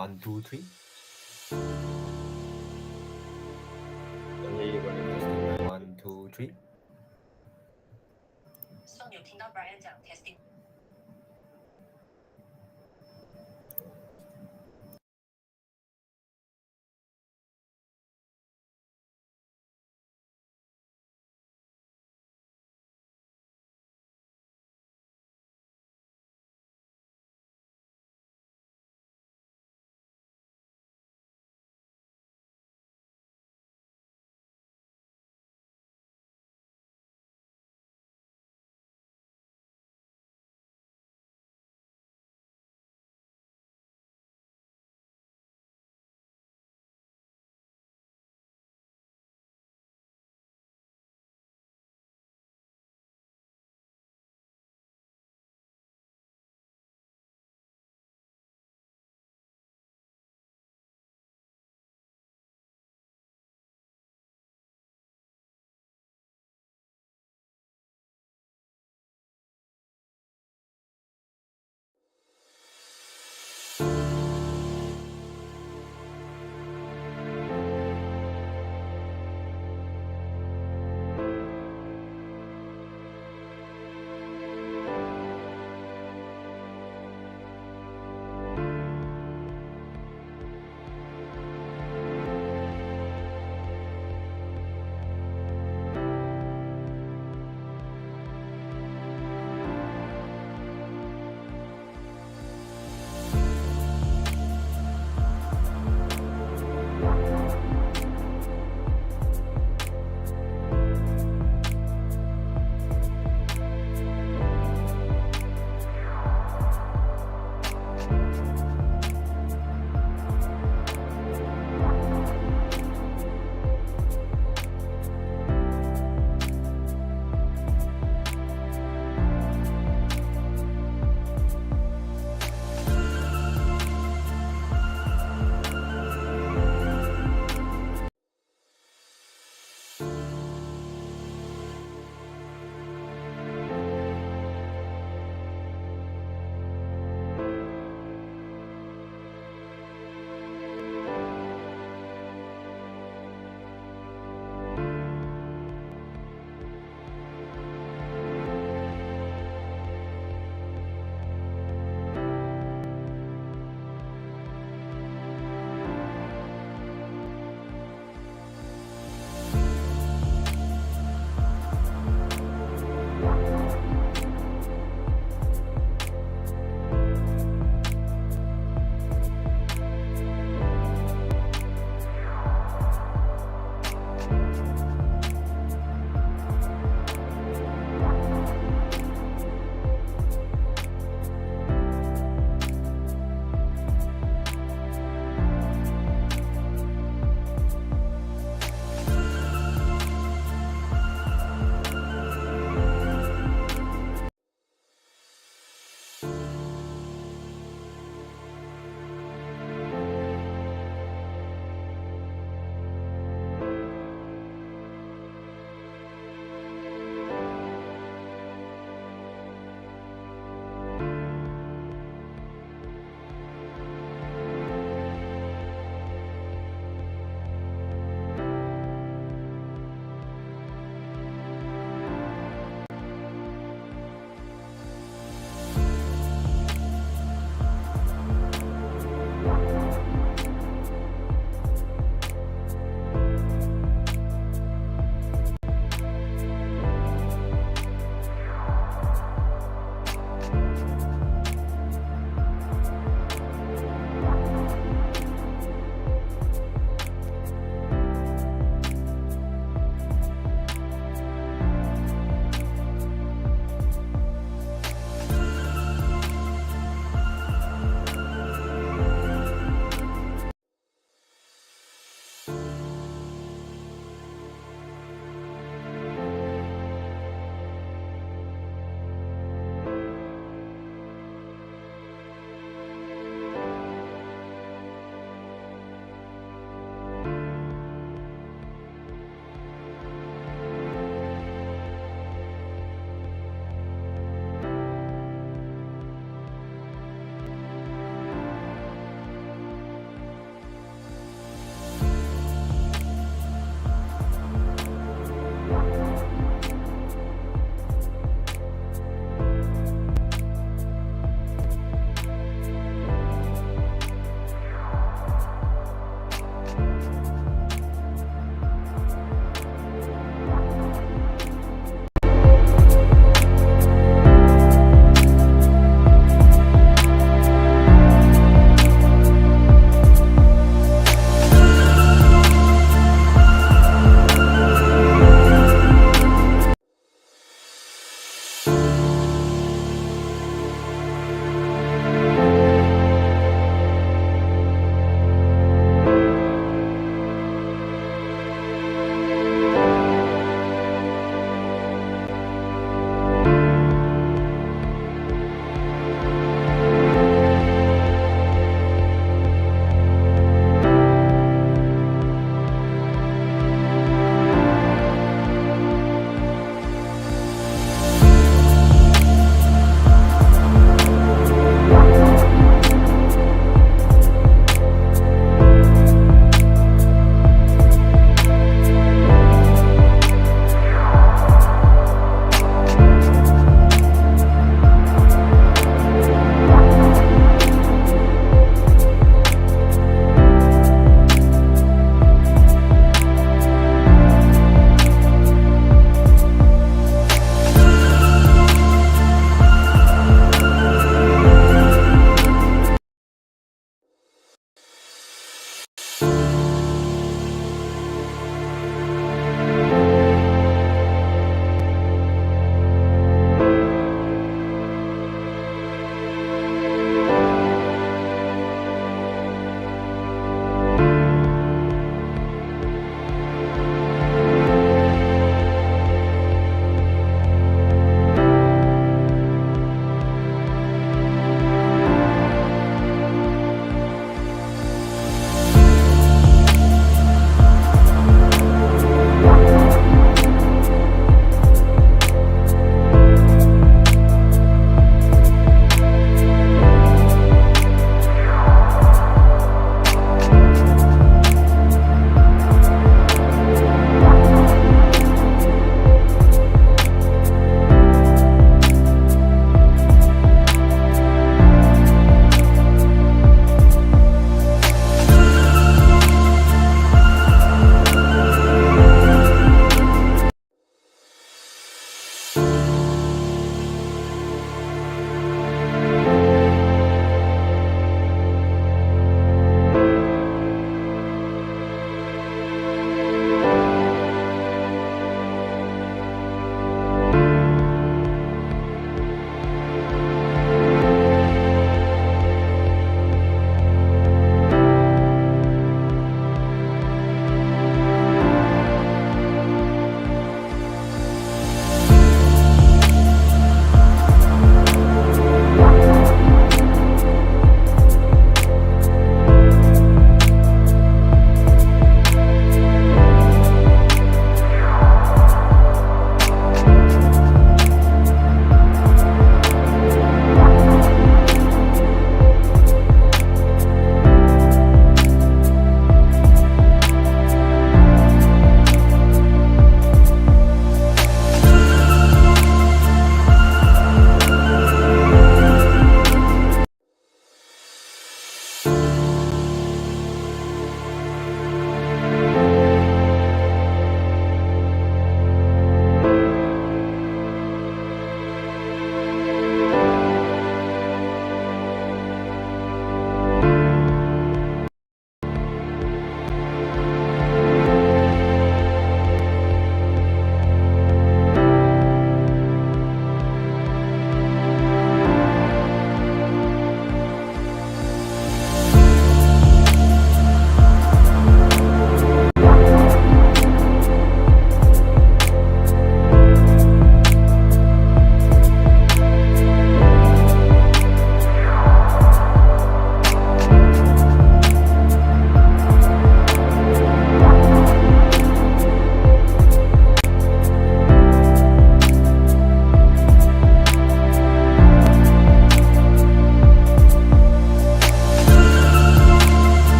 One, two, three. 1, 2, 3 One, two, three. 有听到 Brian 讲 testing。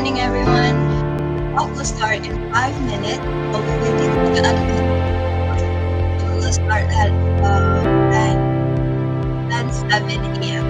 morning, everyone. Talk will start in 5 minutes. So we will need to we will start at 10:07 a.m.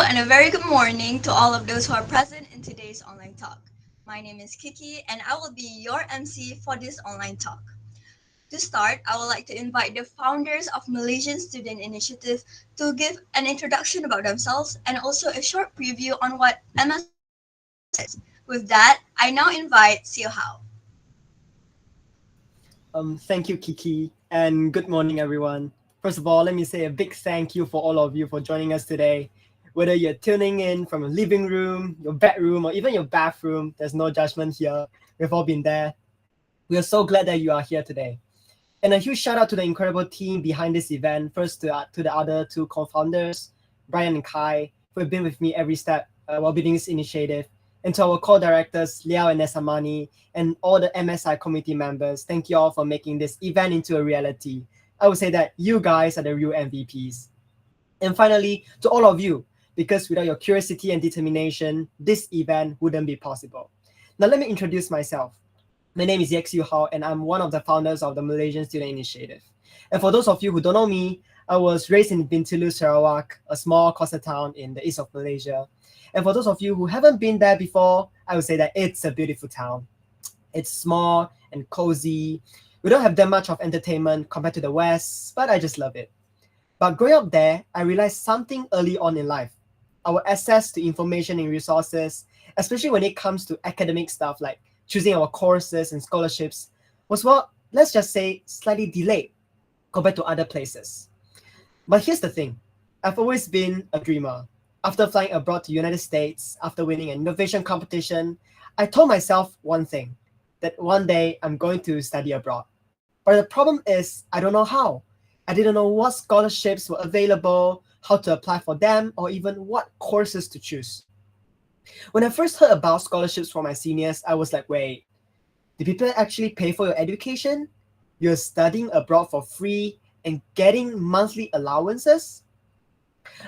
and a very good morning to all of those who are present in today's online talk. My name is Kiki, and I will be your MC for this online talk. To start, I would like to invite the founders of Malaysian Student Initiative to give an introduction about themselves and also a short preview on what MSI is. With that, I now invite Seo Hao. Thank you, Kiki, and good morning, everyone. First of all, let me say a big thank you for all of you for joining us today. Whether you're tuning in from a living room, your bedroom, or even your bathroom, there's no judgment here. We've all been there. We are so glad that you are here today. And a huge shout out to the incredible team behind this event. First to the other two co-founders, Brian and Kai, who have been with me every step while building this initiative. And to our co-directors, Liao and Nesamani, and all the MSI committee members, thank you all for making this event into a reality. I would say that you guys are the real MVPs. And finally, to all of you, because without your curiosity and determination, this event wouldn't be possible. Now let me introduce myself. My name is Yexiu Hao, and I'm one of the founders of the Malaysian Student Initiative. And for those of you who don't know me, I was raised in Bintulu, Sarawak, a small coastal town in the east of Malaysia. And for those of you who haven't been there before, I would say that it's a beautiful town. It's small and cozy. We don't have that much of entertainment compared to the West, but I just love it. But growing up there, I realized something early on in life. Our access to information and resources, especially when it comes to academic stuff like choosing our courses and scholarships, was, well, let's just say slightly delayed compared to other places. But here's the thing. I've always been a dreamer. After flying abroad to the United States, after winning an innovation competition, I told myself one thing, that one day I'm going to study abroad. But the problem is, I don't know how. I didn't know what scholarships were available, how to apply for them, or even what courses to choose. When I first heard about scholarships for my seniors, I was like, wait, do people actually pay for your education? You're studying abroad for free and getting monthly allowances?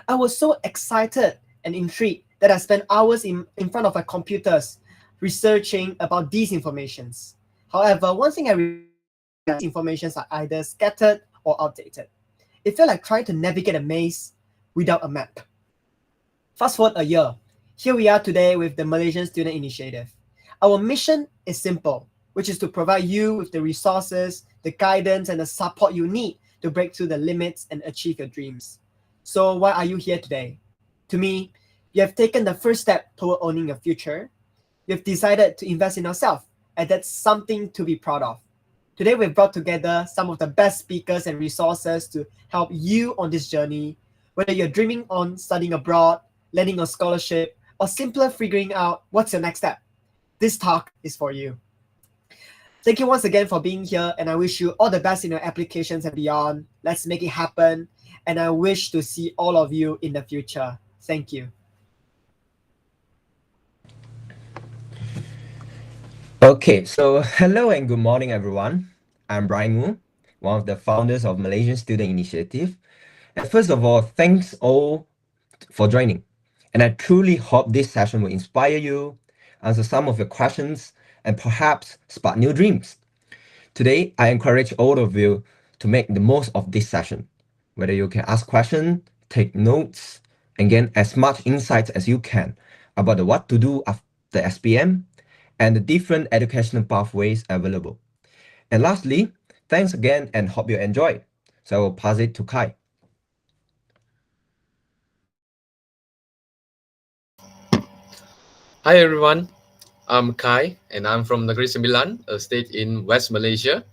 I was so excited and intrigued that I spent hours in front of my computers researching about these informations. However, one thing I realized, these informations are either scattered or outdated. It felt like trying to navigate a maze without a map. Fast forward a year. Here we are today with the Malaysian Student Initiative. Our mission is simple, which is to provide you with the resources, the guidance, and the support you need to break through the limits and achieve your dreams. So why are you here today? To me, you have taken the first step toward owning your future. You have decided to invest in yourself, and that's something to be proud of. Today, we've brought together some of the best speakers and resources to help you on this journey, whether you're dreaming on studying abroad, landing a scholarship, or simply figuring out what's your next step. This talk is for you. Thank you once again for being here, and I wish you all the best in your applications and beyond. Let's make it happen, and I wish to see all of you in the future. Thank you. Okay, so hello and good morning, everyone. I'm Brian Wu, one of the founders of Malaysian Student Initiative. And first of all, thanks all for joining. And I truly hope this session will inspire you, answer some of your questions, and perhaps spark new dreams. Today, I encourage all of you to make the most of this session, whether you can ask questions, take notes, and gain as much insight as you can about the what to do after SPM and the different educational pathways available. And lastly, thanks again and hope you enjoy. So I will pass it to Kai. Hi everyone, I'm Kai and I'm from Negeri Sembilan, a state in West Malaysia.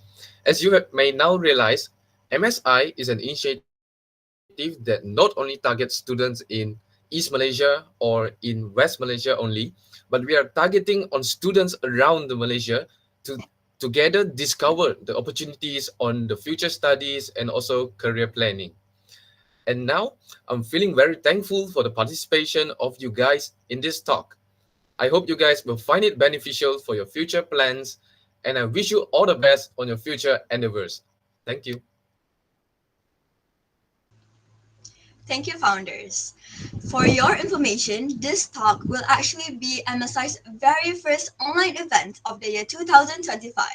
As you may now realize, MSI is an initiative that not only targets students in East Malaysia or in West Malaysia only, but we are targeting on students around Malaysia to together discover the opportunities on the future studies and also career planning. And now I'm feeling very thankful for the participation of you guys in this talk. I hope you guys will find it beneficial for your future plans, and I wish you all the best on your future endeavors. Thank you. Thank you, founders. For your information, this talk will actually be MSI's very first online event of the year 2025,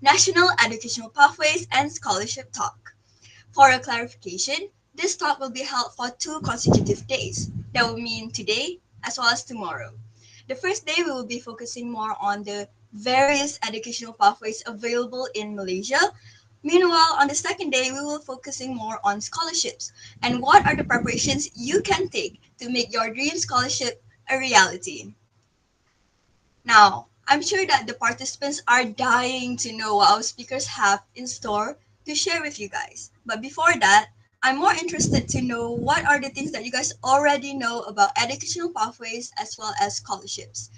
National Educational Pathways and Scholarship Talk. For a clarification, this talk will be held for 2 consecutive days. That will mean today as well as tomorrow. The first day, we will be focusing more on the various educational pathways available in Malaysia. Meanwhile, on the second day, we will focusing more on scholarships and what are the preparations you can take to make your dream scholarship a reality. Now, I'm sure that the participants are dying to know what our speakers have in store to share with you guys. But before that, I'm more interested to know what are the things that you guys already know about educational pathways as well as scholarships.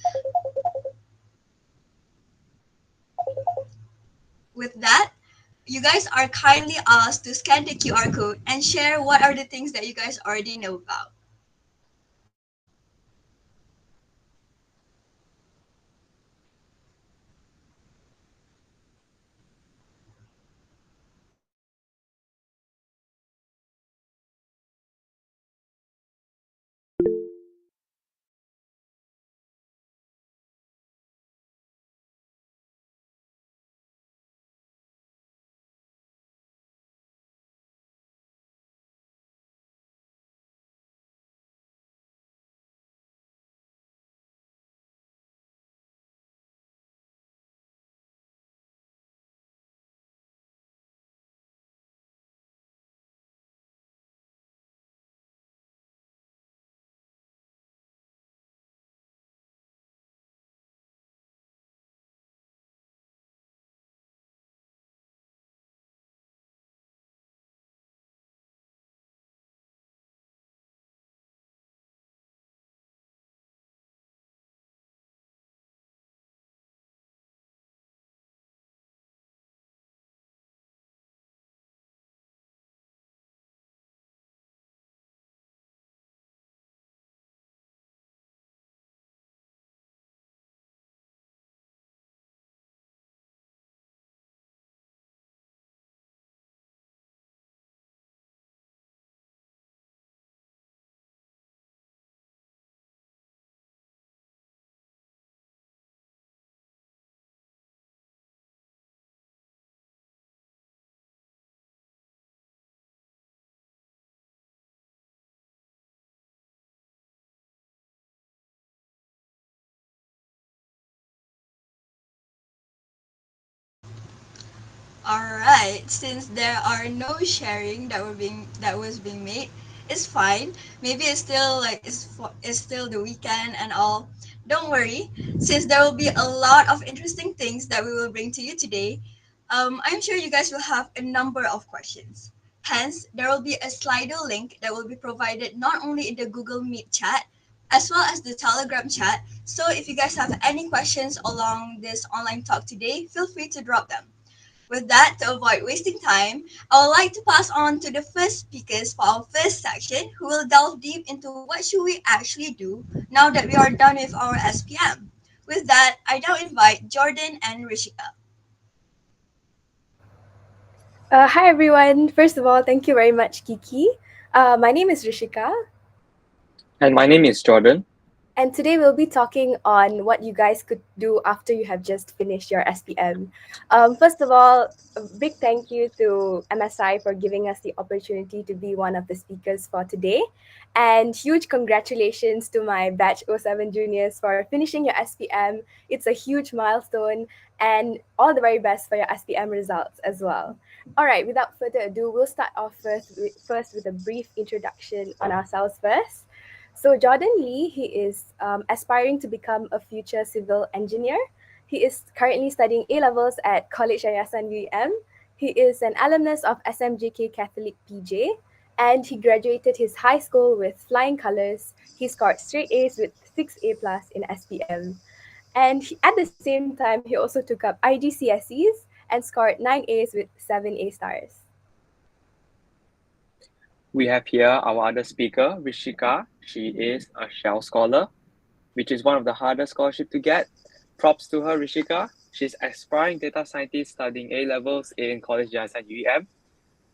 With that, you guys are kindly asked to scan the QR code and share what are the things that you guys already know about. All right, since there are no sharing that was being made, it's fine. Maybe it's still it's still the weekend and all. Don't worry, since there will be a lot of interesting things that we will bring to you today. I'm sure you guys will have a number of questions. Hence, there will be a Slido link that will be provided not only in the Google Meet chat as well as the Telegram chat. So if you guys have any questions along this online talk today, feel free to drop them. With that, to avoid wasting time, I would like to pass on to the first speakers for our first section, who will delve deep into what should we actually do now that we are done with our SPM. With that, I now invite Jordan and Rishika. Hi everyone. First of all, thank you very much, Kiki. My name is Rishika, And my name is Jordan. and today we'll be talking on what you guys could do after you have just finished your SPM. First of all, a big thank you to MSI for giving us the opportunity to be one of the speakers for today. And huge congratulations to my batch O7 juniors for finishing your SPM. It's a huge milestone, and all the very best for your SPM results as well. All right, without further ado, we'll start off first with a brief introduction on ourselves first. So Jordan Lee, he is aspiring to become a future civil engineer. He is currently studying A-levels at College Yayasan UEM. He is an alumnus of SMJK Catholic PJ, and he graduated his high school with flying colors. He scored straight A's with 6 A+ in SPM. And at the same time, he also took up IGCSEs and scored 9 A's with 7 A stars. We have here our other speaker, Rishika. She is a Shell Scholar, which is one of the hardest scholarships to get. Props to her, Rishika. She's aspiring data scientist studying A-levels in College Yayasan UEM.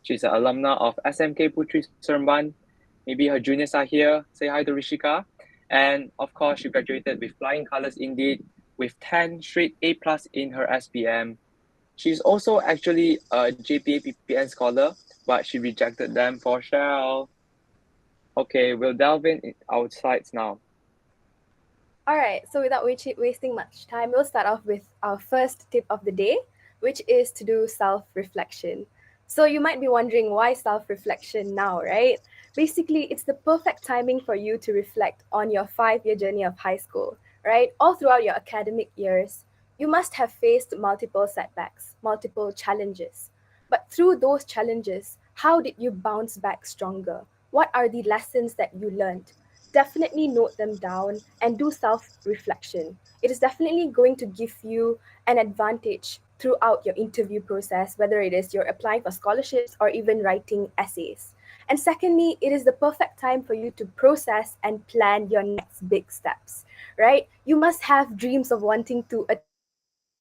She's an alumna of SMK Putri Seremban. Maybe her juniors are here. Say hi to Rishika. And of course, she graduated with flying colors indeed, with 10 straight A+ in her SPM. She's also actually a JPA PPN scholar, but she rejected them for Shell. Okay, we'll delve in our slides now. All right, so without wasting much time, we'll start off with our first tip of the day, which is to do self-reflection. So you might be wondering why self-reflection now, right? Basically, it's the perfect timing for you to reflect on your 5-year journey of high school, right? All throughout your academic years, you must have faced multiple setbacks, multiple challenges. But through those challenges, how did you bounce back stronger? What are the lessons that you learned? Definitely note them down and do self reflection. It is definitely going to give you an advantage throughout your interview process, whether it is you're applying for scholarships or even writing essays. And secondly, it is the perfect time for you to process and plan your next big steps, right? You must have dreams of wanting to attend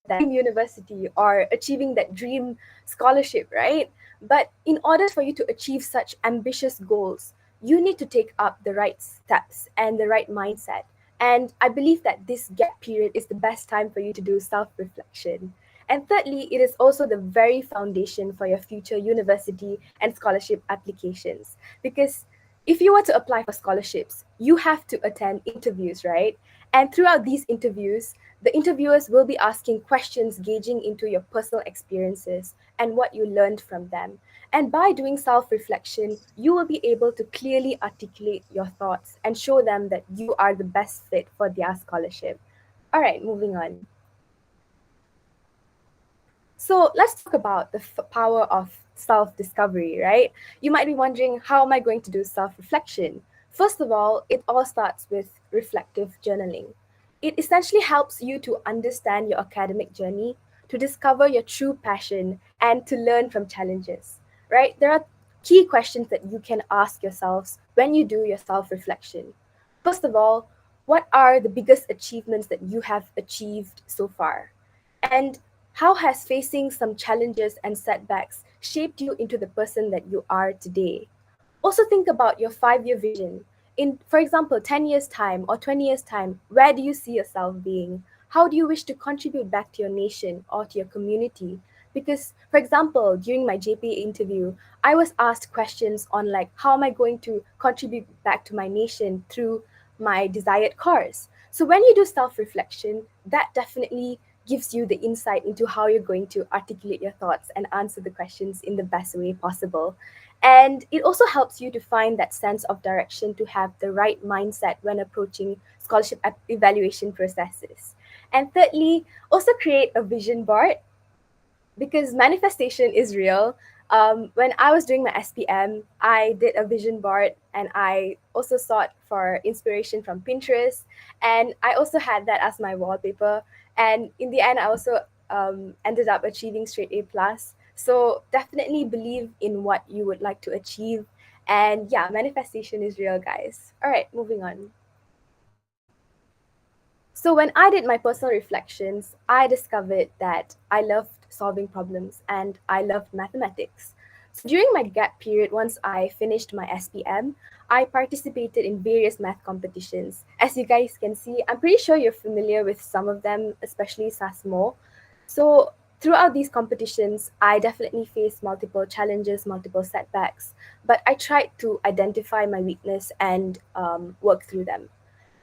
that dream university or achieving that dream scholarship, right? But in order for you to achieve such ambitious goals, you need to take up the right steps and the right mindset. And I believe that this gap period is the best time for you to do self reflection. And thirdly, it is also the very foundation for your future university and scholarship applications. Because if you were to apply for scholarships, you have to attend interviews, right? And throughout these interviews, the interviewers will be asking questions gauging into your personal experiences and what you learned from them. And by doing self reflection, you will be able to clearly articulate your thoughts and show them that you are the best fit for their scholarship. All right, moving on. So let's talk about the power of self discovery, right? You might be wondering, how am I going to do self reflection? First of all, it all starts with reflective journaling. It essentially helps you to understand your academic journey, to discover your true passion, and to learn from challenges, right? There are key questions that you can ask yourselves when you do your self reflection. First of all, what are the biggest achievements that you have achieved so far? And how has facing some challenges and setbacks shaped you into the person that you are today? Also think about your 5-year vision. In, for example, 10 years' time or 20 years' time, where do you see yourself being? How do you wish to contribute back to your nation or to your community? Because, for example, during my JPA interview, I was asked questions on like, how am I going to contribute back to my nation through my desired course? So when you do self-reflection, that definitely gives you the insight into how you're going to articulate your thoughts and answer the questions in the best way possible. And it also helps you to find that sense of direction, to have the right mindset when approaching scholarship evaluation processes. And thirdly, also create a vision board, because manifestation is real. When I was doing my SPM, I did a vision board and I also sought for inspiration from Pinterest. And I also had that as my wallpaper. And in the end, I also ended up achieving straight A plus. So definitely believe in what you would like to achieve. And yeah, manifestation is real, guys. All right, moving on. So when I did my personal reflections, I discovered that I loved solving problems and I loved mathematics. So during my gap period, once I finished my SPM, I participated in various math competitions. As you guys can see, I'm pretty sure you're familiar with some of them, especially SASMO. So throughout these competitions, I definitely faced multiple challenges, multiple setbacks, but I tried to identify my weakness and work through them.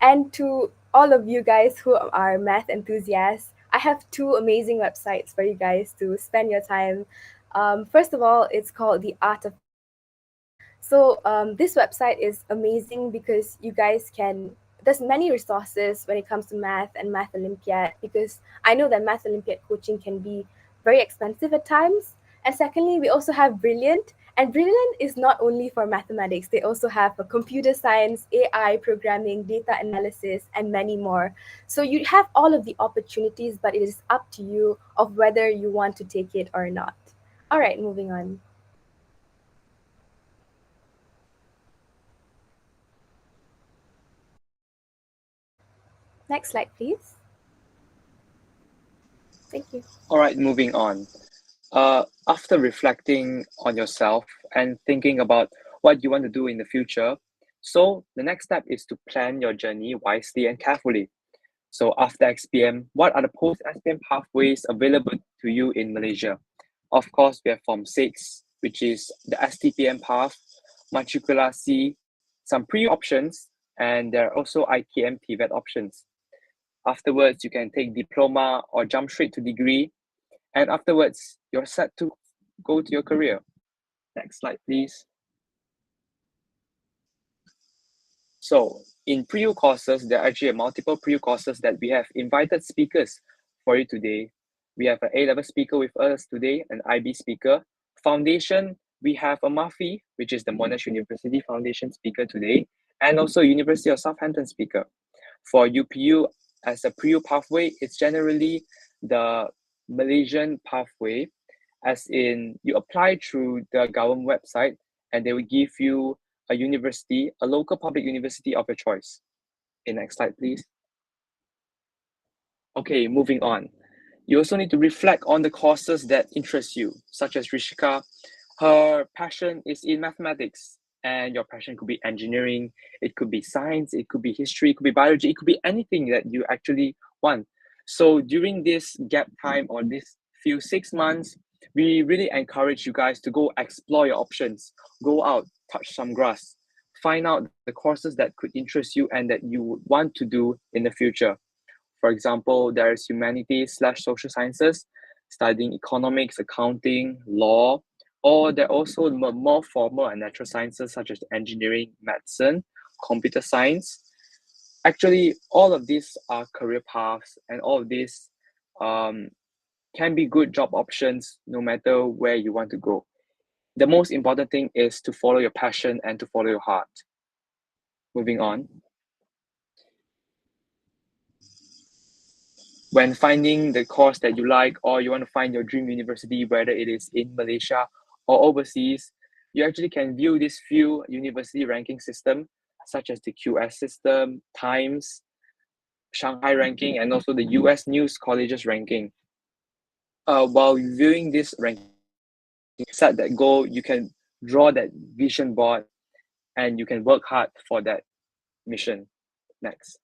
And to all of you guys who are math enthusiasts, I have 2 amazing websites for you guys to spend your time. First of all, it's called The Art of Math. So this website is amazing because you guys can, there's many resources when it comes to math and Math Olympiad, because I know that Math Olympiad coaching can be very expensive at times. And secondly, we also have Brilliant. And Brilliant is not only for mathematics, they also have a computer science, AI, programming, data analysis, and many more. So you have all of the opportunities, but it is up to you of whether you want to take it or not. All right, moving on. Next slide, please. Thank you. All right, moving on. After reflecting on yourself and thinking about what you want to do in the future, so the next step is to plan your journey wisely and carefully. So after XPM, what are the post-XPM pathways available to you in Malaysia? Of course, we have Form 6, which is the STPM path, Matrikulasi, some pre-options, and there are also ITM TVET options. Afterwards, you can take diploma or jump straight to degree, and afterwards, you're set to go to your career. Next slide, please. So in pre-U courses, there are actually multiple pre-U courses that we have invited speakers for you today. We have an A-level speaker with us today, an IB speaker. Foundation, we have a Mafi, which is the Monash University Foundation speaker today, and also University of Southampton speaker. For UPU, as a pre-U pathway, it's generally the Malaysian pathway, as in you apply through the government website and they will give you a university, a local public university of your choice. Okay, next slide, please. Okay, moving on. You also need to reflect on the courses that interest you, such as Rishika. Her passion is in mathematics, and your passion could be engineering, it could be science, it could be history, it could be biology, it could be anything that you actually want. So during this gap time or this few 6 months, we really encourage you guys to go explore your options, go out, touch some grass, find out the courses that could interest you and that you would want to do in the future. For example, there is humanities/social sciences, studying economics, accounting, law, or there are also more formal and natural sciences such as engineering, medicine, computer science. Actually, all of these are career paths, and all of these can be good job options no matter where you want to go. The most important thing is to follow your passion and to follow your heart. Moving on. When finding the course that you like, or you want to find your dream university, whether it is in Malaysia or overseas, you actually can view this few university ranking system, such as the QS system, Times, Shanghai ranking, and also the US News Colleges ranking. While viewing this ranking, set that goal, you can draw that vision board, and you can work hard for that mission. Next.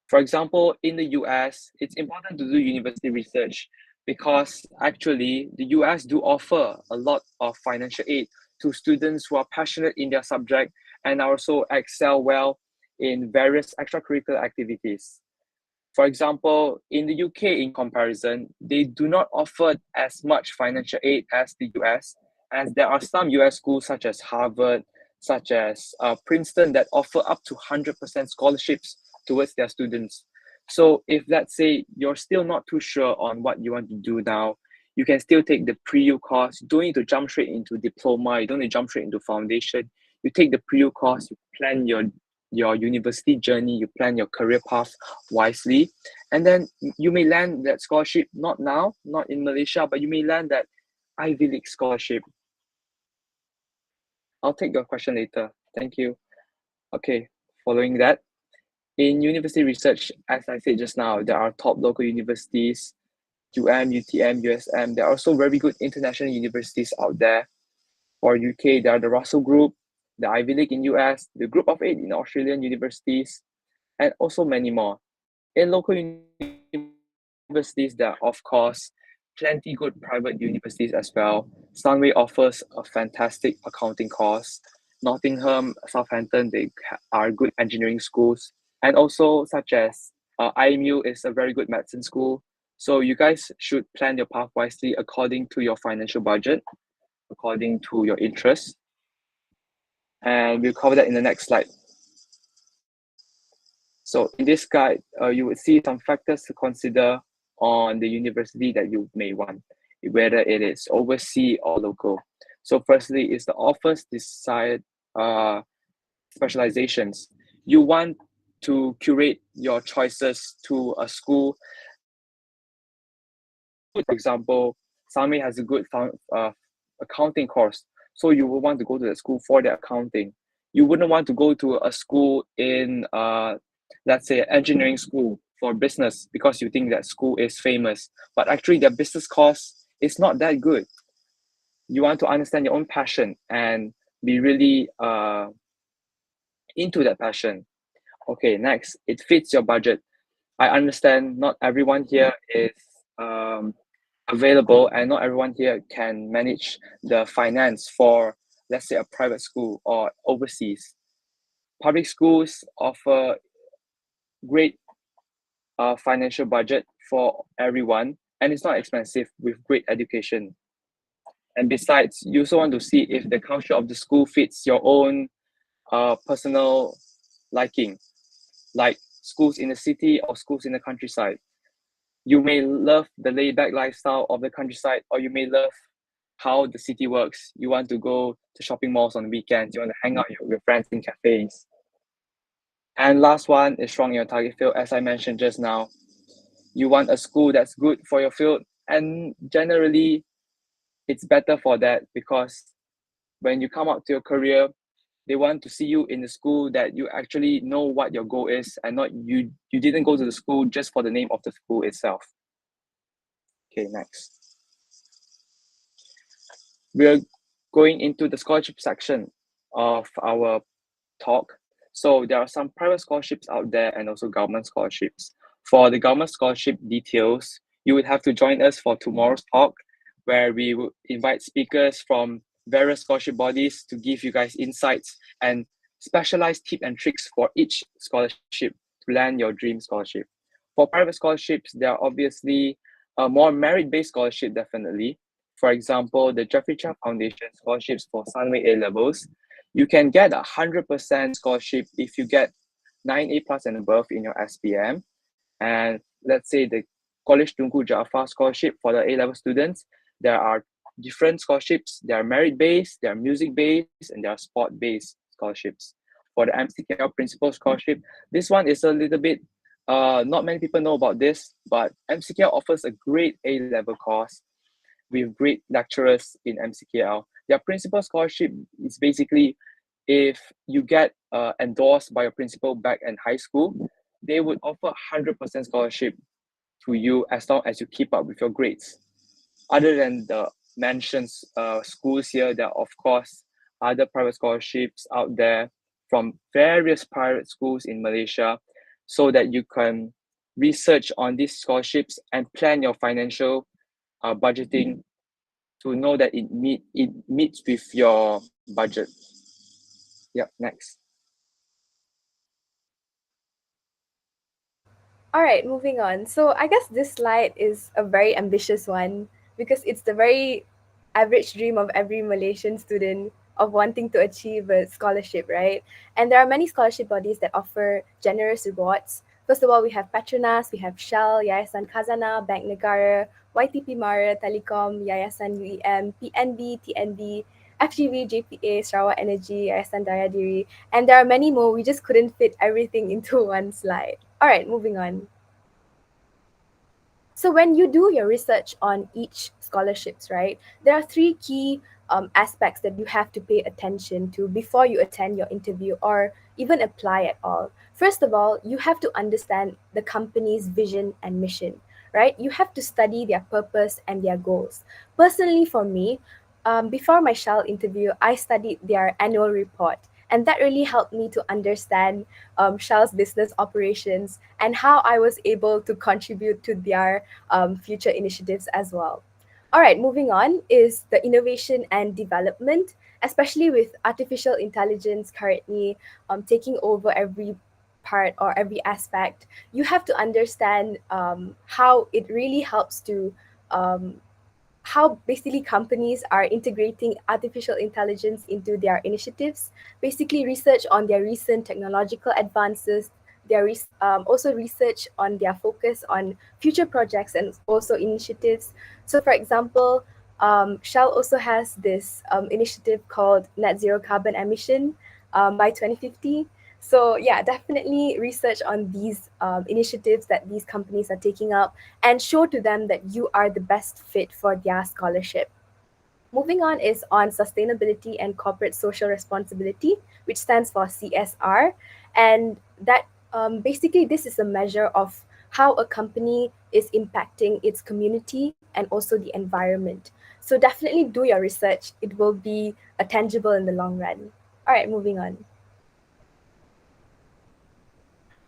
For example, in the US, it's important to do university research because actually the US do offer a lot of financial aid to students who are passionate in their subject and also excel well in various extracurricular activities. For example, in the UK, in comparison, they do not offer as much financial aid as the US, as there are some US schools such as Harvard, such as Princeton that offer up to 100% scholarships towards their students. So if let's say you're still not too sure on what you want to do now, you can still take the pre-U course. You don't need to jump straight into diploma. You don't need to jump straight into foundation. You take the pre-U course, you plan your university journey, you plan your career path wisely, and then you may land that scholarship, not now, not in Malaysia, but you may land that Ivy League scholarship. I'll take your question later. Thank you. Okay, following that, in university research, as I said just now, there are top local universities, UTM, UoSM. There are also very good international universities out there. For UK, there are the Russell Group, the Ivy League in US, the Group of 8 in Australian universities, and also many more. In local universities, there are, of course, plenty good private universities as well. Sunway offers a fantastic accounting course. Nottingham, Southampton, they are good engineering schools. And also such as IMU is a very good medicine school. So you guys should plan your path wisely according to your financial budget, according to your interests. And we'll cover that in the next slide. So in this guide, you would see some factors to consider on the university that you may want, whether it is overseas or local. So firstly is the offers desired specializations. You want to curate your choices to a school. For example, Sami has a good accounting course, so you will want to go to the school for the accounting. You wouldn't want to go to a school in, let's say, engineering school for business because you think that school is famous, but actually their business course is not that good. You want to understand your own passion and be really into that passion. Okay, next, it fits your budget. I understand not everyone here is available and not everyone here can manage the finance for let's say a private school or overseas. Public schools offer great financial budget for everyone, and it's not expensive with great education. And besides, you also want to see if the culture of the school fits your own personal liking, like schools in the city or schools in the countryside. You may love the laid-back lifestyle of the countryside, or you may love how the city works. You want to go to shopping malls on the weekends. You want to hang out with your friends in cafes. And last one is strong in your target field. As I mentioned just now, you want a school that's good for your field, and generally it's better for that, because when you come out to your career, they want to see you in the school that you actually know what your goal is, and not you didn't go to the school just for the name of the school itself. Okay, next. We're going into the scholarship section of our talk. So there are some private scholarships out there and also government scholarships. For the government scholarship details, you would have to join us for tomorrow's talk, where we will invite speakers from various scholarship bodies to give you guys insights and specialized tips and tricks for each scholarship to land your dream scholarship. For private scholarships, there are obviously a more merit-based scholarship, definitely. For example, the Jeffrey Chang Foundation scholarships for Sunway A-levels. You can get 100% scholarship if you get 9A plus and above in your SPM. And let's say the College Tunku Jaafar scholarship for the A-level students, there are different scholarships. There are merit-based, there are music-based, and there are sport-based scholarships. For the MCKL Principal Scholarship, this one is a little bit, not many people know about this, but MCKL offers a great A-level course with great lecturers in MCKL. Their principal scholarship is basically, if you get endorsed by your principal back in high school, they would offer 100% scholarship to you as long as you keep up with your grades. Other than the mentioned schools here, there are of course other private scholarships out there from various private schools in Malaysia, so that you can research on these scholarships and plan your financial budgeting to know that it meets with your budget. Yep, next. All right, moving on. So I guess this slide is a very ambitious one because it's the very average dream of every Malaysian student of wanting to achieve a scholarship, right? And there are many scholarship bodies that offer generous rewards. First of all, we have Petronas, we have Shell, Yayasan Khazanah, Bank Negara, YTP Mara, Telecom, Yayasan UEM, PNB, TNB, FGV, JPA, Sarawak Energy, Yayasan Daya Diri, and there are many more. We just couldn't fit everything into one slide. All right, moving on. So when you do your research on each scholarships, right, there are three key aspects that you have to pay attention to before you attend your interview or even apply at all. First of all, you have to understand the company's vision and mission, right? You have to study their purpose and their goals. Personally, for me, before my Shell interview, I studied their annual report. And that really helped me to understand Shell's business operations and how I was able to contribute to their future initiatives as well. All right, moving on is the innovation and development, especially with artificial intelligence currently taking over every part or every aspect. You have to understand how it really helps to how basically companies are integrating artificial intelligence into their initiatives, basically research on their recent technological advances, also research on their focus on future projects and also initiatives. So for example, Shell also has this initiative called Net Zero Carbon Emission by 2050. So yeah, definitely research on these initiatives that these companies are taking up and show to them that you are the best fit for their scholarship. Moving on is on sustainability and corporate social responsibility, which stands for CSR. And that basically this is a measure of how a company is impacting its community and also the environment. So definitely do your research. It will be tangible in the long run. All right, moving on.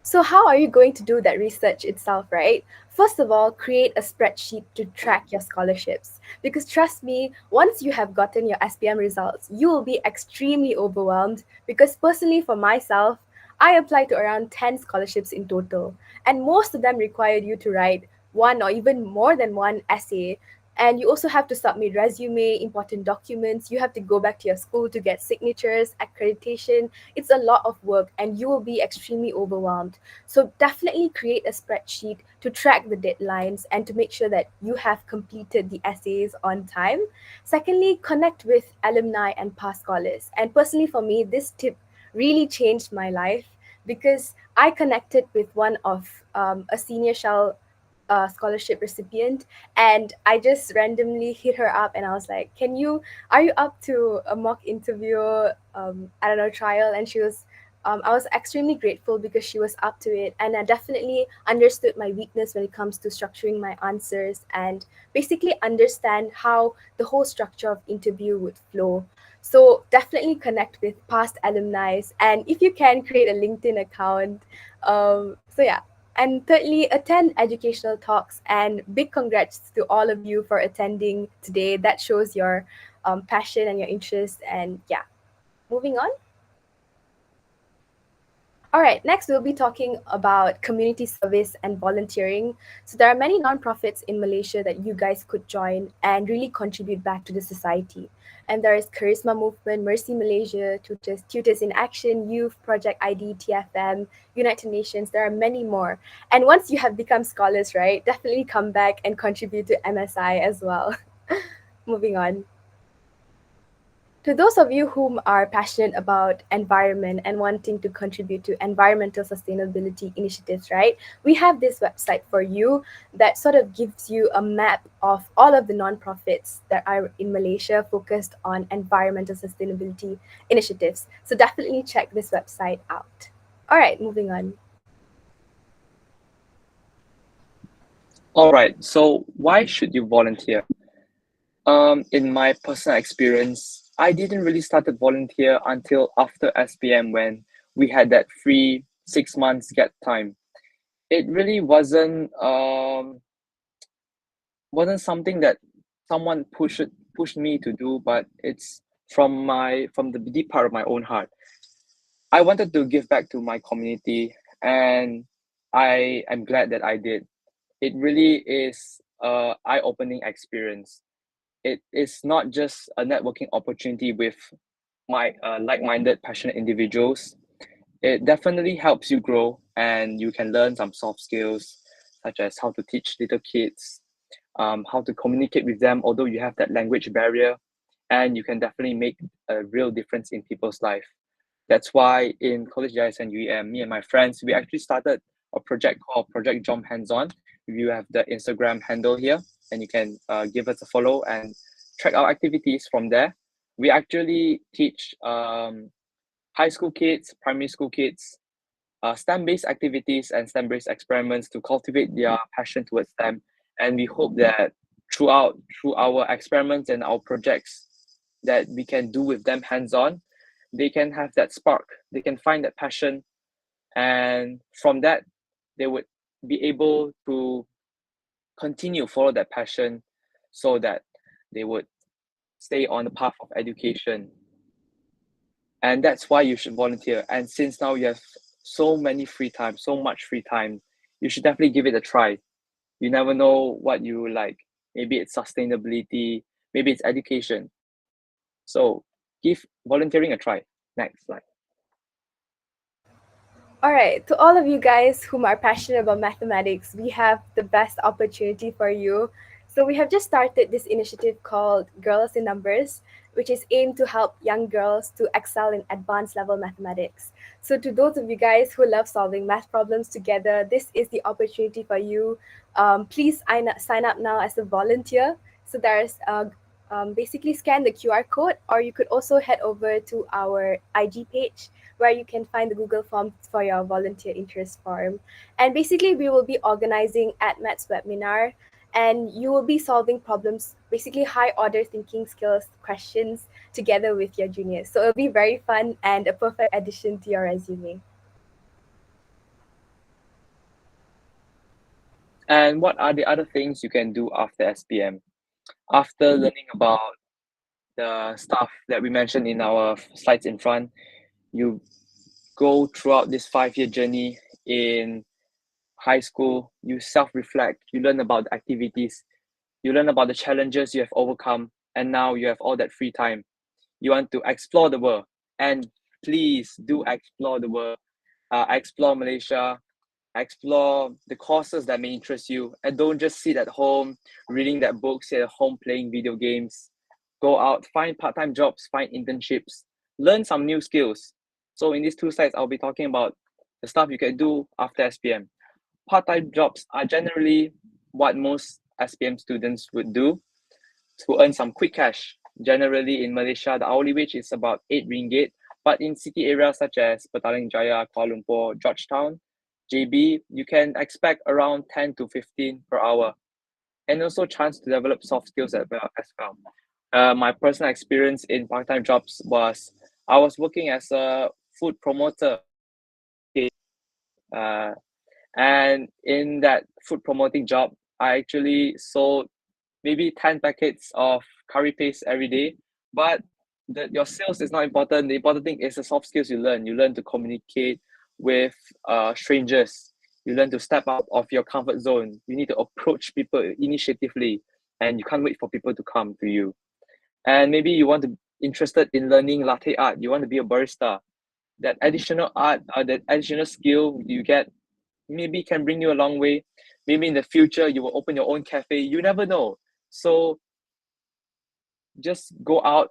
So, how are you going to do that research itself, right? First of all, create a spreadsheet to track your scholarships. Because trust me, once you have gotten your SPM results, you will be extremely overwhelmed. Because personally, for myself, I applied to around 10 scholarships in total, and most of them required you to write one or even more than one essay. And you also have to submit resume, important documents. You have to go back to your school to get signatures, accreditation. It's a lot of work and you will be extremely overwhelmed. So definitely create a spreadsheet to track the deadlines and to make sure that you have completed the essays on time. Secondly, connect with alumni and past scholars. And personally for me, this tip really changed my life because I connected with one of a senior shell scholarship recipient, and I just randomly hit her up and I was like, are you up to a mock interview, I don't know, trial? And I was extremely grateful because she was up to it, and I definitely understood my weakness when it comes to structuring my answers and basically understand how the whole structure of interview would flow. So definitely connect with past alumni, and if you can, create a LinkedIn account. So yeah. And thirdly, attend educational talks. And big congrats to all of you for attending today. That shows your passion and your interest. And yeah, moving on. All right, next we'll be talking about community service and volunteering. So there are many nonprofits in Malaysia that you guys could join and really contribute back to the society. And there is Charisma Movement, Mercy Malaysia, Tutors in Action, Youth, Project ID, TFM, United Nations. There are many more. And once you have become scholars, right, definitely come back and contribute to MSI as well. Moving on. To those of you whom are passionate about environment and wanting to contribute to environmental sustainability initiatives, right? We have this website for you that sort of gives you a map of all of the nonprofits that are in Malaysia focused on environmental sustainability initiatives. So definitely check this website out. All right, moving on. All right, so why should you volunteer? In my personal experience, I didn't really start to volunteer until after SPM when we had that free 6 months gap time. It really wasn't something that someone pushed me to do, but it's from the deep part of my own heart. I wanted to give back to my community, and I am glad that I did. It really is a eye-opening experience. It is not just a networking opportunity with my like-minded, passionate individuals. It definitely helps you grow, and you can learn some soft skills, such as how to teach little kids, how to communicate with them, although you have that language barrier, and you can definitely make a real difference in people's life. That's why in College Yayasan UEM, me and my friends, we actually started a project called Project Jom Hands On. You have the Instagram handle here, and you can give us a follow and track our activities from there. We actually teach high school kids, primary school kids, STEM-based activities and STEM-based experiments to cultivate their passion towards STEM. And we hope that through our experiments and our projects that we can do with them hands-on, they can have that spark, they can find that passion, and from that, they would be able to continue follow that passion so that they would stay on the path of education. And that's why you should volunteer. And since now you have so much free time, you should definitely give it a try. You never know what you like. Maybe it's sustainability, maybe it's education. So give volunteering a try. Next slide. All right, to all of you guys whom are passionate about mathematics, we have the best opportunity for you. So we have just started this initiative called Girls in Numbers, which is aimed to help young girls to excel in advanced level mathematics. So to those of you guys who love solving math problems together, this is the opportunity for you. Please sign up now as a volunteer. So there's basically scan the QR code, or you could also head over to our IG page where you can find the Google Forms for your volunteer interest form. And basically, we will be organizing AUSMAT's webinar, and you will be solving problems, basically high order thinking skills questions together with your juniors. So it'll be very fun and a perfect addition to your resume. And what are the other things you can do after SPM? After learning about the stuff that we mentioned in our slides in front, you go throughout this 5-year journey in high school, you self-reflect, you learn about the activities, you learn about the challenges you have overcome, and now you have all that free time. You want to explore the world, and please do explore the world. Explore Malaysia, explore the courses that may interest you, and don't just sit at home reading that book, sit at home playing video games. Go out, find part-time jobs, find internships, learn some new skills. So in these 2 slides, I'll be talking about the stuff you can do after SPM. Part-time jobs are generally what most SPM students would do to earn some quick cash. Generally in Malaysia, the hourly wage is about 8 ringgit, but in city areas such as Petaling Jaya, Kuala Lumpur, Georgetown, JB, you can expect around 10 to 15 per hour, and also chance to develop soft skills as well. My personal experience in part-time jobs was I was working as a food promoter, and in that food promoting job, I actually sold maybe 10 packets of curry paste every day. But your sales is not important. The important thing is the soft skills you learn. You learn to communicate with strangers. You learn to step out of your comfort zone. You need to approach people initiatively, and you can't wait for people to come to you. And maybe you want to interested in learning latte art. You want to be a barista. That additional art or that additional skill you get maybe can bring you a long way. Maybe in the future you will open your own cafe. You never know. So just go out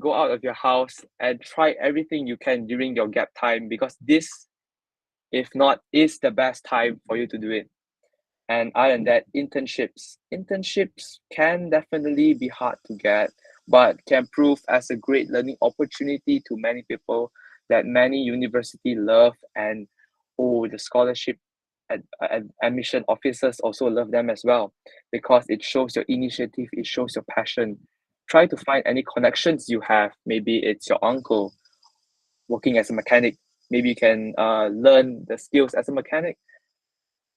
of your house and try everything you can during your gap time, because this, if not, is the best time for you to do it. And other than that, internships can definitely be hard to get, but can prove as a great learning opportunity to many people that many university love. And the scholarship admission officers also love them as well, because it shows your initiative, it shows your passion. Try to find any connections you have. Maybe it's your uncle working as a mechanic. Maybe you can learn the skills as a mechanic.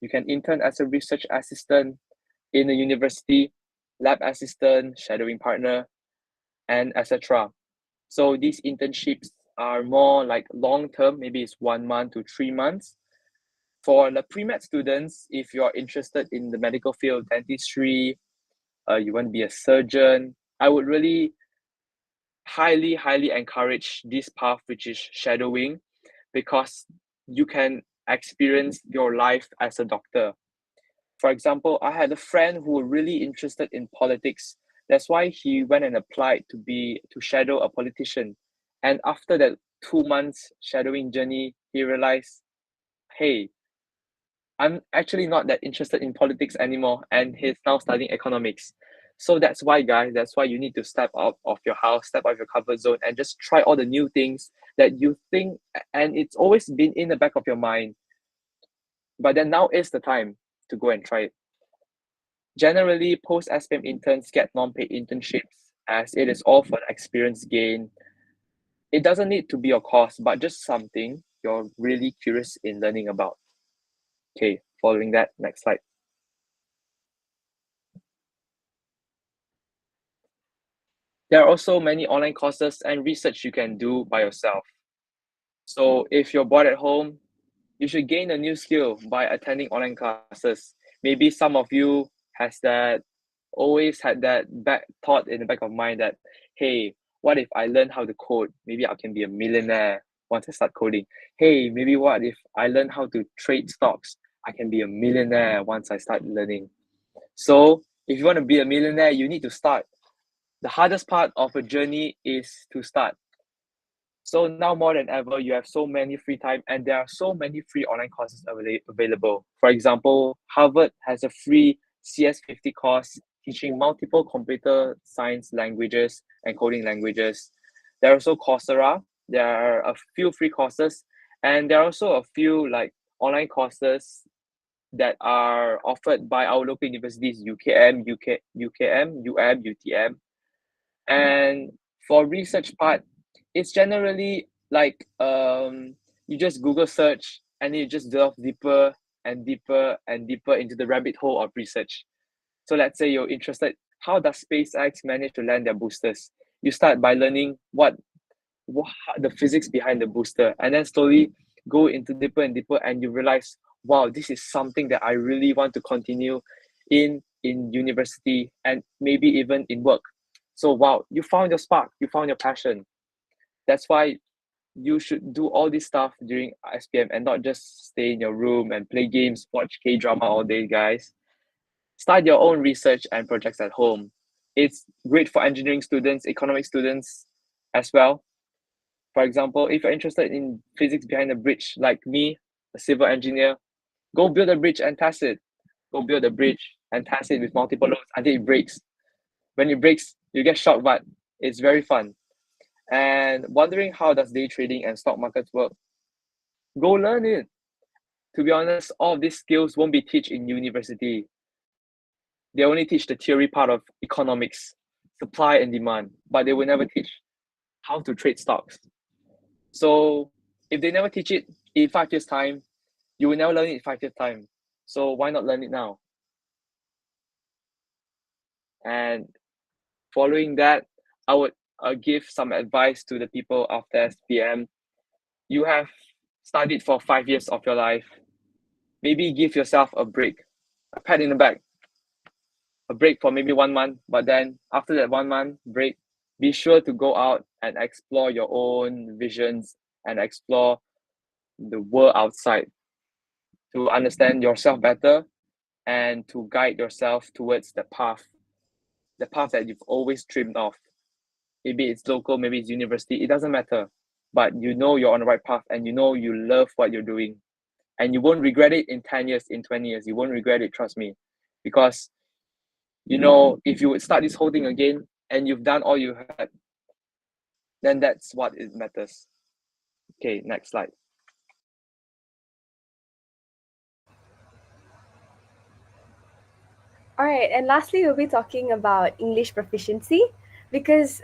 You can intern as a research assistant in a university, lab assistant, shadowing partner, and etc. So these internships are more like long term, maybe it's 1 month to 3 months. For the pre-med students, if you're interested in the medical field, dentistry, you want to be a surgeon, I would really highly encourage this path, which is shadowing, because you can experience your life as a doctor. For example, I had a friend who was really interested in politics. That's why he went and applied to shadow a politician. And after that 2 months shadowing journey, he realized, hey, I'm actually not that interested in politics anymore, and he's now studying economics. So that's why, guys, that's why you need to step out of your house, step out of your comfort zone, and just try all the new things that you think, and it's always been in the back of your mind. But then now is the time to go and try it. Generally, post-SPM interns get non-paid internships, as it is all for the experience gain. It doesn't need to be your course, but just something you're really curious in learning about. Okay, following that, next slide. There are also many online courses and research you can do by yourself. So if you're bored at home, you should gain a new skill by attending online classes. Maybe some of you always had that thought in the back of mind that, hey, what if I learn how to code? Maybe I can be a millionaire once I start coding. Hey, maybe what if I learn how to trade stocks? I can be a millionaire once I start learning. So if you want to be a millionaire, you need to start. The hardest part of a journey is to start. So now more than ever, you have so many free time, and there are so many free online courses available. For example, Harvard has a free CS50 course teaching multiple computer science languages and coding languages. There are also Coursera. There are a few free courses, and there are also a few like online courses that are offered by our local universities, UKM, UTM. And for research part, it's generally like you just Google search and you just delve deeper and deeper into the rabbit hole of research. So let's say you're interested, how does SpaceX manage to land their boosters? You start by learning what the physics behind the booster, and then slowly go into deeper and deeper, and you realize, wow, this is something that I really want to continue in university and maybe even in work. So wow, you found your spark, you found your passion. That's why you should do all this stuff during SPM and not just stay in your room and play games, watch K-drama all day, guys. Start your own research and projects at home. It's great for engineering students, economic students as well. For example, if you're interested in physics behind a bridge, like me, a civil engineer, go build a bridge and test it. Go build a bridge and test it with multiple loads until it breaks. When it breaks, you get shocked, but it's very fun. And wondering how does day trading and stock markets work? Go learn it. To be honest, all of these skills won't be taught in university. They only teach the theory part of economics, supply and demand, but they will never teach how to trade stocks. So if they never teach it in 5 years' time, you will never learn it in 5 years' time. So why not learn it now? And following that, I would give some advice to the people after SPM. You have studied for 5 years of your life. Maybe give yourself a break, a pat in the back, a break for maybe 1 month. But then after that 1 month break, be sure to go out and explore your own visions and explore the world outside to understand yourself better and to guide yourself towards the path that you've always dreamed of. Maybe it's local, maybe it's university, it doesn't matter. But you know you're on the right path and you know you love what you're doing. And you won't regret it in 10 years, in 20 years. You won't regret it, trust me. Because, you know, if you would start this whole thing again and you've done all you had, then that's what it matters. Okay, next slide. All right, and lastly, we'll be talking about English proficiency because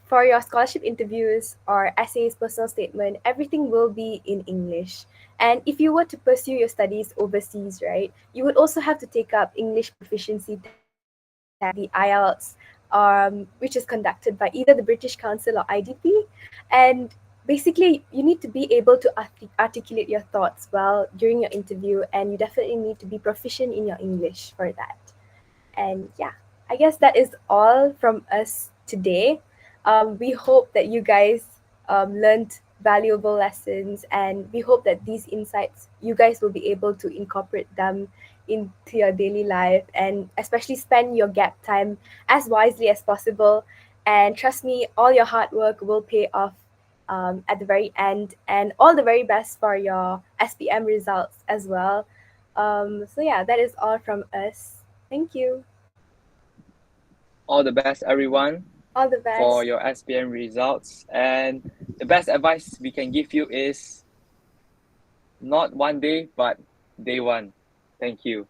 for your scholarship interviews or essays, personal statement, everything will be in English. And if you were to pursue your studies overseas, right, you would also have to take up English proficiency test like the IELTS, which is conducted by either the British Council or IDP. And basically, you need to be able to articulate your thoughts well during your interview, and you definitely need to be proficient in your English for that. And yeah, I guess that is all from us today. We hope that you guys learned valuable lessons, and we hope that these insights, you guys will be able to incorporate them into your daily life and especially spend your gap time as wisely as possible. And trust me, all your hard work will pay off at the very end, and all the very best for your SPM results as well. So yeah, that is all from us. Thank you. All the best, everyone, All the for best. your SPM results. And the best advice we can give you is not one day, but day one. Thank you.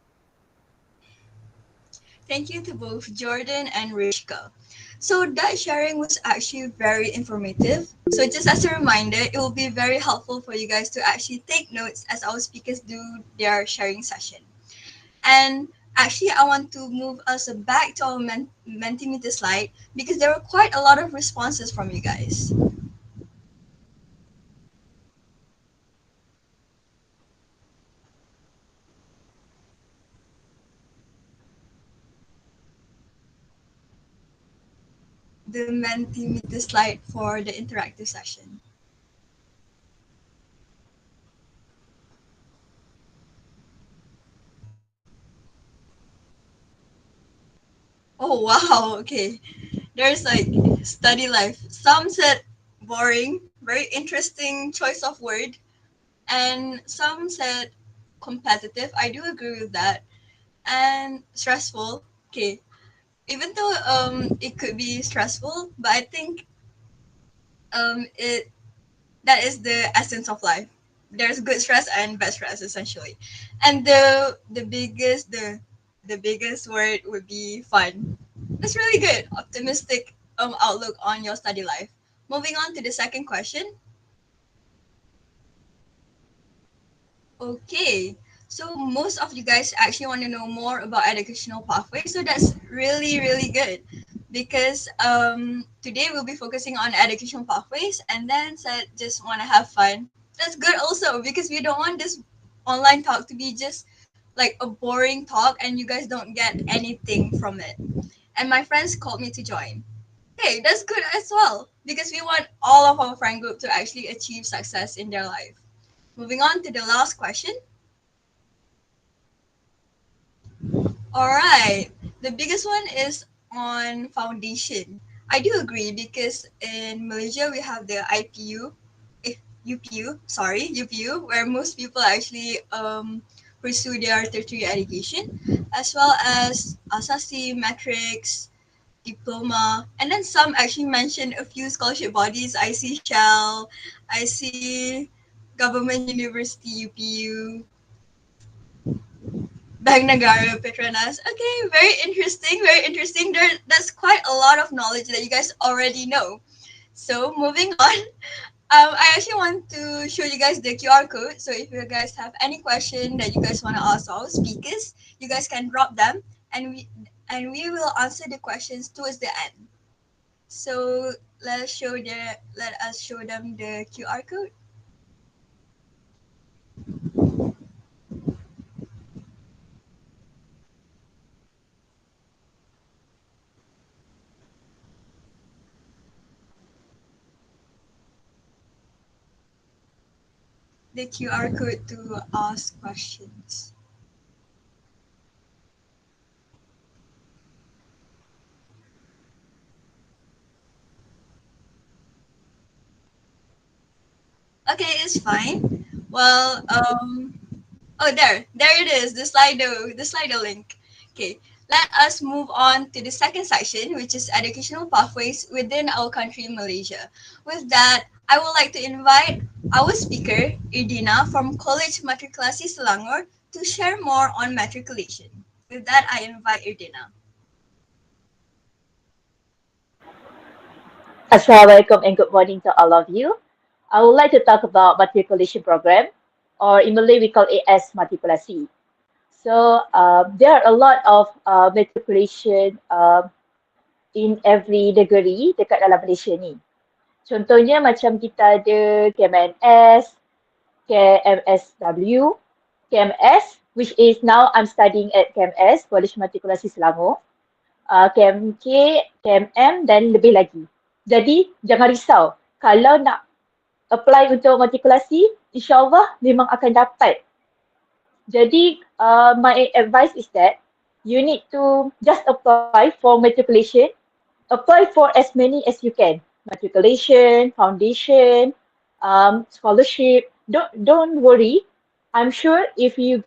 Thank you to both Jordan and Rishka. So that sharing was actually very informative. So just as a reminder, it will be very helpful for you guys to actually take notes as our speakers do their sharing session. And actually, I want to move us back to our Mentimeter slide because there were quite a lot of responses from you guys. The Mentimeter slide for the interactive session. Oh wow, okay. There's like study life. Some said boring, very interesting choice of word, and some said competitive. I do agree with that. And stressful. Okay. Even though it could be stressful, but I think it that is the essence of life. There's good stress and bad stress essentially. And the biggest word would be fun. That's really good. Optimistic outlook on your study life. Moving on to the second question. Okay. So most of you guys actually want to know more about educational pathways. So that's really, really good because today we'll be focusing on educational pathways and then said just want to have fun. That's good also because we don't want this online talk to be just like a boring talk and you guys don't get anything from it. And my friends called me to join. Hey, that's good as well because we want all of our friend group to actually achieve success in their life. Moving on to the last question. All right. The biggest one is on foundation. I do agree because in Malaysia we have the IPU, UPU, where most people actually pursue their tertiary education, as well as ASASI, Matrix, Diploma, and then some actually mentioned a few scholarship bodies. I see Shell, I see Government University, UPU, Bank Nagara, Petronas. Okay, very interesting, very interesting. That's quite a lot of knowledge that you guys already know. So moving on, I actually want to show you guys the QR code. So if you guys have any question that you guys want to ask our speakers, you guys can drop them, and we will answer the questions towards the end. So let us show them the QR code. The QR code to ask questions. Okay, it's fine. Well, oh, there it is, the Slido link. Okay, let us move on to the second section, which is educational pathways within our country, Malaysia. With that, I would like to invite our speaker, Irdina from College Matrikulasi Selangor, to share more on matriculation. With that, I invite Irdina. Assalamualaikum and good morning to all of you. I would like to talk about matriculation program, or in Malay we call it as Matrikulasi. So there are a lot of matriculation in every negeri dekat dalam Malaysia ni. Contohnya macam kita ada KMNS, KMSW, KMS, which is now I'm studying at KMS, College Matrikulasi Selangor, KMK, KMM dan lebih lagi. Jadi jangan risau, kalau nak apply untuk matrikulasi, insyaAllah memang akan dapat. Jadi my advice is that you need to just apply for matriculation, apply for as many as you can. Matriculation, foundation, scholarship, don't worry. I'm sure if you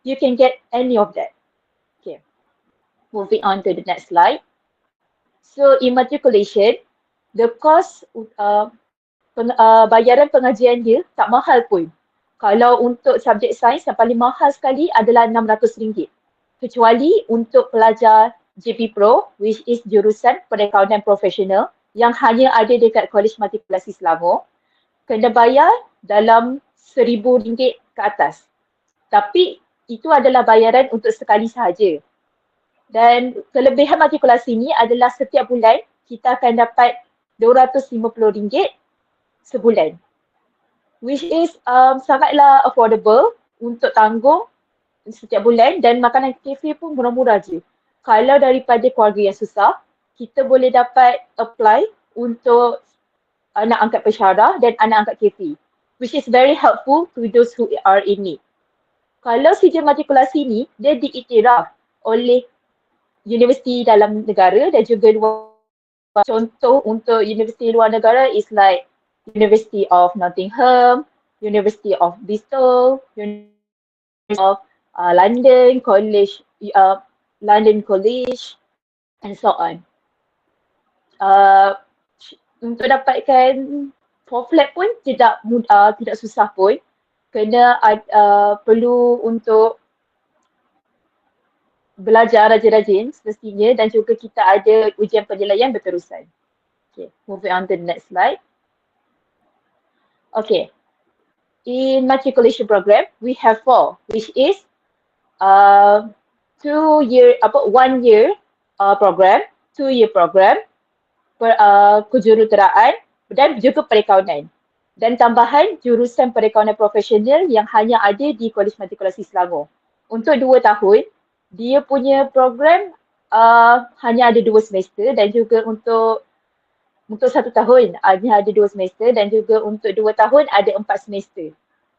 you can get any of that. Okay, moving on to the next slide. So in matriculation, the cost bayaran pengajian dia tak mahal pun. Kalau untuk subjek sains yang paling mahal sekali adalah RM600. Kecuali untuk pelajar JP Pro, which is jurusan perakaunan profesional yang hanya ada dekat College Matrikulasi Selangor, kena bayar dalam RM1,000 ke atas. Tapi itu adalah bayaran untuk sekali sahaja. Dan kelebihan matrikulasi ni adalah setiap bulan kita akan dapat RM250 sebulan. Which is sangatlah affordable untuk tanggung setiap bulan dan makanan kafe pun murah-murah je. Kalau daripada keluarga yang susah, kita boleh dapat apply untuk anak angkat pensyarah dan anak angkat kafe. Which is very helpful to those who are in need. Kalau sijil matrikulasi ni, dia diiktiraf oleh universiti dalam negara dan juga luar. Contoh untuk universiti luar negara is like University of Nottingham, University of Bristol, University of London College, London College, and so on. Untuk dapatkan for flat pun tidak mudah, tidak susah pun. Kena perlu untuk belajar rajin-rajin semestinya dan juga kita ada ujian penilaian berterusan. Okay, moving on to the next slide. Okay. In matriculation program, we have 4, which is 1 year program, 2 year program, kejuruteraan dan juga perakaunan. Dan tambahan jurusan perakaunan profesional yang hanya ada di Kolej Matrikulasi Selangor. Untuk 2 tahun, dia punya program hanya ada 2 semester dan juga untuk 1 tahun hanya ada 2 semester dan juga untuk 2 tahun ada 4 semester.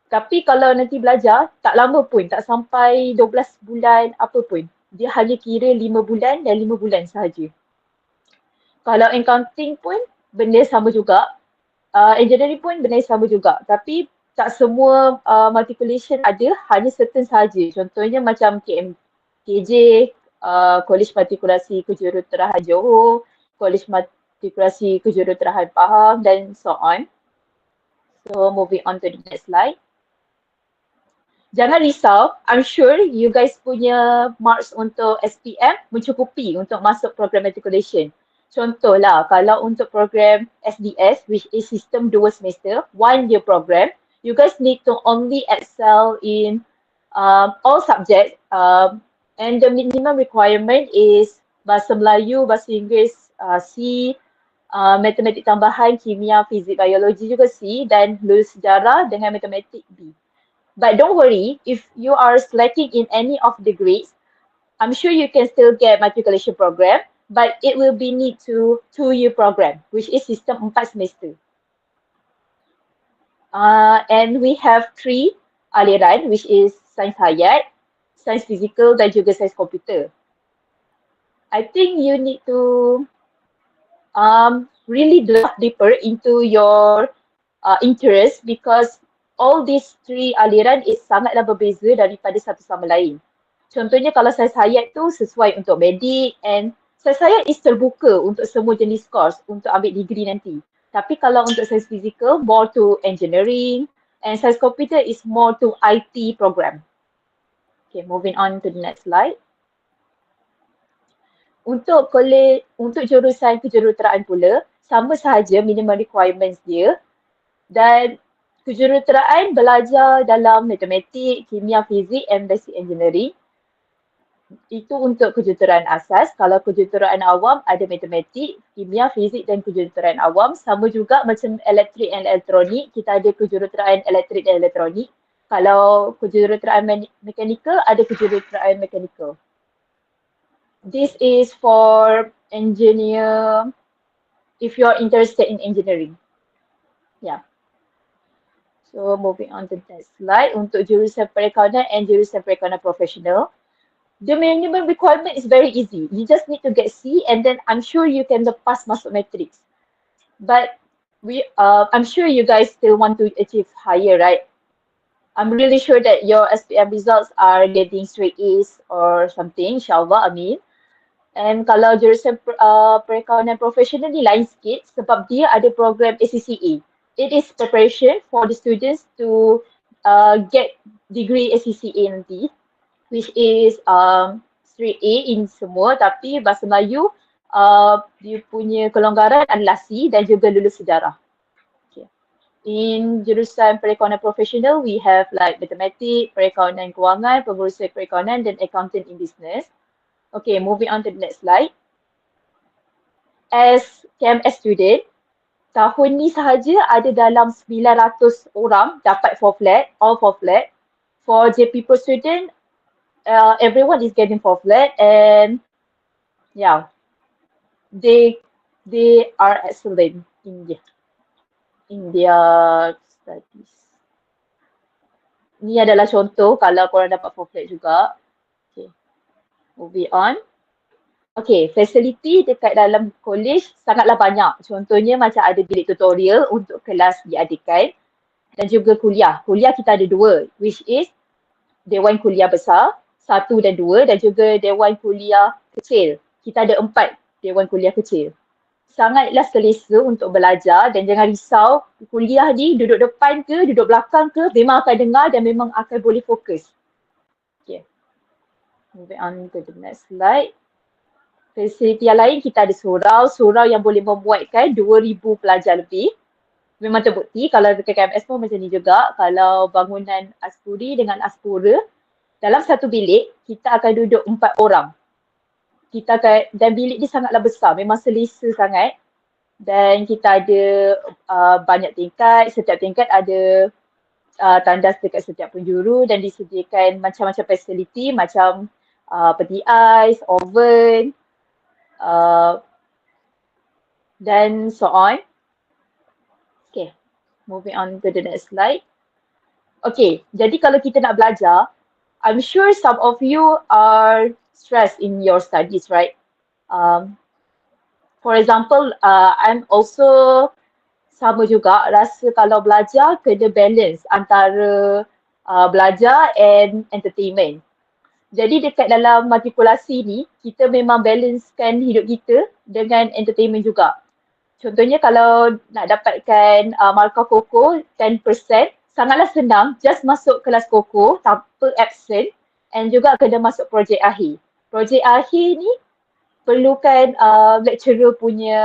Tapi kalau nanti belajar, tak lama pun, tak sampai 12 bulan apa pun. Dia hanya kira 5 bulan dan 5 bulan sahaja. Kalau accounting pun benda sama juga. Engineering pun benda sama juga. Tapi tak semua matriculation ada, hanya certain sahaja. Contohnya macam KJ, Kolej Matrikulasi Kejuruteraan Johor, Kolej Matrikulasi Kejuruteraan Pahang dan so on. So moving on to the next slide. Jangan risau, I'm sure you guys punya marks untuk SPM mencukupi untuk masuk program matriculation. Contohlah, kalau untuk program SDS, which is sistem 2 semester, 1 year program, you guys need to only excel in all subjects and the minimum requirement is bahasa Melayu, bahasa Inggeris C, matematik tambahan, kimia, fizik, biologi juga C dan lulus sejarah dengan matematik B. But don't worry, if you are slacking in any of the grades, I'm sure you can still get matriculation program, but it will be need to 2-year program, which is system 4 semester. And we have 3 aliran, which is sains hayat, sains fizikal dan juga sains komputer. I think you need to really delve deeper into your interest because all these 3 aliran is sangatlah berbeza daripada satu sama lain. Contohnya kalau sains hayat tu sesuai untuk medik and sains hayat is terbuka untuk semua jenis course untuk ambil degree nanti. Tapi kalau untuk sains fizikal, more to engineering and sains komputer is more to IT program. Okay, moving on to the next slide. Untuk jurusan kejuruteraan pula, sama sahaja minimum requirements dia dan kejuruteraan belajar dalam matematik, kimia, fizik and basic engineering. Itu untuk kejuruteraan asas. Kalau kejuruteraan awam ada matematik, kimia, fizik dan kejuruteraan awam. Sama juga macam elektrik dan elektronik, kita ada kejuruteraan elektrik dan elektronik. Kalau kejuruteraan mechanical, ada kejuruteraan mechanical. This is for engineer if you are interested in engineering. Yeah. So moving on to the next slide. Untuk jurusan perakaunan and jurusan perakaunan profesional, the minimum requirement is very easy. You just need to get C and then I'm sure you can pass masuk matrix. But I'm sure you guys still want to achieve higher, right? I'm really sure that your SPM results are getting straight A's or something, insyaAllah, amin. And kalau jurusan perakaunan profesional ni lain sikit sebab dia ada program ACCA. It is preparation for the students to get degree ACCA nanti, which is straight A in semua tapi bahasa Melayu dia punya kelonggaran adalah C dan juga lulus sejarah. Okay. In jurusan perakaunan profesional, we have like mathematics, perakaunan kewangan, pengurusan perakaunan dan accountant in business. Okay, moving on to the next slide. As KMS student, tahun ni sahaja ada dalam 900 orang dapat 4 flat, all 4 flat. For JP Pro student, everyone is getting 4 flat and yeah, they are excellent in their studies. Ni adalah contoh kalau korang dapat 4 flat juga. Okay, moving on. Okay, facility dekat dalam college sangatlah banyak. Contohnya macam ada bilik tutorial untuk kelas diadakan dan juga kuliah. Kuliah kita ada 2, which is dewan kuliah besar, 1 dan 2 dan juga dewan kuliah kecil. Kita ada 4 dewan kuliah kecil. Sangatlah selesa untuk belajar dan jangan risau, kuliah ni duduk depan ke, duduk belakang ke, memang akan dengar dan memang akan boleh fokus. Okay. Moving on to the next slide. Fasiliti yang lain kita ada surau yang boleh memuatkan 2,000 pelajar lebih. Memang terbukti kalau dekat KMS pun macam ni juga. Kalau bangunan Aspuri dengan Aspura, dalam satu bilik, kita akan duduk 4 orang. Dan bilik ni sangatlah besar, memang selesa sangat. Dan kita ada banyak tingkat, setiap tingkat ada tandas dekat setiap penjuru dan disediakan macam-macam fasiliti macam peti ais, oven, dan so on. Okay, moving on to the next slide. Okay, jadi kalau kita nak belajar, I'm sure some of you are stressed in your studies, right? For example, I'm also sama juga rasa kalau belajar kena balance antara belajar and entertainment. Jadi dekat dalam matrikulasi ni, kita memang balancekan hidup kita dengan entertainment juga. Contohnya kalau nak dapatkan markah koko 10%, sangatlah senang, just masuk kelas koko tanpa absent and juga kena masuk projek akhir. Projek akhir ni perlukan lecturer punya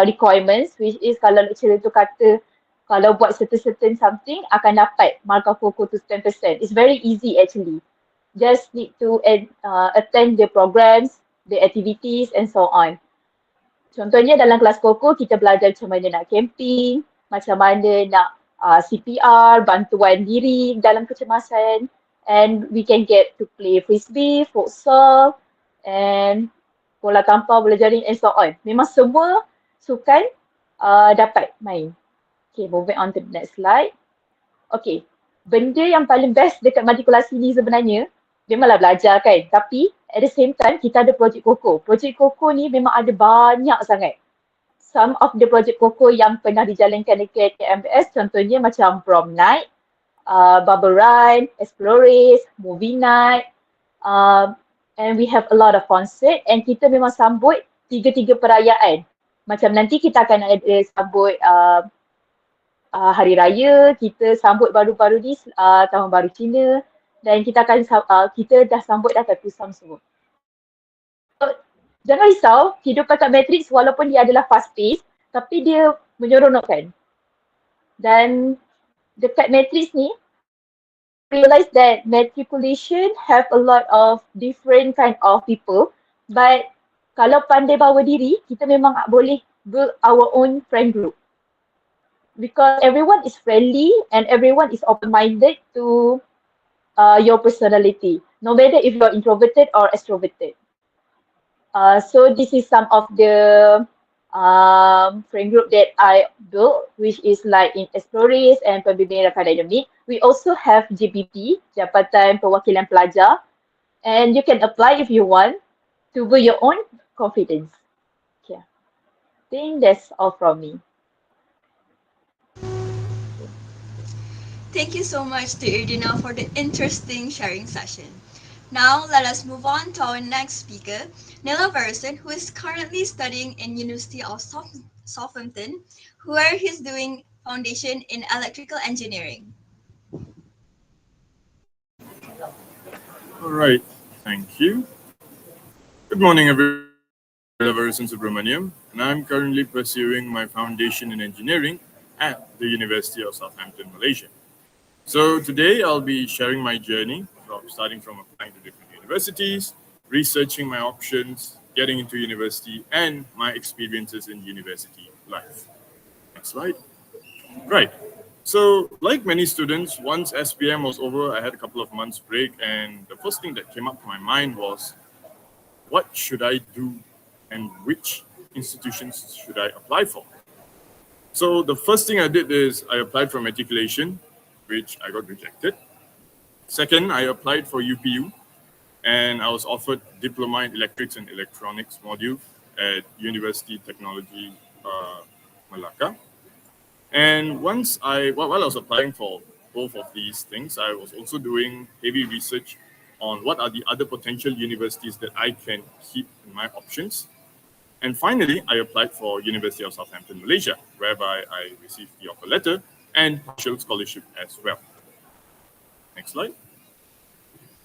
requirements, which is kalau lecturer tu kata kalau buat certain something akan dapat markah koko tu 10%. It's very easy actually. Just need to attend the programs, the activities and so on. Contohnya dalam kelas koko kita belajar macam mana nak camping, macam mana nak CPR, bantuan diri dalam kecemasan, and we can get to play frisbee, futsal and bola tampar, bola jaring and so on. Memang semua sukan dapat main. Okay, moving on to the next slide. Okay, benda yang paling best dekat matrikulasi ni sebenarnya memanglah belajar kan, tapi at the same time kita ada projek koko. Projek koko ni memang ada banyak sangat. Some of the projek koko yang pernah dijalankan dekat KMS contohnya macam prom night, bubble run, explorers, movie night, and we have a lot of concert and kita memang sambut 3 perayaan. Macam nanti kita akan ada sambut Hari Raya, kita sambut baru-baru ni Tahun Baru Cina dan kita akan kita dah sambut dah Pusam semua. Jangan risau, kehidupan kat Matrix walaupun dia adalah fast pace tapi dia menyeronokkan. Dan dekat Matrix ni realize that matriculation have a lot of different kind of people, but kalau pandai bawa diri, kita memang boleh build our own friend group. Because everyone is friendly and everyone is open-minded to your personality, no matter if you're introverted or extroverted. So this is some of the friend group that I built, which is like in Explorers and Pembimbingan Akademik. We also have JPP, Jabatan Perwakilan Pelajar, and you can apply if you want to build your own confidence. Okay. I think that's all from me. Thank you so much to Irdina for the interesting sharing session. Now, let us move on to our next speaker, Nila Verson, who is currently studying in University of Southampton, where he's doing foundation in electrical engineering. All right, thank you. Good morning, everyone. Nila Verson Subramaniam, and I'm currently pursuing my foundation in engineering at the University of Southampton, Malaysia. So today I'll be sharing my journey starting from applying to different universities, researching my options, getting into university, and my experiences in university life. Next slide. Right. So like many students, once SPM was over, I had a couple of months break, and the first thing that came up to my mind was, what should I do and which institutions should I apply for? So the first thing I did is I applied for matriculation, which I got rejected. Second, I applied for UPU and I was offered Diploma in Electrics and Electronics module at University Technology Malacca. And while I was applying for both of these things, I was also doing heavy research on what are the other potential universities that I can keep in my options. And finally, I applied for University of Southampton, Malaysia, whereby I received the offer letter and partial scholarship as well. Next slide.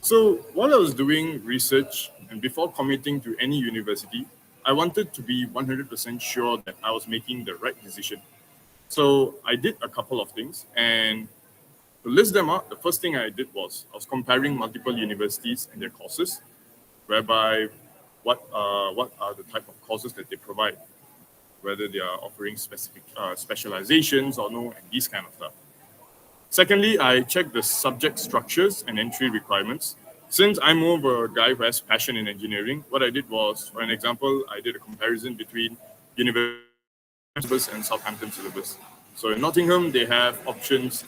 So while I was doing research and before committing to any university, I wanted to be 100% sure that I was making the right decision. So I did a couple of things, and to list them out, the first thing I did was I was comparing multiple universities and their courses, whereby what are the type of courses that they provide, whether they are offering specific specializations or no, and these kind of stuff. Secondly, I checked the subject structures and entry requirements. Since I'm more of a guy who has passion in engineering, what I did was, for an example, I did a comparison between university syllabus and Southampton syllabus. So in Nottingham, they have options,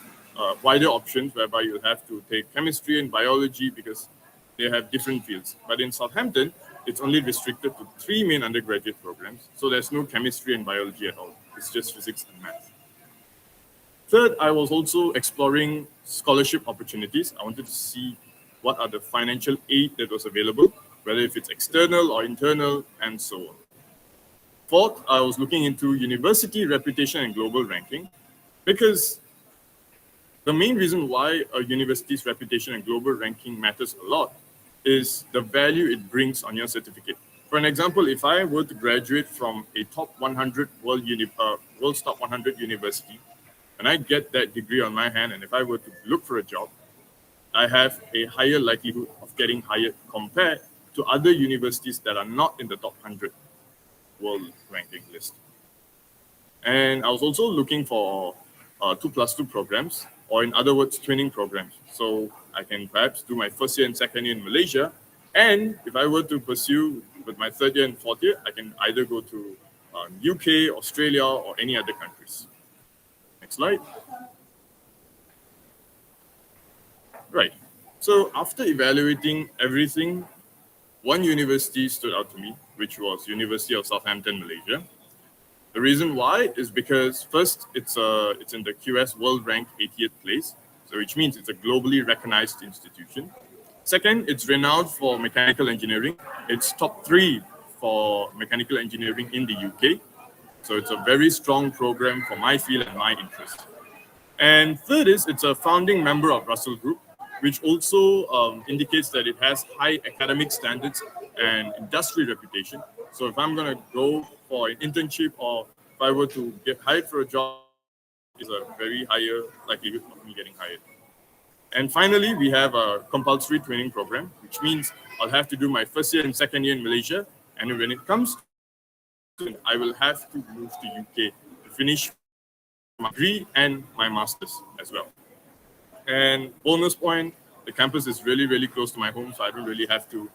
wider options, whereby you'll have to take chemistry and biology because they have different fields. But in Southampton, it's only restricted to 3 main undergraduate programs. So there's no chemistry and biology at all. It's just physics and math. Third, I was also exploring scholarship opportunities. I wanted to see what are the financial aid that was available, whether if it's external or internal, and so on. Fourth, I was looking into university reputation and global ranking, because the main reason why a university's reputation and global ranking matters a lot is the value it brings on your certificate. For an example, if I were to graduate from a top 100 world's top 100 university, and I get that degree on my hand, and if I were to look for a job, I have a higher likelihood of getting hired compared to other universities that are not in the top 100 world ranking list. And I was also looking for 2+2 programs, or in other words, twinning programs. So I can perhaps do my first year and second year in Malaysia. And if I were to pursue with my third year and fourth year, I can either go to UK, Australia, or any other countries. Next slide. Right. So after evaluating everything, one university stood out to me, which was University of Southampton, Malaysia. The reason why is because first, it's in the QS World Rank 80th place, so which means it's a globally recognized institution. Second, it's renowned for mechanical engineering. It's top 3 for mechanical engineering in the UK. So it's a very strong program for my field and my interest. And third is it's a founding member of Russell Group, which also indicates that it has high academic standards and industry reputation. So if I'm going to go for an internship, or if I were to get hired for a job, is a very higher likelihood of me getting hired. And finally, we have a compulsory training program, which means I'll have to do my first year and second year in Malaysia. And when it comes to, I will have to move to UK to finish my degree and my master's as well. And bonus point, the campus is really, really close to my home, so I don't really have to,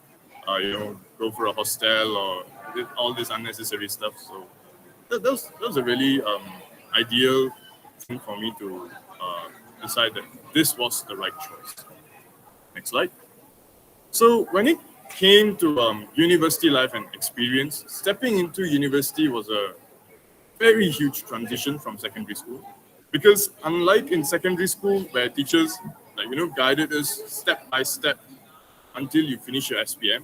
go for a hostel or all this unnecessary stuff. So that was a really ideal thing for me to decide that this was the right choice. Next slide. So when it came to university life and experience, stepping into university was a very huge transition from secondary school. Because unlike in secondary school, where teachers guided us step by step until you finish your SPM,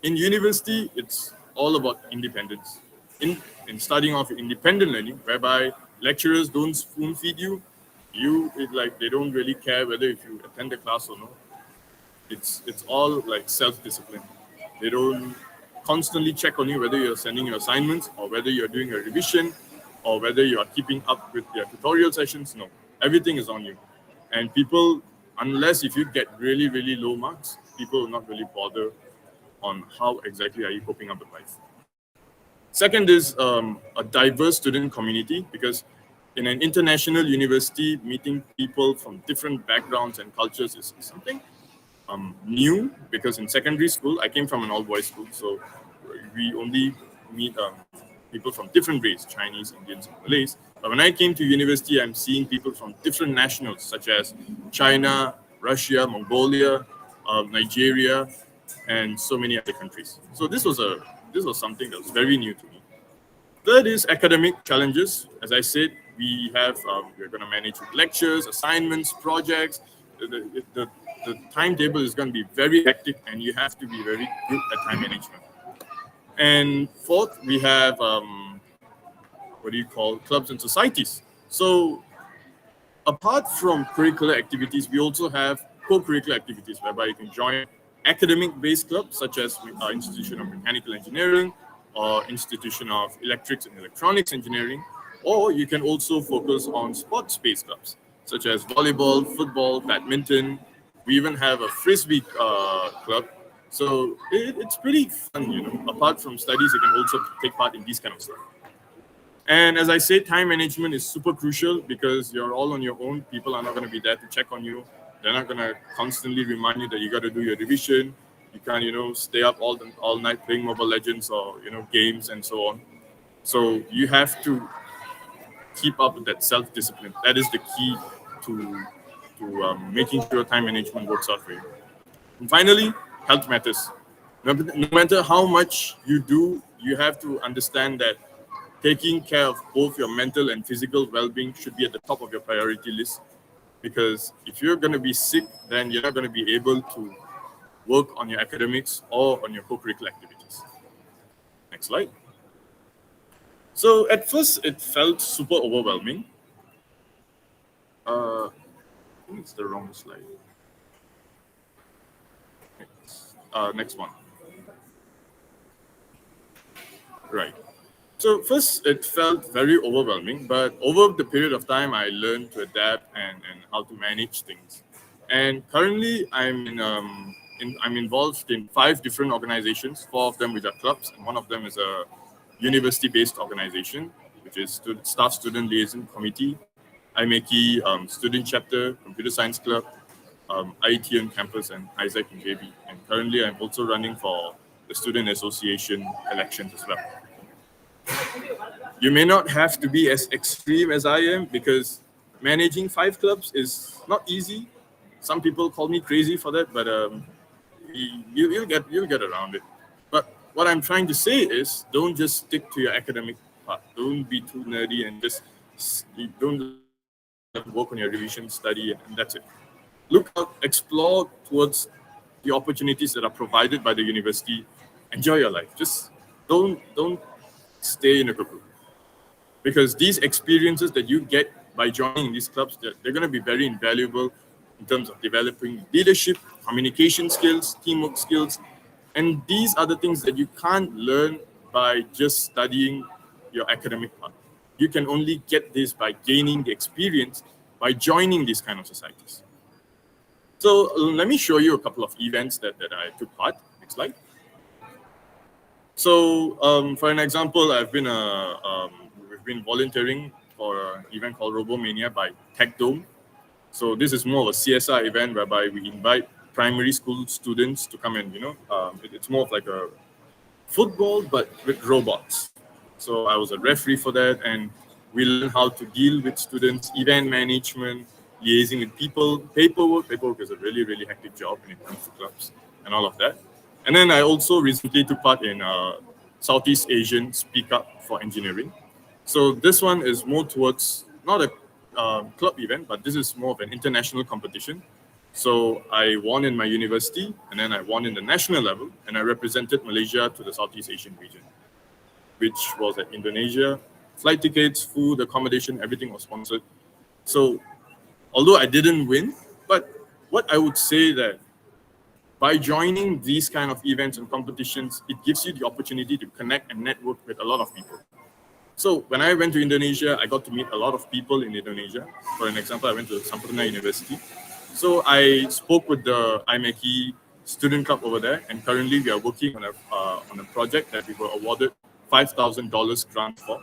in university, it's all about independence. In starting off with independent learning, whereby lecturers don't spoon feed you, they don't really care whether if you attend the class or not. It's all like self-discipline. They don't constantly check on you whether you're sending your assignments or whether you're doing a revision or whether you are keeping up with their tutorial sessions. No, everything is on you. And people, unless if you get really, really low marks, people will not really bother on how exactly are you coping up with life. Second is a diverse student community, because in an international university, meeting people from different backgrounds and cultures is something new, because in secondary school, I came from an all-boys school, so we only meet people from different races, Chinese, Indians, and Malays. But when I came to university, I'm seeing people from different nationals, such as China, Russia, Mongolia, Nigeria, and so many other countries. So this was something that was very new to me. Third is academic challenges. As I said, we're going to manage with lectures, assignments, projects. The timetable is going to be very hectic, and you have to be very good at time management. And fourth, we have clubs and societies. So apart from curricular activities, we also have co-curricular activities, whereby you can join academic-based clubs such as our Institute of Mechanical Engineering, or Institution of Electrics and Electronics Engineering, or you can also focus on sports space clubs such as volleyball, football, badminton. We even have a frisbee club. So it's pretty fun, you know. Apart from studies, you can also take part in these kind of stuff. And as I said, time management is super crucial because you're all on your own. People are not going to be there to check on you. They're not going to constantly remind you that you got to do your revision. You can't, you know, stay up all night playing Mobile Legends or, you know, games and so on. So you have to keep up with that self-discipline. That is the key to making sure time management works out for you. And finally, health matters. No matter how much you do, you have to understand that taking care of both your mental and physical well-being should be at the top of your priority list. Because if you're going to be sick, then you're not going to be able to work on your academics or on your co-curricular activities. Next slide. So at first, it felt super overwhelming. I think it's the wrong slide. Next one. Right. So first, it felt very overwhelming, but over the period of time, I learned to adapt and how to manage things. And currently, I'm involved in 5 different organizations, 4 of them which are clubs, and 1 of them is a university-based organization, which is Staff Student Liaison Committee, IMECI Student Chapter, Computer Science Club, IET on campus, and Isaac in JB. And currently, I'm also running for the Student Association elections as well. You may not have to be as extreme as I am because managing 5 clubs is not easy. Some people call me crazy for that, but you'll get around it. But what I'm trying to say is, don't just stick to your academic part. Don't be too nerdy and just don't work on your revision, study, and that's it. Look out, explore towards the opportunities that are provided by the university. Enjoy your life. Just don't stay in a cocoon. Because these experiences that you get by joining these clubs, they're going to be very invaluable in terms of developing leadership, communication skills, teamwork skills. And these are the things that you can't learn by just studying your academic part. You can only get this by gaining the experience by joining these kind of societies. So let me show you a couple of events that I took part. Next slide. So for an example, we've been volunteering for an event called Robomania by Tech Dome. So this is more of a CSR event whereby we invite primary school students to come and, it's more of like a football, but with robots. So I was a referee for that, and we learned how to deal with students, event management, liaising with people, paperwork. Paperwork is a really, really hectic job when it comes to clubs and all of that. And then I also recently took part in Southeast Asian Speak Up for Engineering. So this one is more towards not a club event, but this is more of an international competition. So I won in my university, and then I won in the national level, and I represented Malaysia to the Southeast Asian region, which was at Indonesia. Flight tickets, food, accommodation, everything was sponsored. So although I didn't win, but what I would say that by joining these kind of events and competitions, it gives you the opportunity to connect and network with a lot of people. So when I went to Indonesia, I got to meet a lot of people in Indonesia. For an example, I went to Sampurna University. So I spoke with the IMECI student club over there, and currently we are working on a project that we were awarded $5,000 grant for,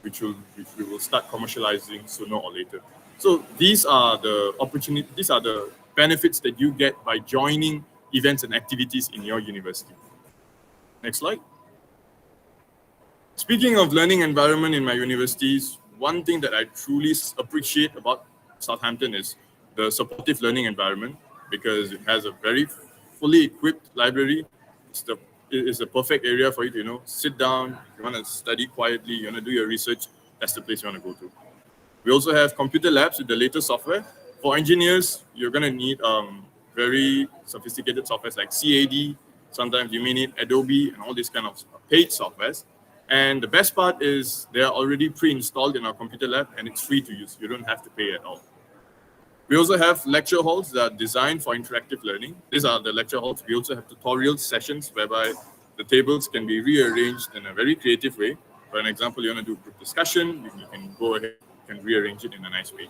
which we will start commercializing sooner or later. So these are the opportunities, these are the benefits that you get by joining events and activities in your university. Next slide. Speaking of learning environment in my universities, one thing that I truly appreciate about Southampton is the supportive learning environment, because it has a very fully equipped library. It's the perfect area for you to, sit down. You want to study quietly, you want to do your research, that's the place you want to go to. We also have computer labs with the latest software. For engineers, you're going to need very sophisticated softwares like CAD. Sometimes you may need Adobe and all these kind of paid softwares. And the best part is they are already pre-installed in our computer lab, and it's free to use. You don't have to pay at all. We also have lecture halls that are designed for interactive learning. These are the lecture halls. We also have tutorial sessions whereby The tables can be rearranged in a very creative way. For an example, you want to do group discussion, you can go ahead, you can rearrange it in a nice way.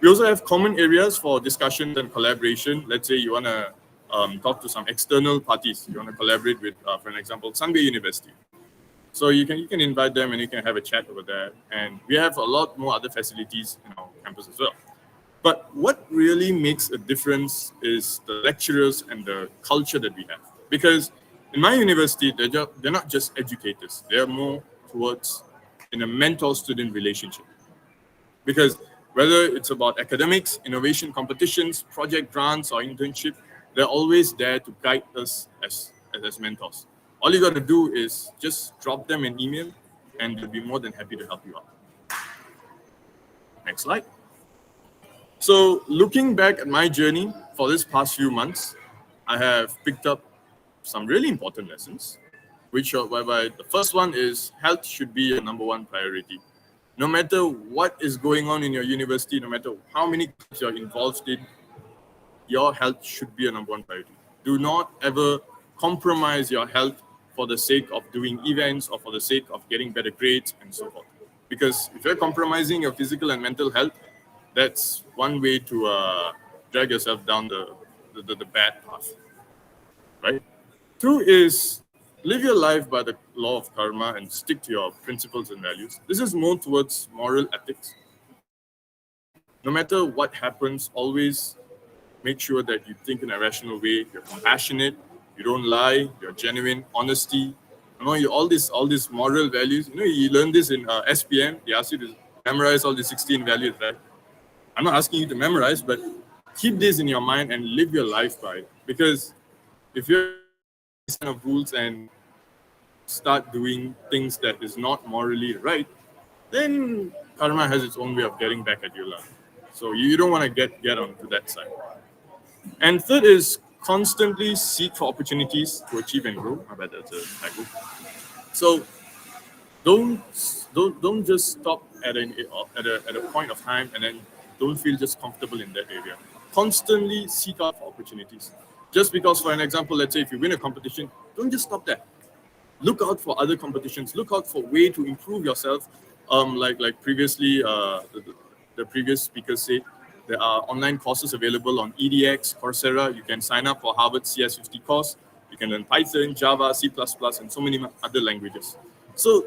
We also have common areas for discussions and collaboration. Let's say you want to talk to some external parties. You want to collaborate with, for an example, Sunday University. So you can invite them and you can have a chat over there. And we have a lot more other facilities in our campus as well. But what really makes a difference is the lecturers and the culture that we have. Because in my university, they're not just educators. They're more towards in a mentor-student relationship. Because whether it's about academics, innovation competitions, project grants, or internship, they're always there to guide us as mentors. All you got to do is just drop them an email and they'll be more than happy to help you out. Next slide. So looking back at my journey for this past few months, I have picked up some really important lessons, whereby the first one is health should be your number one priority. No matter what is going on in your university, no matter how many clubs you're involved in, your health should be a number one priority. Do not ever compromise your health for the sake of doing events or for the sake of getting better grades and so forth. Because if you're compromising your physical and mental health, that's one way to drag yourself down the bad path, right? Two is live your life by the law of karma and stick to your principles and values. This is more towards moral ethics. No matter what happens, always make sure that you think in a rational way, you're compassionate, you don't lie, you're genuine, honesty. All these moral values. You learn this in SPM. They ask you to memorize all the 16 values, right? I'm not asking you to memorize, but keep this in your mind and live your life by it. Because if you're these kind of rules and start doing things that is not morally right, then karma has its own way of getting back at you. So you don't want to get onto that side. And third is constantly seek for opportunities to achieve and grow. I bet that's a typo. So don't just stop at a point of time and then don't feel just comfortable in that area. Constantly seek out for opportunities. Just because, for an example, let's say if you win a competition, don't just stop there. Look out for other competitions. Look out for way to improve yourself. Like previously, the previous speaker said, there are online courses available on EDX, Coursera. You can sign up for Harvard CS50 course. You can learn Python, Java, C++, and so many other languages. So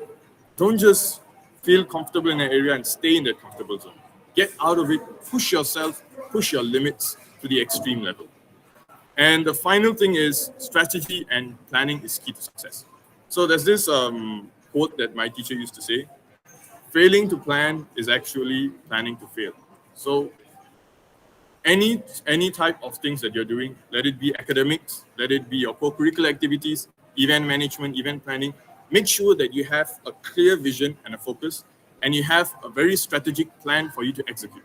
don't just feel comfortable in an area and stay in that comfortable zone. Get out of it, push yourself, push your limits to the extreme level. And the final thing is strategy and planning is key to success. So there's this quote that my teacher used to say, failing to plan is actually planning to fail. So any type of things that you're doing, let it be academics, let it be your co-curricular activities, event management, event planning, make sure that you have a clear vision and a focus, and you have a very strategic plan for you to execute.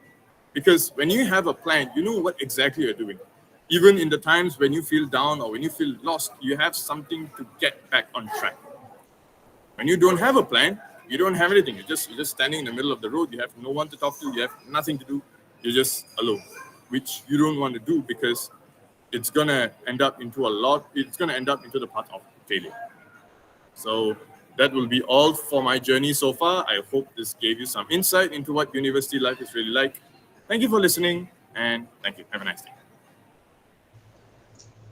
Because when you have a plan, you know what exactly you're doing. Even in the times when you feel down or when you feel lost, you have something to get back on track. When you don't have a plan, you don't have anything. You're just standing in the middle of the road. You have no one to talk to. You have nothing to do. You're just alone, which you don't want to do because it's going to end up into the path of failure. So that will be all for my journey so far. I hope this gave you some insight into what university life is really like. Thank you for listening, and thank you. Have a nice day.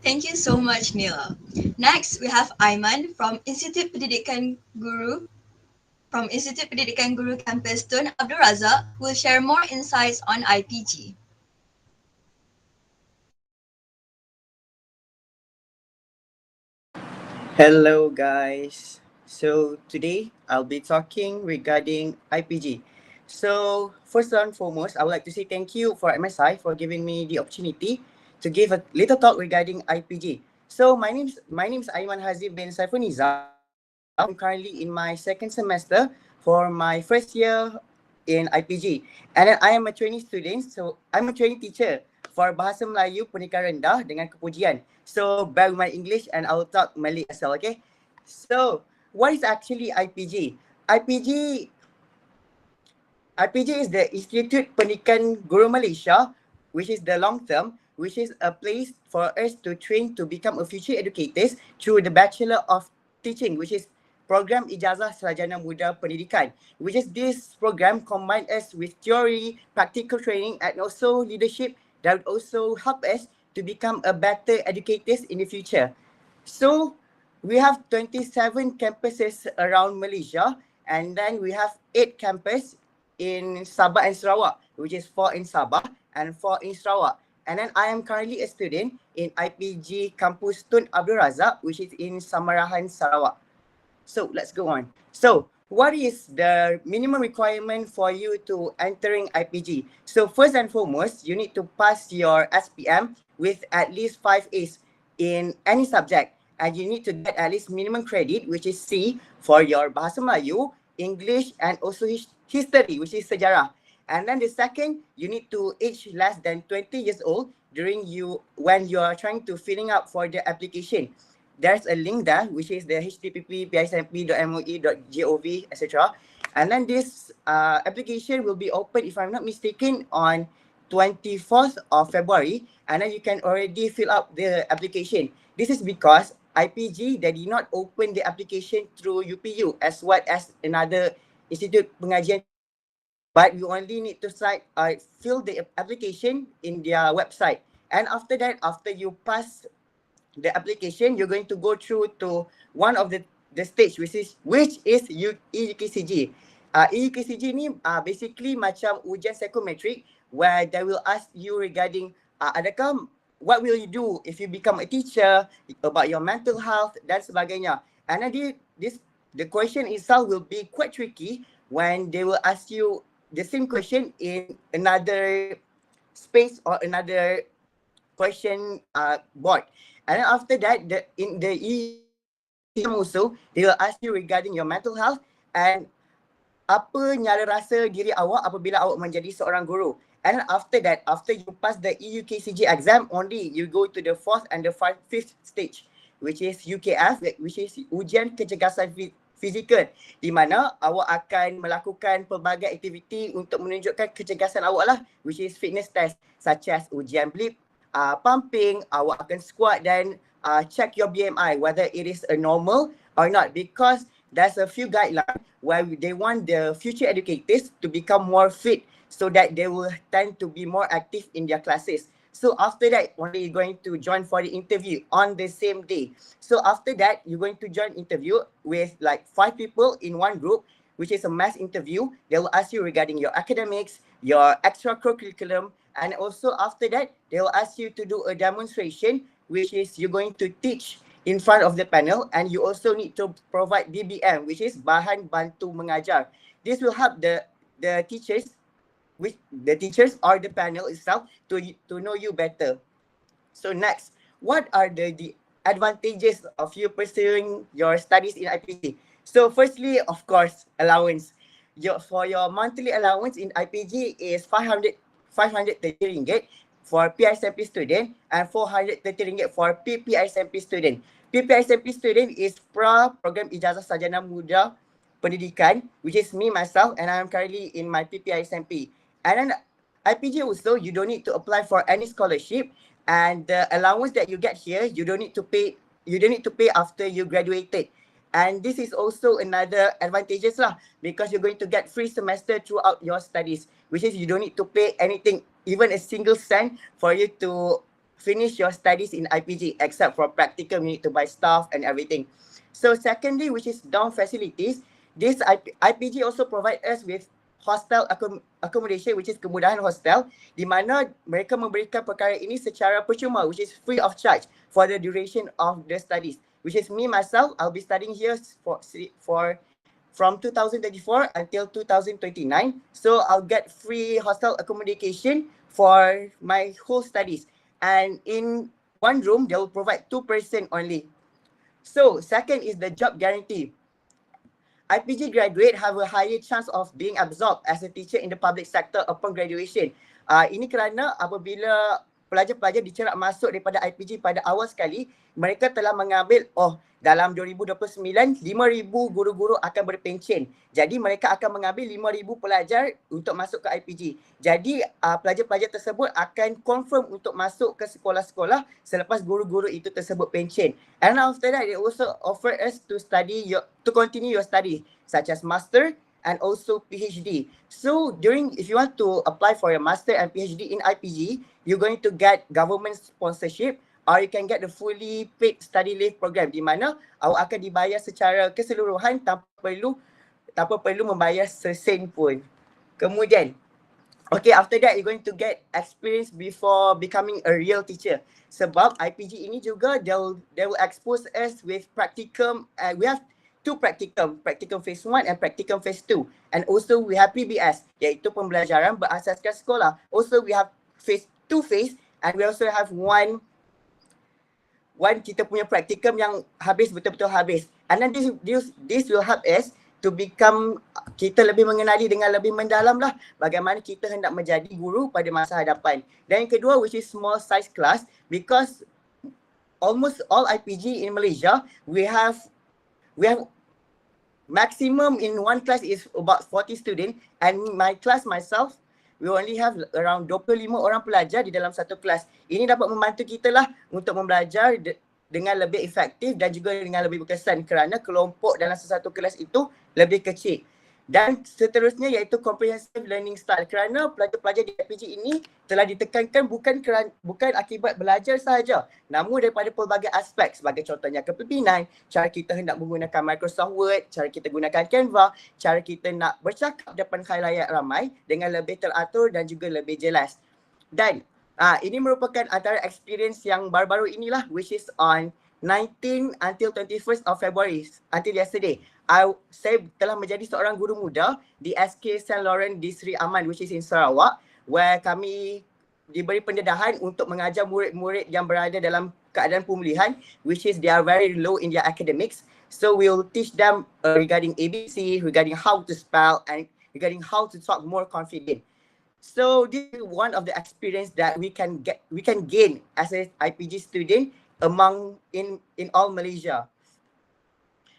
Thank you so much, Nila. Next, we have Aiman from Institut Pendidikan Guru Campus Tun Abdul Razak, who will share more insights on IPG. Hello guys. So today I'll be talking regarding IPG. So first and foremost, I would like to say thank you for MSI for giving me the opportunity to give a little talk regarding IPG. So my name is Aiman Hazib bin Saifuniza. I'm currently in my second semester for my first year in IPG. And then I am a training student, so I'm a training teacher for Bahasa Melayu Pendidikan Rendah dengan Kepujian. So bear with my English and I'll talk Malay as well, okay? So what is actually IPG? IPG is the Institut Pendidikan Guru Malaysia, which is the long term, which is a place for us to train to become a future educators through the Bachelor of Teaching, which is Program Ijazah Sarjana Muda Pendidikan, which is this program combine us with theory, practical training, and also leadership that would also help us to become a better educators in the future. So we have 27 campuses around Malaysia, and then we have 8 campuses in Sabah and Sarawak, which is 4 in Sabah and 4 in Sarawak. And then I am currently a student in IPG Kampus Tun Abdul Razak, which is in Samarahan, Sarawak. So let's go on. So what is the minimum requirement for you to entering IPG? So first and foremost, you need to pass your SPM with at least 5 A's in any subject. And you need to get at least minimum credit, which is C for your Bahasa Melayu, English, and also history, which is sejarah. And then the second, you need to age less than 20 years old when you are trying to filling up for the application. There's a link there, which is the http://pismp.moe.gov, etc. And then this application will be open, if I'm not mistaken, on 24th of February. And then you can already fill up the application. This is because IPG, they did not open the application through UPU as well as another Institut Pengajian. But you only need to fill the application in their website. And after that, after you pass the application, you're going to go through to one of the stage, which is EUKCG. EUKCG ni basically macam ujian psychometric, where they will ask you regarding what will you do if you become a teacher, about your mental health dan sebagainya. And then the question itself will be quite tricky when they will ask you the same question in another space or another question board. And then after that, in the exam also, they will ask you regarding your mental health and apa nyara rasa diri awak apabila awak menjadi seorang guru. And then after that, after you pass the EUKCG exam, only you go to the 4th and the 5th stage, which is UKF, which is ujian kecergasan fizikal, di mana awak akan melakukan pelbagai aktiviti untuk menunjukkan kecergasan awak lah, which is fitness test, such as ujian blip, pumping, awak akan squat dan check your BMI, whether it is a normal or not, because there's a few guidelines where they want the future educators to become more fit so that they will tend to be more active in their classes. So after that, only you're going to join for the interview on the same day. So after that, you're going to join interview with like 5 people in one group, which is a mass interview. They will ask you regarding your academics, your extracurriculum, and also after that, they will ask you to do a demonstration, which is you're going to teach in front of the panel, and you also need to provide BBM, which is bahan bantu mengajar. This will help the teachers or the panel itself to know you better. So next, what are the advantages of you pursuing your studies in IPG? So firstly, of course, allowance. For your monthly allowance in IPG is 530 ringgit for PISMP student and 430 ringgit for PPISMP student. PPISMP student is Program Ijazah Sarjana Muda Pendidikan, which is me myself, and I am currently in my PPISMP. And then IPG also, you don't need to apply for any scholarship, and the allowance that you get here, you don't need to pay after you graduated. And this is also another advantages lah, because you're going to get free semester throughout your studies, which is you don't need to pay anything, even a single cent for you to finish your studies in IPG, except for practical, you need to buy stuff and everything. So secondly, which is dorm facilities, this IPG also provide us with hostel accommodation, which is kemudahan hostel, di mana mereka memberikan perkara ini secara percuma, which is free of charge for the duration of the studies. Which is me myself, I'll be studying here from 2024 until 2029. So I'll get free hostel accommodation for my whole studies. And in one room, they will provide 2 person only. So second is the job guarantee. IPG graduate have a higher chance of being absorbed as a teacher in the public sector upon graduation. Ini kerana apabila pelajar-pelajar dicerak masuk daripada IPG pada awal sekali, mereka telah mengambil, dalam 2029, 5,000 guru-guru akan berpencen. Jadi mereka akan mengambil 5,000 pelajar untuk masuk ke IPG. Jadi pelajar-pelajar tersebut akan confirm untuk masuk ke sekolah-sekolah selepas guru-guru itu tersebut pencen. And after that, they also offer us to continue your study, such as master and also PhD. So if you want to apply for your master and PhD in IPG, you're going to get government sponsorship, or you can get the fully paid study leave program, di mana awak akan dibayar secara keseluruhan tanpa perlu membayar sesen pun. Kemudian, after that you're going to get experience before becoming a real teacher. Sebab IPG ini juga they will expose us with practicum. We have 2 practicum phase 1 and practicum phase 2. And also we have PBS, iaitu pembelajaran berasaskan sekolah. Also we have phase 2 and we also have one kita punya practicum yang betul-betul habis. And then this will help us to become, kita lebih mengenali dengan lebih mendalam lah bagaimana kita hendak menjadi guru pada masa hadapan. Dan yang kedua, which is small size class, because almost all IPG in Malaysia, we have maximum in one class is about 40 students, and my class myself, we only have around 25 orang pelajar di dalam satu kelas. Ini dapat membantu kita lah untuk membelajar dengan lebih efektif dan juga dengan lebih berkesan kerana kelompok dalam sesuatu kelas itu lebih kecil. Dan seterusnya iaitu comprehensive learning style, kerana pelajar-pelajar di IPG ini telah ditekankan bukan akibat belajar sahaja, namun daripada pelbagai aspek, sebagai contohnya kepimpinan, cara kita hendak menggunakan Microsoft Word, cara kita gunakan Canva, cara kita nak bercakap depan khalayak ramai dengan lebih teratur dan juga lebih jelas. Dan ini merupakan antara experience yang baru-baru inilah, which is on 19 until 21st of February, until yesterday. Saya telah menjadi seorang guru muda di SK St. Laurent di Sri Aman, which is in Sarawak, where kami diberi pendedahan untuk mengajar murid-murid yang berada dalam keadaan pemulihan, which is they are very low in their academics. So we will teach them regarding ABC, regarding how to spell, and regarding how to talk more confident. So this is one of the experience that we can gain as an IPG student in all Malaysia.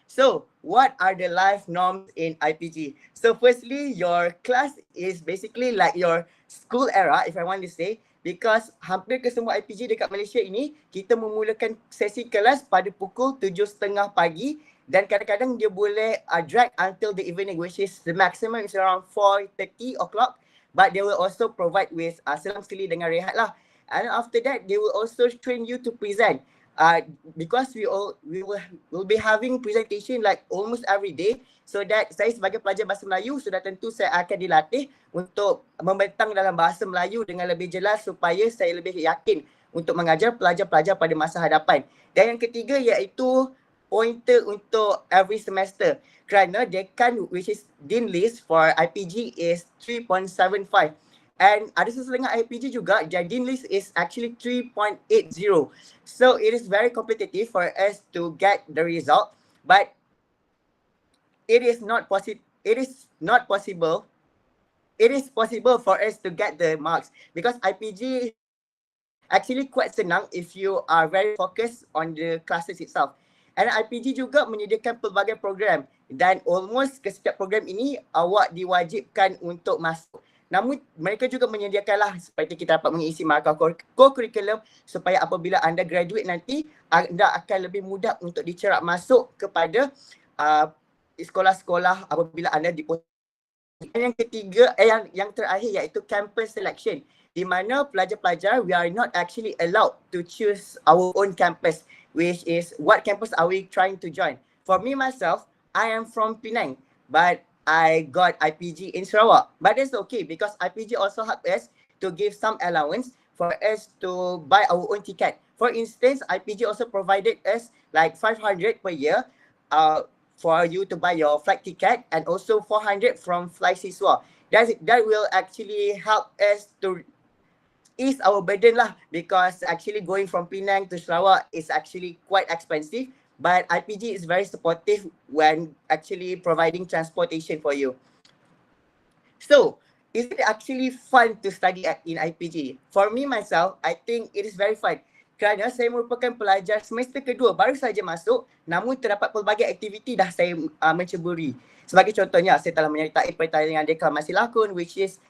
So what are the life norms in IPG? So firstly, your class is basically like your school era, if I want to say, because hampir ke semua IPG dekat Malaysia ini, kita memulakan sesi kelas pada pukul 7.30 pagi dan kadang-kadang dia boleh drag until the evening, which is the maximum is around 4:30 o'clock, but they will also provide with selang seli dengan rehat lah. And after that, they will also train you to present. Because we will be having presentation like almost every day, so that saya sebagai pelajar bahasa Melayu sudah tentu saya akan dilatih untuk membentang dalam bahasa Melayu dengan lebih jelas supaya saya lebih yakin untuk mengajar pelajar-pelajar pada masa hadapan. Dan yang ketiga iaitu pointer untuk every semester, kerana dekan, which is dean list for IPG, is 3.75. And ada sesetengah IPG juga, their dean list is actually 3.80. So it is very competitive for us to get the result, but it is possible for us to get the marks, because IPG actually quite senang if you are very focused on the classes itself. And IPG juga menyediakan pelbagai program, dan almost ke setiap program ini awak diwajibkan untuk masuk. Namun mereka juga menyediakanlah seperti kita dapat mengisi markah co-curriculum supaya apabila anda graduate nanti, anda akan lebih mudah untuk dicerap masuk kepada sekolah-sekolah apabila anda diposting. Yang ketiga, yang terakhir iaitu campus selection, di mana pelajar-pelajar, we are not actually allowed to choose our own campus, which is what campus are we trying to join. For me myself, I am from Penang, but I got IPG in Sarawak, but that's okay because IPG also help us to give some allowance for us to buy our own ticket. For instance, IPG also provided us like 500 per year for you to buy your flight ticket, and also 400 from Fly Siswa. That will actually help us to ease our burden lah, because actually going from Penang to Sarawak is actually quite expensive. But IPG is very supportive when actually providing transportation for you. So, is it actually fun to study in IPG? For me myself, I think it is very fun. kerana saya merupakan pelajar semester kedua, baru saja masuk, namun terdapat pelbagai aktiviti dah saya menceburi. Sebagai contohnya, saya telah menyertai pertandingan deklamasi lakon, which is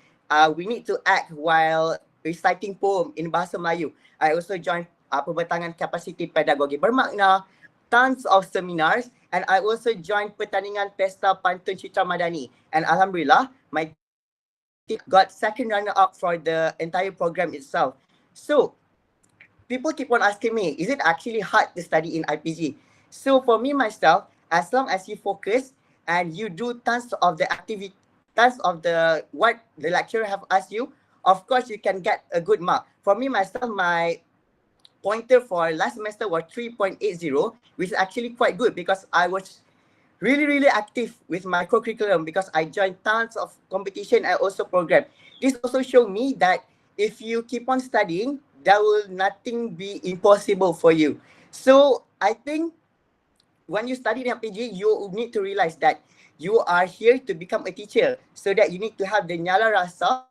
we need to act while reciting poem in bahasa Melayu. I also joined pembentangan kapasiti pedagogi bermakna, tons of seminars, and I also joined pertandingan Pesta Pantun Citra Madani. And Alhamdulillah, my team got second runner-up for the entire program itself. So, people keep on asking me, is it actually hard to study in IPG? So for me myself, as long as you focus and you do tons of the activity, tons of the what the lecturer have asked you, of course you can get a good mark. For me myself, my pointer for last semester was 3.80, which is actually quite good because I was really active with my co-curriculum because I joined tons of competition and also program. This also showed me that if you keep on studying, there will nothing be impossible for you. So I think when you study in MPG, you need to realize that you are here to become a teacher, so that you need to have the nyala rasa.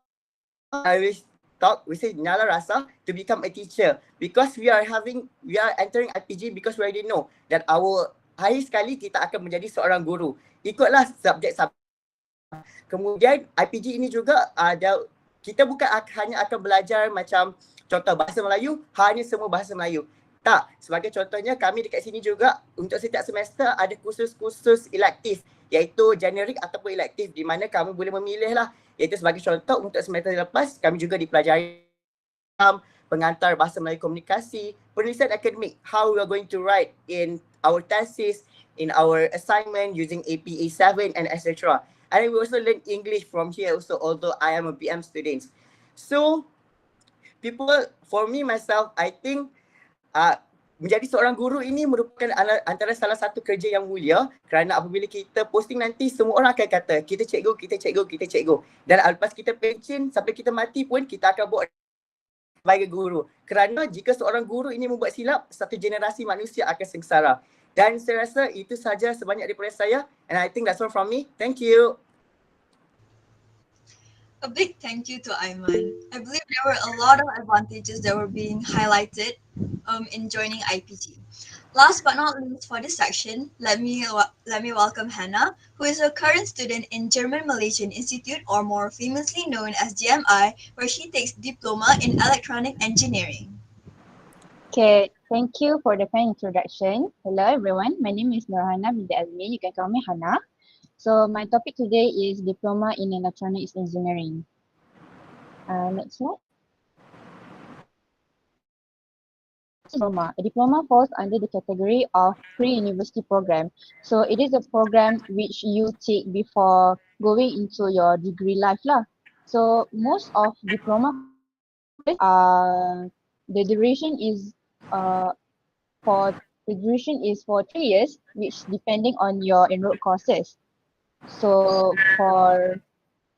I will we say nyala rasa to become a teacher, because we are entering IPG because we already know that our hari sekali kita akan menjadi seorang guru. Ikutlah subjek-subjek. Kemudian IPG ini juga ada, kita bukan hanya akan belajar macam contoh bahasa Melayu, hanya semua bahasa Melayu. Tak, sebagai contohnya kami dekat sini juga untuk setiap semester ada kursus-kursus elektif, iaitu generik ataupun elektif, di mana kami boleh memilih lah. Iaitu sebagai contoh untuk semester lepas kami juga dipelajari pengantar bahasa Melayu komunikasi, penulisan akademik, how we are going to write in our thesis, in our assignment using APA 7 and etc. And we also learn English from here also, although I am a BM student. So people, for me myself, I think menjadi seorang guru ini merupakan antara salah satu kerja yang mulia, kerana apabila kita posting nanti, semua orang akan kata kita cikgu, kita cikgu, kita cikgu. Dan lepas kita pencen sampai kita mati pun kita akan buat sebagai guru. Kerana jika seorang guru ini membuat silap, satu generasi manusia akan sengsara. Dan saya rasa itu sahaja sebanyak daripada saya, and I think that's all from me. Thank you. A big thank you to Aiman. I believe there were a lot of advantages that were being highlighted in joining IPG. Last but not least for this section, let me welcome Hannah, who is a current student in German-Malaysian Institute, or more famously known as GMI, where she takes Diploma in Electronic Engineering. Okay, thank you for the kind introduction. Hello everyone, my name is Nurhana binti Azmi. You can call me Hannah. So my topic today is Diploma in Electronics Engineering. Next slide. Diploma. A diploma falls under the category of pre-university program. So it is a program which you take before going into your degree life lah. So most of diploma, the duration is for 3 years, which depending on your enrolled courses. So for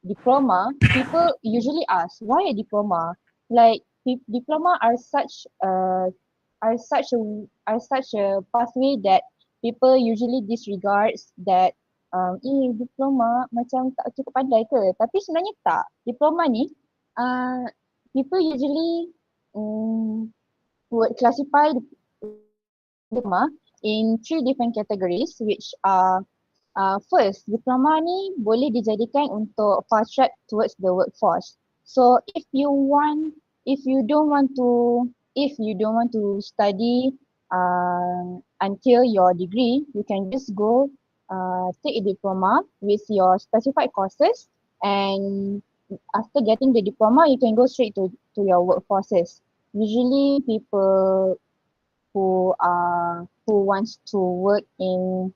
diploma, people usually ask, why a diploma? Like diploma are such a pathway that people usually disregards that diploma macam tak cukup pandai ke? Tapi sebenarnya tak. Diploma ni people usually would classify diploma in 3 different categories, which are first, diploma ni boleh dijadikan untuk fast track towards the workforce. So if you don't want to study until your degree, you can just go take a diploma with your specified courses, and after getting the diploma, you can go straight to your workforces. Usually people who wants to work in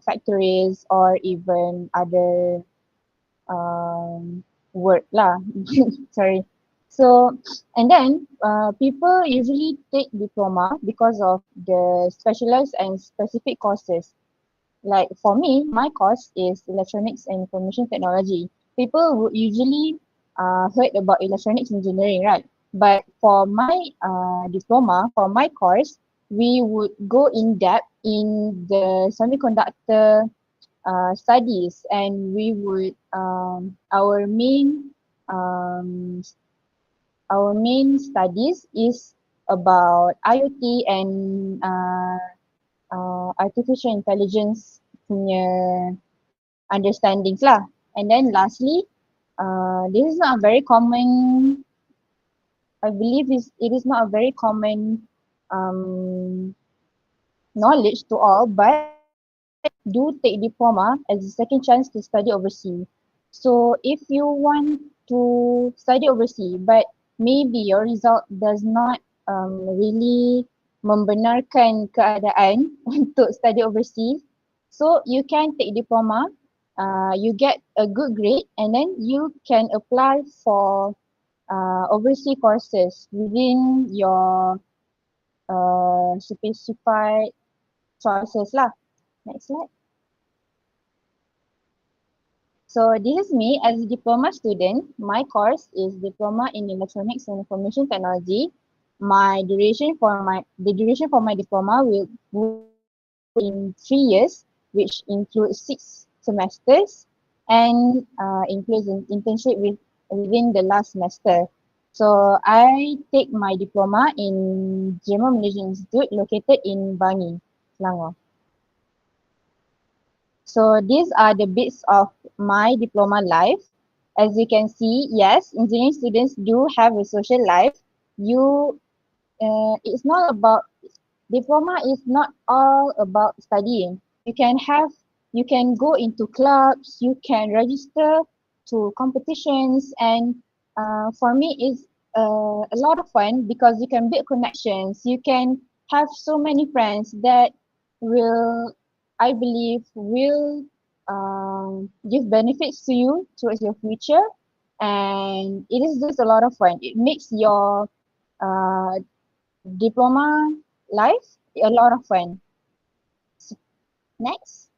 factories or even other work lah. Sorry. So, and then people usually take diploma because of the specialized and specific courses. Like for me, my course is electronics and information technology. People would usually heard about electronics engineering, right? But for my diploma, for my course, we would go in depth in the semiconductor studies, and we would our main studies is about IoT and artificial intelligence punya understandings lah. And then lastly, this is not a very common, I believe it is not a very common knowledge to all, but do take diploma as a second chance to study overseas. So if you want to study overseas, but maybe your result does not really membenarkan keadaan untuk study overseas, so you can take diploma, you get a good grade, and then you can apply for overseas courses within your specified choices lah. Next slide. So this is me as a diploma student. My course is Diploma in Electronics and Information Technology. The duration for my diploma will in 3 years, which includes 6 semesters and includes an internship within the last semester. So I take my diploma in German Malaysian Institute located in Bangi, Selangor. So these are the bits of my diploma life. As you can see, yes, engineering students do have a social life. It's not about, diploma is not all about studying. You can go into clubs, you can register to competitions, and for me it's a lot of fun because you can build connections. You can have so many friends that I believe will give benefits to you towards your future, and it is just a lot of fun. It makes your diploma life a lot of fun. Next.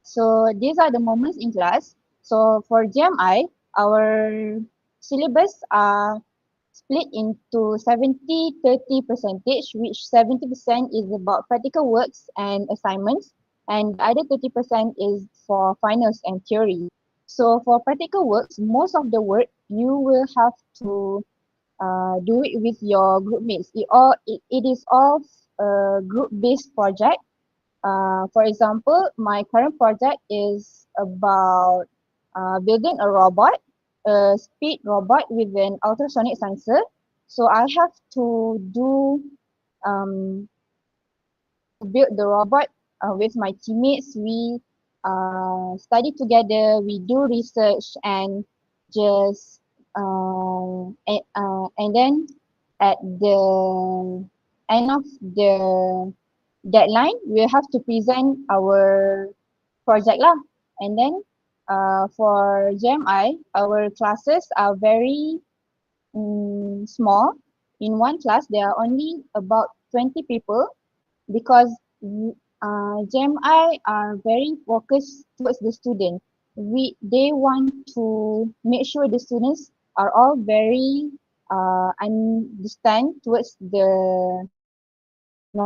So these are the moments in class. So for GMI, our syllabus are split into 70-30 percentage, which 70% is about practical works and assignments, and the other 30% is for finals and theory. So for practical works, most of the work you will have to do it with your group mates. It is all a group-based project. For example, my current project is about building a robot, a speed robot with an ultrasonic sensor. So I have to build the robot with my teammates. We study together, we do research, and just and then at the end of the deadline, we'll have to present our project lah. And then for GMI, our classes are very small. In one class, there are only about 20 people because GMI are very focused towards the student. They want to make sure the students are all very understand towards the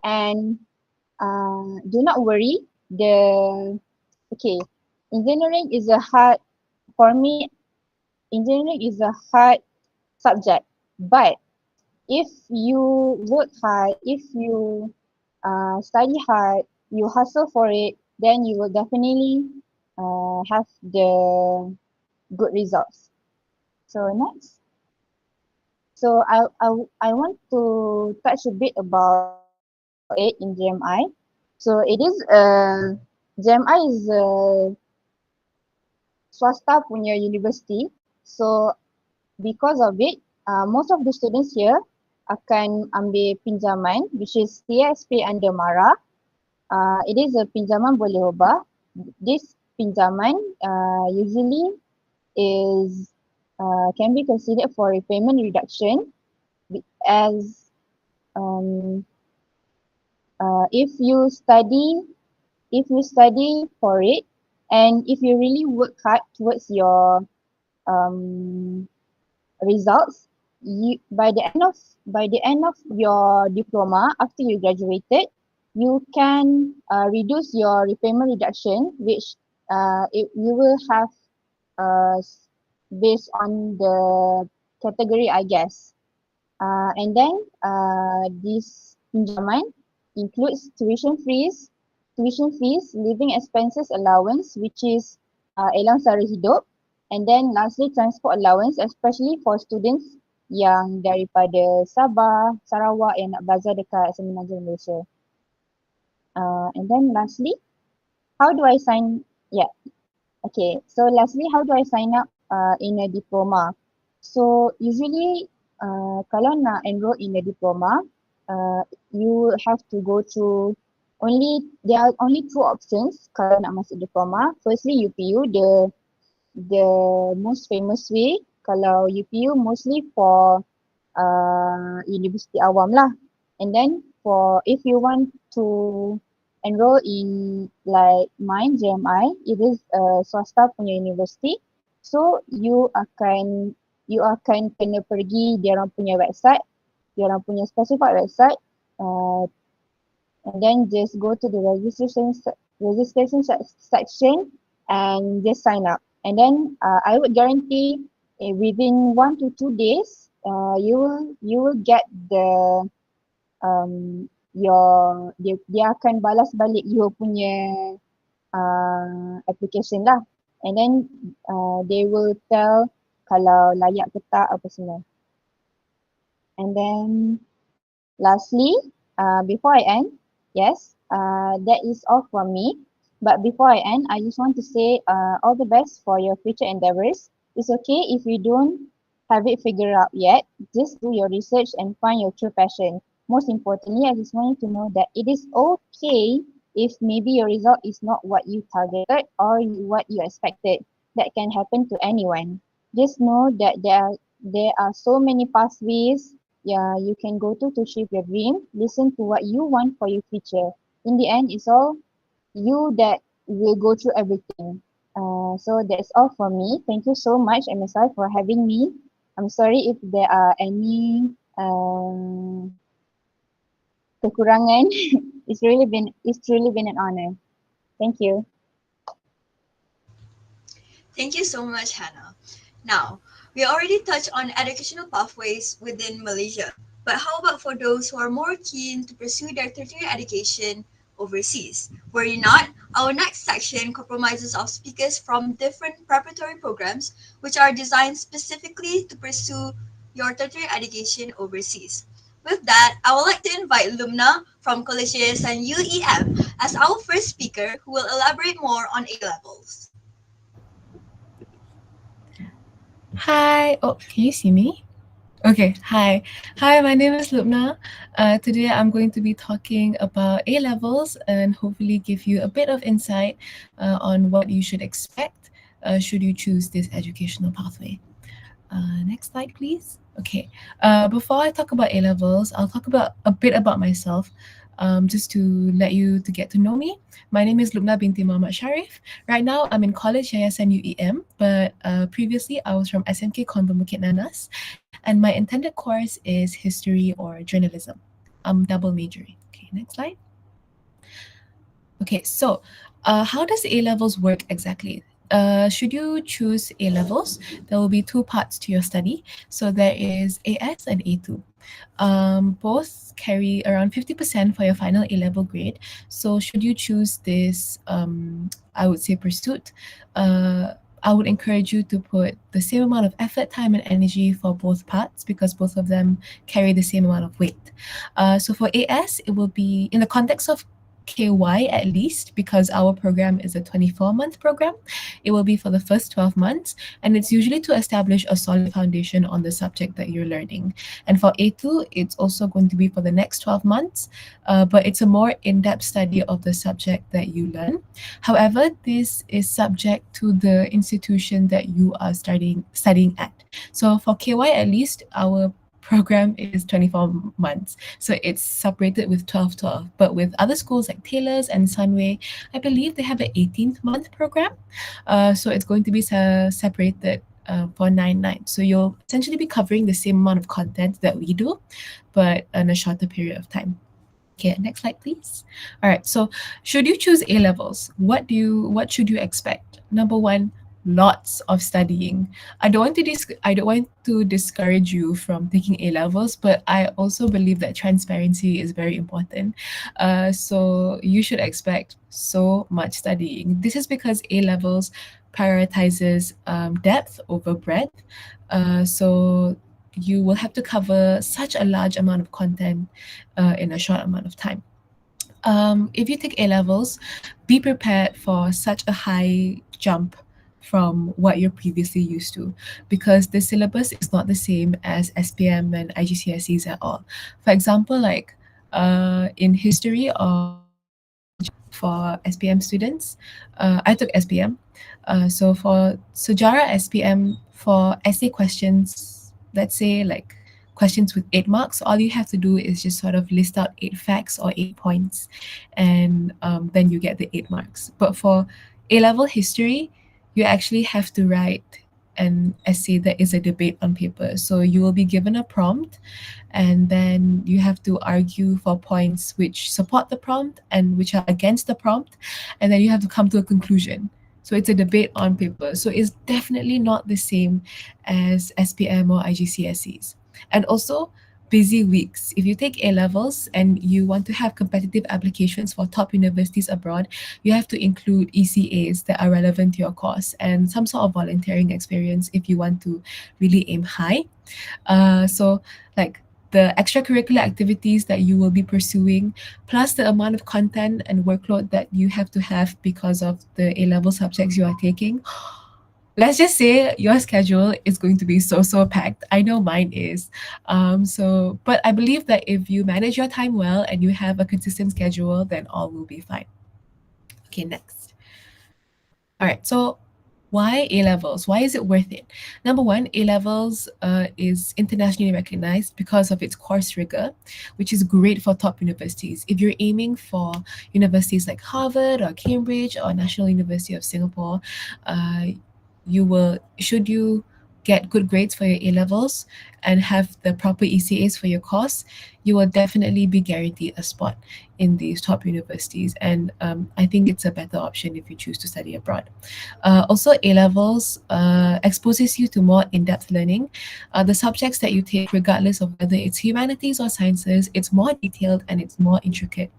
and do not worry. Engineering is for me, engineering is a hard subject. But if you work hard, if you study hard, you hustle for it, then you will definitely have the good results. So next. So I want to touch a bit about it in GMI. So GMI is a swasta punya university. So because of it, most of the students here akan ambil pinjaman, which is CSP under MARA. It is a pinjaman boleh ubah. This pinjaman usually can be considered for repayment reduction as if you study for it, and if you really work hard towards your results, by the end of your diploma, after you graduated, you can reduce your repayment reduction, which you will have based on the category, I guess. And then this pinjaman includes tuition fees, living expenses allowance, which is allowance sara hidup, and then lastly transport allowance, especially for students yang daripada Sabah, Sarawak yang nak belajar dekat Semenanjung Malaysia. And then lastly, how do I sign? Yeah. Okay. So lastly, how do I sign up in a diploma? So usually, kalau nak enroll in a diploma, you have to go through there are only two options kalau nak masuk diploma. Firstly, UPU, the most famous way. Kalau UPU mostly for universiti awam lah. And then if you want to enroll in like mine, JMI, it is swasta punya university. So you akan kena pergi diorang punya website, diorang punya specified website, and then just go to the registration section and just sign up. And then I would guarantee within 1 to 2 days, you will get the dia akan balas balik you punya application lah. And then they will tell kalau layak ke tak apa semua. And then lastly, before I end, yes, that is all from me. But before I end, I just want to say all the best for your future endeavors. It's okay if you don't have it figured out yet. Just do your research and find your true passion. Most importantly, I just want you to know that it is okay if maybe your result is not what you targeted or what you expected. That can happen to anyone. Just know that there are so many pathways you can go to achieve your dream. Listen to what you want for your future. In the end, it's all you that will go through everything. So that's all from me. Thank you so much, MSI, for having me. I'm sorry if there are any kekurangan. It's truly been an honor. Thank you. Thank you so much, Hannah. Now, we already touched on educational pathways within Malaysia, but how about for those who are more keen to pursue their tertiary education overseas? Worry not, our next section comprises of speakers from different preparatory programs which are designed specifically to pursue your tertiary education overseas. With that, I would like to invite Lumna from College Yayasan UEM as our first speaker who will elaborate more on A-levels. Hi, can you see me? Okay, hi, my name is Lubna. Today I'm going to be talking about A-levels and hopefully give you a bit of insight on what you should expect should you choose this educational pathway. Next slide, please. Okay, before I talk about A-levels, I'll talk a bit about myself. Just to let you to get to know me. My name is Lubna binti Muhammad Sharif. Right now, I'm in college Yayasan UEM, but previously I was from SMK Konvent Bukit Nanas, and my intended course is history or journalism. I'm double majoring. Okay, next slide. Okay, so how does A-levels work exactly? Should you choose A-levels, there will be two parts to your study. So there is AS and A2. Both carry around 50% for your final A-level grade. So should you choose this, I would say pursuit, I would encourage you to put the same amount of effort, time, and energy for both parts because both of them carry the same amount of weight. So for AS, it will be in the context of KY at least, because our program is a 24-month program. It will be for the first 12 months, and it's usually to establish a solid foundation on the subject that you're learning. And for A2, it's also going to be for the next 12 months, but it's a more in-depth study of the subject that you learn. However, this is subject to the institution that you are studying at. So for KY at least, our program is 24 months. So it's separated with 12-12. But with other schools like Taylor's and Sunway, I believe they have an 18th month program. So it's going to be separated for 9-9. So you'll essentially be covering the same amount of content that we do, but in a shorter period of time. Okay, next slide, please. All right, so should you choose A-levels, what should you expect? Number one, lots of studying. I don't want to discourage you from taking A levels, but I also believe that transparency is very important. So you should expect so much studying. This is because A levels prioritizes depth over breadth. So you will have to cover such a large amount of content in a short amount of time. If you take A levels, be prepared for such a high jump from what you're previously used to, because the syllabus is not the same as SPM and IGCSEs at all. For example, like in history or for SPM students, I took SPM. So for Sejarah SPM, for essay questions, let's say like questions with 8 marks, all you have to do is just sort of list out 8 facts or 8 points, and then you get the 8 marks. But for A-level history, you actually have to write an essay that is a debate on paper. So you will be given a prompt, and then you have to argue for points which support the prompt and which are against the prompt, and then you have to come to a conclusion. So it's a debate on paper. So it's definitely not the same as SPM or IGCSEs. And also, busy weeks. If you take A levels and you want to have competitive applications for top universities abroad, you have to include ECAs that are relevant to your course and some sort of volunteering experience if you want to really aim high. So like the extracurricular activities that you will be pursuing, plus the amount of content and workload that you have to have because of the A-level subjects you are taking, let's just say your schedule is going to be so packed. I know mine is. But I believe that if you manage your time well and you have a consistent schedule, then all will be fine. Okay, next. All right, so why A levels? Why is it worth it? Number one, A levels is internationally recognized because of its course rigor, which is great for top universities. If you're aiming for universities like Harvard or Cambridge or National University of Singapore, should you get good grades for your A levels and have the proper ECAs for your course, you will definitely be guaranteed a spot in these top universities. And I think it's a better option if you choose to study abroad. Also, A levels exposes you to more in-depth learning. The subjects that you take, regardless of whether it's humanities or sciences, it's more detailed and it's more intricate.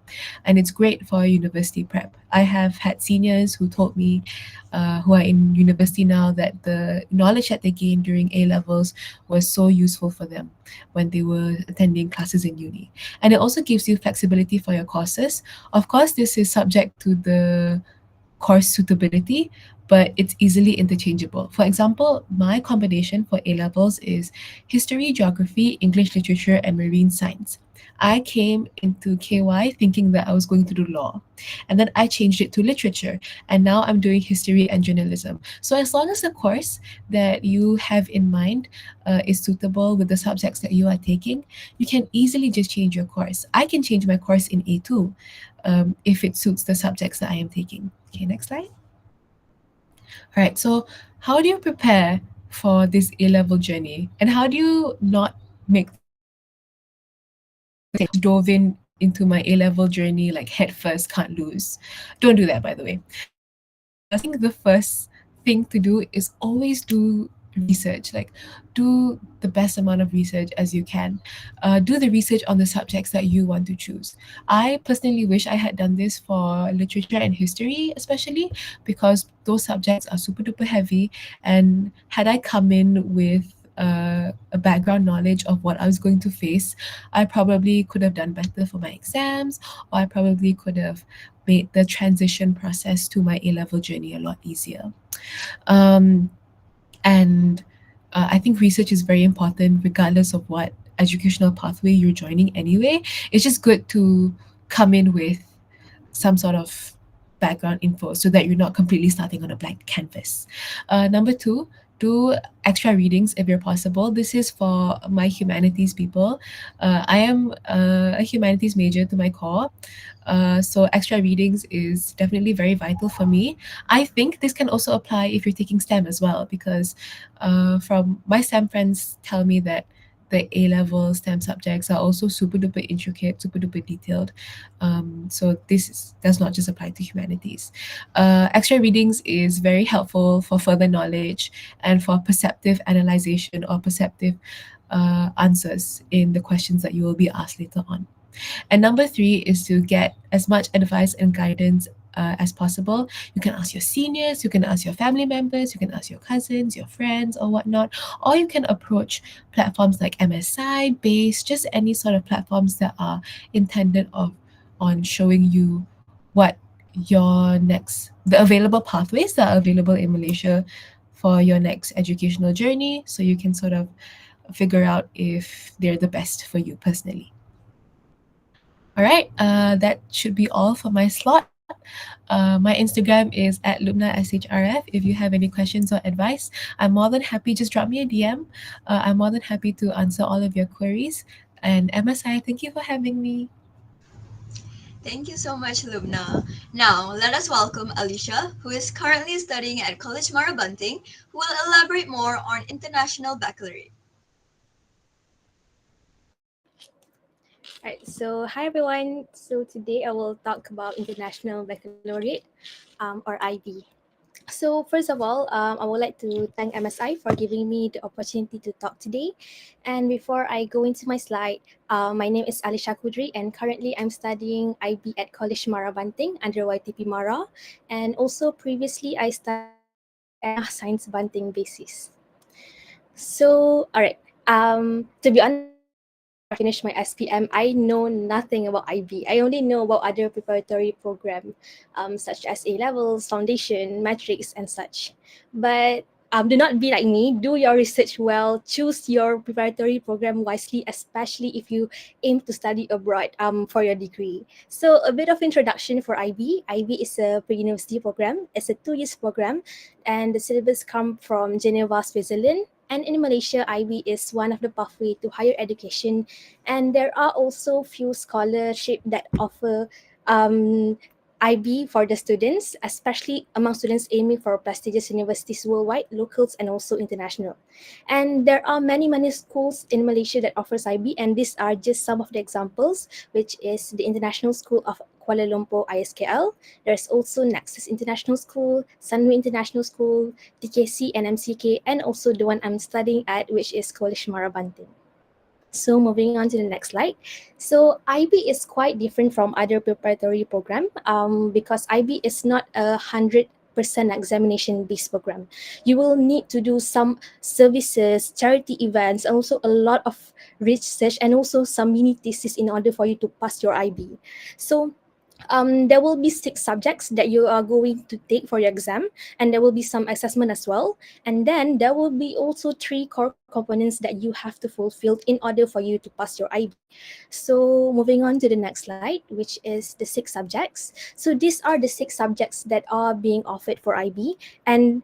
And it's great for university prep. I have had seniors who told me, who are in university now, that the knowledge that they gained during A levels was so useful for them when they were attending classes in uni. And it also gives you flexibility for your courses. Of course, this is subject to the course suitability, but it's easily interchangeable. For example, my combination for A levels is history, geography, English literature, and marine science. I came into KY thinking that I was going to do law, and then I changed it to literature, and now I'm doing history and journalism. So as long as the course that you have in mind is suitable with the subjects that you are taking, you can easily just change your course. I can change my course in A2 if it suits the subjects that I am taking. Okay, next slide. All right, so how do you prepare for this A-level journey, and how do you not make dove into my A-level journey like head first, can't lose? Don't do that, by the way. I think the first thing to do is always do research. Like, do the best amount of research as you can. Do the research on the subjects that you want to choose. I personally wish I had done this for literature and history, especially because those subjects are super duper heavy, and had I come in with a background knowledge of what I was going to face, I probably could have done better for my exams, or I probably could have made the transition process to my A-level journey a lot easier. I think research is very important regardless of what educational pathway you're joining anyway. It's just good to come in with some sort of background info so that you're not completely starting on a blank canvas. Number two, do extra readings if you're possible. This is for my humanities people. I am a humanities major to my core. So extra readings is definitely very vital for me. I think this can also apply if you're taking STEM as well, because from my STEM friends tell me that the A-level STEM subjects are also super duper intricate, super duper detailed. So does not just apply to humanities. Extra readings is very helpful for further knowledge and for perceptive analyzation or perceptive answers in the questions that you will be asked later on. And number 3 is to get as much advice and guidance as possible. You can ask your seniors, you can ask your family members, you can ask your cousins, your friends, or whatnot, or you can approach platforms like MSI, BASE, just any sort of platforms that are intended on showing you what the available pathways that are available in Malaysia for your next educational journey, so you can sort of figure out if they're the best for you personally. All right, that should be all for my slot. My Instagram is at LubnaSHRF. If you have any questions or advice, I'm more than happy. Just drop me a DM. I'm more than happy to answer all of your queries. And MSI, thank you for having me. Thank you so much, Lubna. Now, let us welcome Alicia, who is currently studying at College Marabunting, who will elaborate more on International Baccalaureate. Alright, so hi everyone. So today I will talk about International Baccalaureate, or IB. So first of all, I would like to thank MSI for giving me the opportunity to talk today. And before I go into my slide, my name is Alicia Kudri, and currently I'm studying IB at College Marabunting under YTP Mara. And also previously I studied at Science Banting basis. So alright, to be honest, before I finish my SPM, I know nothing about IB. I only know about other preparatory program, such as A-levels, foundation, matrix, and such. But do not be like me. Do your research well. Choose your preparatory program wisely, especially if you aim to study abroad for your degree. So a bit of introduction for IB. IB is a pre-university program. It's a 2 years program, and the syllabus come from Geneva, Switzerland. And in Malaysia, IB is one of the pathway to higher education. And there are also few scholarships that offer IB for the students, especially among students aiming for prestigious universities worldwide, locals, and also international. And there are many schools in Malaysia that offers IB, and these are just some of the examples, which is the International School of Kuala Lumpur ISKL. There's also Nexus International School, Sunway International School, TKC and MCK, and also the one I'm studying at, which is College Marabunting. So moving on to the next slide. So IB is quite different from other preparatory program because IB is not 100% examination-based program. You will need to do some services, charity events, and also a lot of research and also some mini thesis in order for you to pass your IB. So there will be 6 subjects that you are going to take for your exam, and there will be some assessment as well. And then there will be also 3 core components that you have to fulfill in order for you to pass your IB. So moving on to the next slide, which is the 6 subjects. So these are the 6 subjects that are being offered for IB, and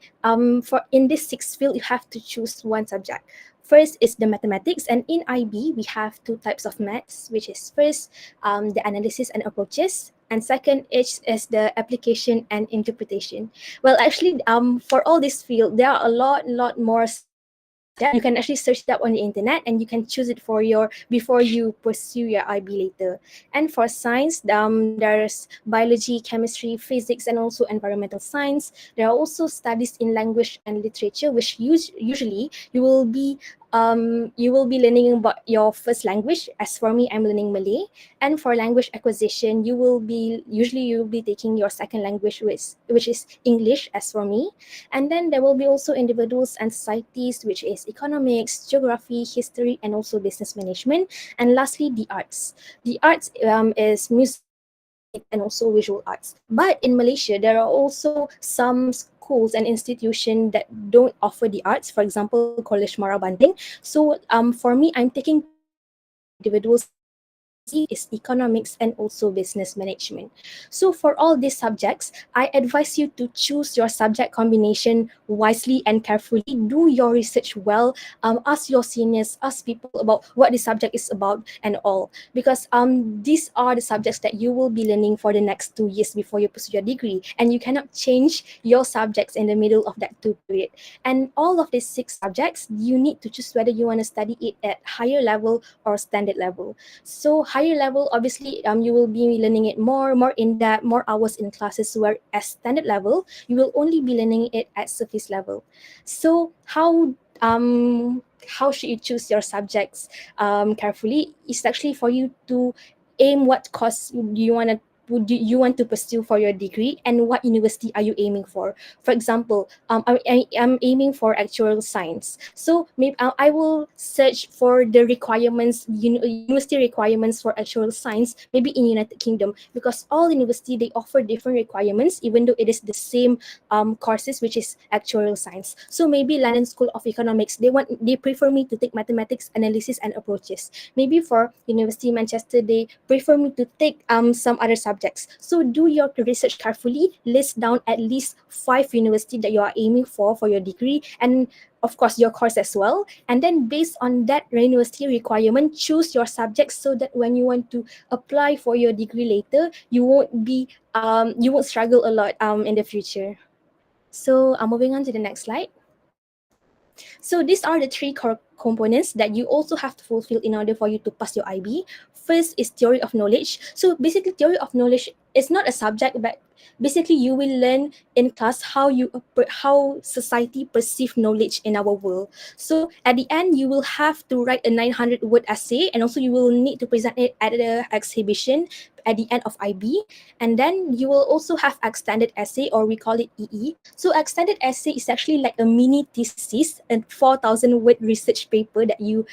for in this 6 field you have to choose one subject. First is the mathematics, and in IB we have 2 types of maths, which is first the analysis and approaches, and second is the application and interpretation. Well, actually, for all this field, there are a lot more subjects. You can actually search that on the internet, and you can choose it for before you pursue your IB later. And for science, there's biology, chemistry, physics, and also environmental science. There are also studies in language and literature, which usually you will be learning about your first language. As for me, I'm learning Malay. And for language acquisition, you will be taking your second language, which is English, as for me. And then there will be also individuals and societies, which is economics, geography, history, and also business management. And lastly, the arts. The arts is music and also visual arts. But in Malaysia, there are also some schools and institutions that don't offer the arts. For example, College Marabunting. So for me, I'm taking part in the individuals accountancy, is economics, and also business management. So for all these subjects, I advise you to choose your subject combination wisely and carefully. Do your research well. Ask your seniors, ask people about what the subject is about and all, because these are the subjects that you will be learning for the next 2 years before you pursue your degree, and you cannot change your subjects in the middle of that 2 period. And all of these 6 subjects, you need to choose whether you want to study it at higher level or standard level. So higher level, obviously, you will be learning it more in depth, more hours in classes, where as standard level, you will only be learning it at surface level. So how should you choose your subjects carefully? It's actually for you to aim what course you want to pursue for your degree, and what university are you aiming for. For example, I'm aiming for actuarial science, so maybe I will search for the requirements, university requirements for actuarial science, maybe in United Kingdom, because all university, they offer different requirements even though it is the same courses, which is actuarial science. So maybe London School of Economics, they prefer me to take mathematics, analysis, and approaches. Maybe for University Manchester, they prefer me to take some other subjects. So do your research carefully, list down at least 5 universities that you are aiming for your degree, and of course your course as well. And then based on that university requirement, choose your subjects, so that when you want to apply for your degree later, you won't struggle a lot in the future. So moving on to the next slide. So these are the 3 core components that you also have to fulfill in order for you to pass your IB. First is theory of knowledge. So basically, theory of knowledge is not a subject, but basically you will learn in class how society perceive knowledge in our world. So at the end, you will have to write a 900-word essay, and also you will need to present it at the exhibition at the end of IB. And then you will also have extended essay, or we call it EE. So extended essay is actually like a mini thesis, a 4,000-word research paper that you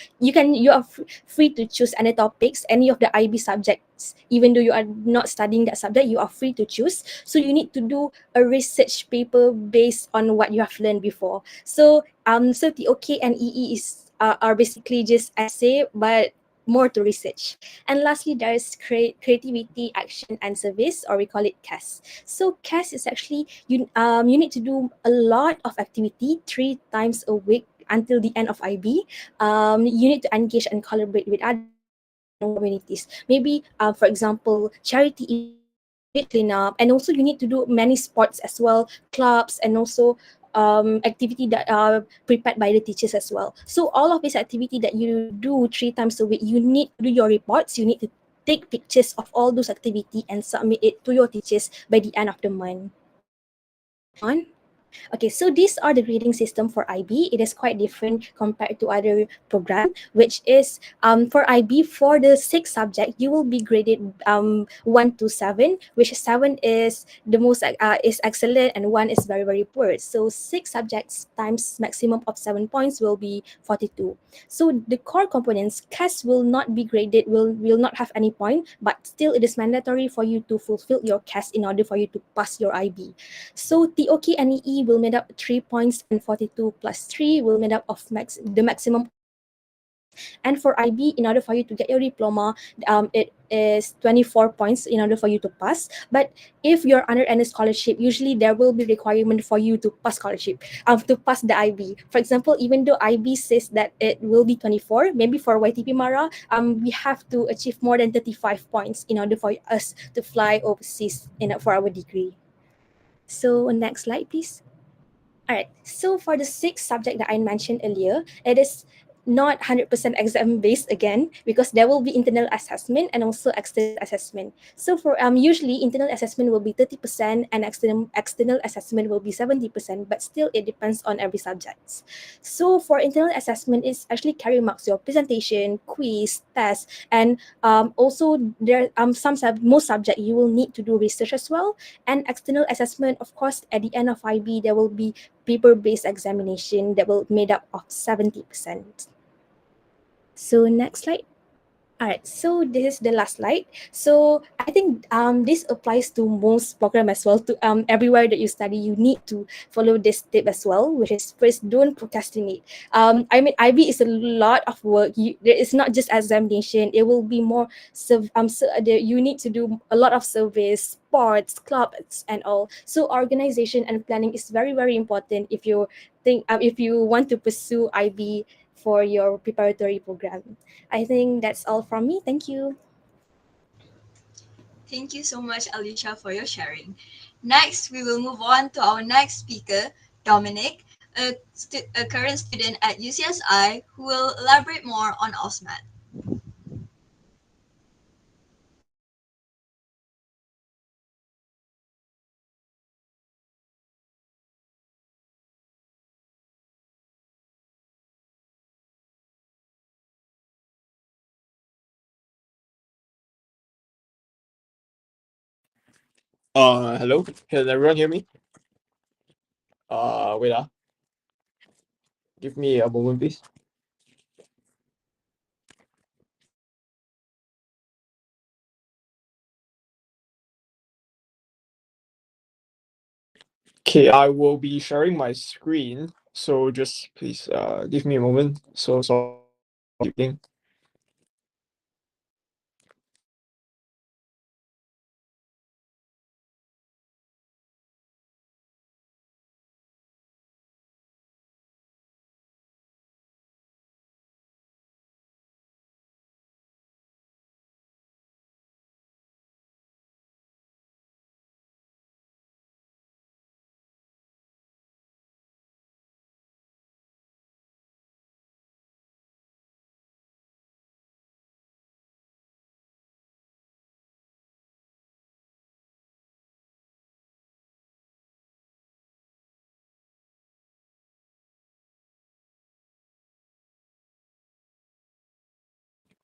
are free to choose any topics, any of the IB subjects. Even though you are not studying that subject, you are free to choose. So you need to do a research paper based on what you have learned before. So the OK and EE are basically just essay, but more to research. And lastly, there is creativity, action, and service, or we call it CAS. So CAS is actually you need to do a lot of activity 3 times a week until the end of IB. You need to engage and collaborate with others communities. Maybe, for example, charity events, street cleanup, and also you need to do many sports as well, clubs, and also activity that are prepared by the teachers as well. So all of this activity that you do 3 times a week, you need to do your reports. You need to take pictures of all those activity and submit it to your teachers by the end of the month. Moving on. Okay, so these are the grading system for IB. It is quite different compared to other program, which is for IB, for the 6 subject, you will be graded 1 to 7, which 7 is the most is excellent and 1 is very, very poor. So 6 subjects times maximum of 7 points will be 42. So the core components, CAS will not be graded, will not have any point, but still it is mandatory for you to fulfill your CAS in order for you to pass your IB. So TOK and EE will made up 3 points, and 42 plus 3 will made up of the maximum 60 points. And for IB, in order for you to get your diploma, it is 24 points in order for you to pass. But if you're under any scholarship, usually there will be requirement for you to pass scholarship, to pass the IB. For example, even though IB says that it will be 24, maybe for YTP Mara, we have to achieve more than 35 points in order for us to fly overseas for our degree. So next slide, please. All right, so for the 6 subject that I mentioned earlier, it is not 100% exam based again, because there will be internal assessment and also external assessment. So for usually internal assessment will be 30% and external assessment will be 70%, but still it depends on every subject. So for internal assessment, it's actually carry marks your presentation, quiz, test, and also there most subject you will need to do research as well. And external assessment, of course, at the end of IB there will be paper-based examination that will made up of 70%. So next slide. All right, so this is the last slide. So I think this applies to most program as well. To everywhere that you study, you need to follow this tip as well, which is first, don't procrastinate. I mean, IB is a lot of work. It's not just examination. It will be more. You need to do a lot of service, sports, clubs, and all. So organization and planning is very very important if you want to pursue IB for your preparatory program. I think that's all from me. Thank you. Thank you so much, Alicia, for your sharing. Next, we will move on to our next speaker, Dominic, a current student at UCSI who will elaborate more on AUSMAT. Hello. Can everyone hear me? Wait. Give me a moment, please. Okay, I will be sharing my screen. So just please give me a moment. So sorry.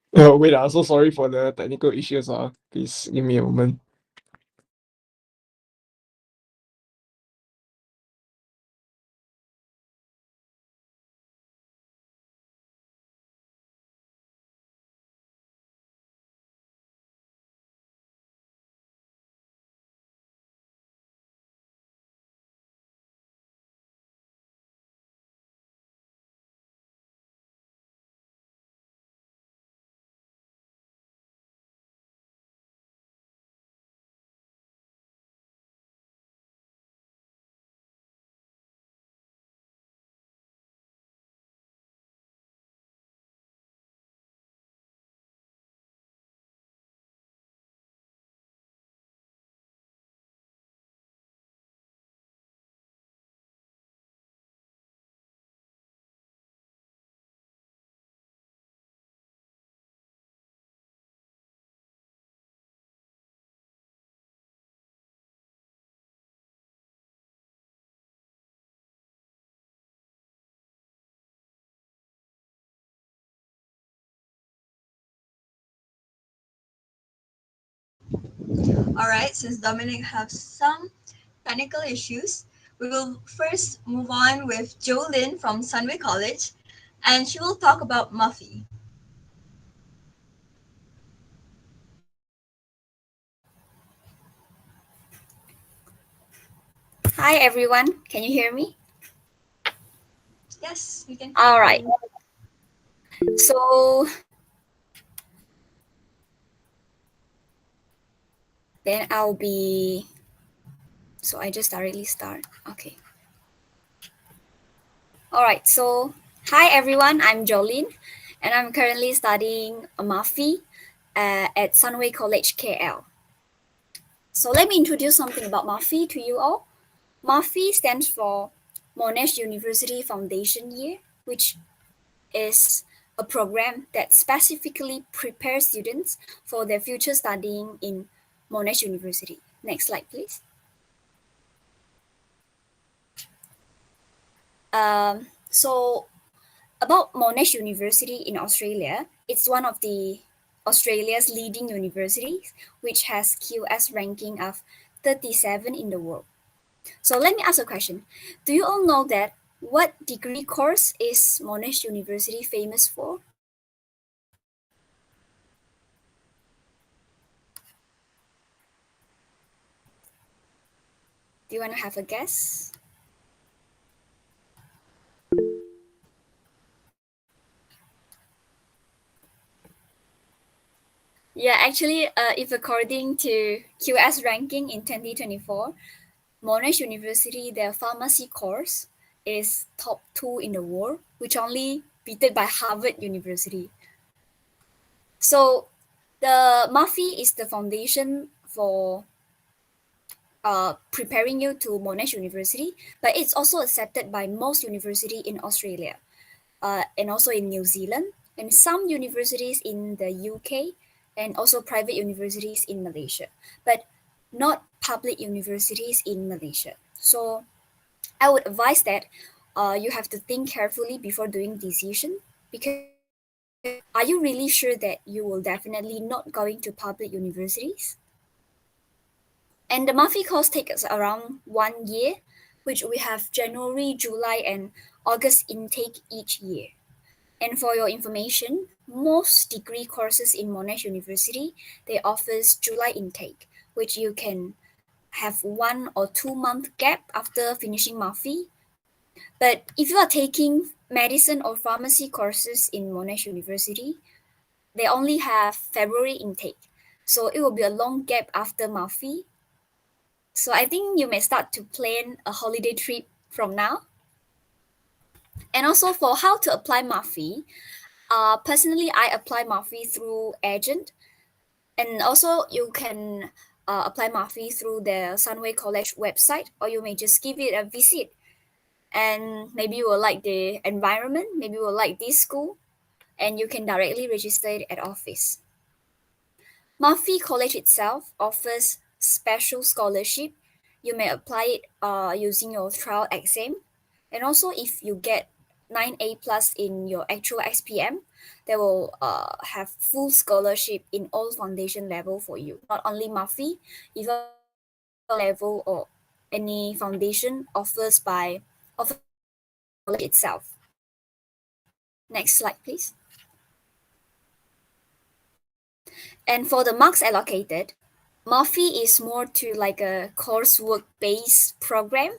Wait. So sorry for the technical issues. Please give me a moment. All right, since Dominic has some technical issues, we will first move on with Jolyn from Sunway College, and she will talk about Muffy. Hi everyone, can you hear me? Yes, we can. All right. So then I just directly start. Okay. All right. So hi everyone, I'm Jolene, and I'm currently studying Muffy at Sunway College KL. So let me introduce something about Muffy to you all. Muffy stands for Monash University Foundation Year, which is a program that specifically prepares students for their future studying in Monash University. Next slide, please. So about Monash University in Australia, it's one of the Australia's leading universities, which has QS ranking of 37 in the world. So let me ask a question. Do you all know that what degree course is Monash University famous for? Do you want to have a guess? Yeah, actually, if according to QS ranking in 2024, Monash University, their pharmacy course is top 2 in the world, which only beaten by Harvard University. So the MAFI is the foundation for preparing you to Monash University, but it's also accepted by most university in Australia, and also in New Zealand, and some universities in the UK, and also private universities in Malaysia, but not public universities in Malaysia. So I would advise that you have to think carefully before doing decision, because are you really sure that you will definitely not going to public universities? And the MAFI course takes around 1 year, which we have January, July, and August intake each year. And for your information, most degree courses in Monash University, they offers July intake, which you can have 1 or 2 month gap after finishing MAFI. But if you are taking medicine or pharmacy courses in Monash University, they only have February intake. So it will be a long gap after MAFI. So I think you may start to plan a holiday trip from now. And also for how to apply MAFI, personally, I apply MAFI through agent. And also you can apply MAFI through the Sunway College website, or you may just give it a visit. And maybe you will like the environment, maybe you will like this school, and you can directly register it at office. MAFI College itself offers special scholarship. You may apply it using your trial exam. And also if you get 9A plus in your actual XPM, they will have full scholarship in all foundation level for you. Not only MAFI, even level or any foundation offers by college itself. Next slide, please. And for the marks allocated, MAFI is more to like a coursework-based program,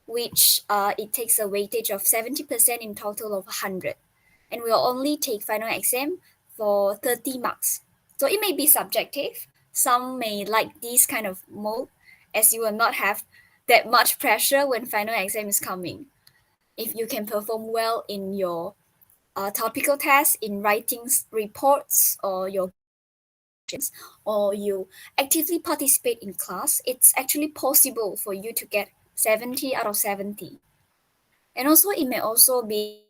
which it takes a weightage of 70% in total of 100. And we'll only take final exam for 30 marks. So it may be subjective. Some may like this kind of mode, as you will not have that much pressure when final exam is coming. If you can perform well in your topical tests, in writing reports, or you actively participate in class, it's actually possible for you to get 70 out of 70. And also it may also be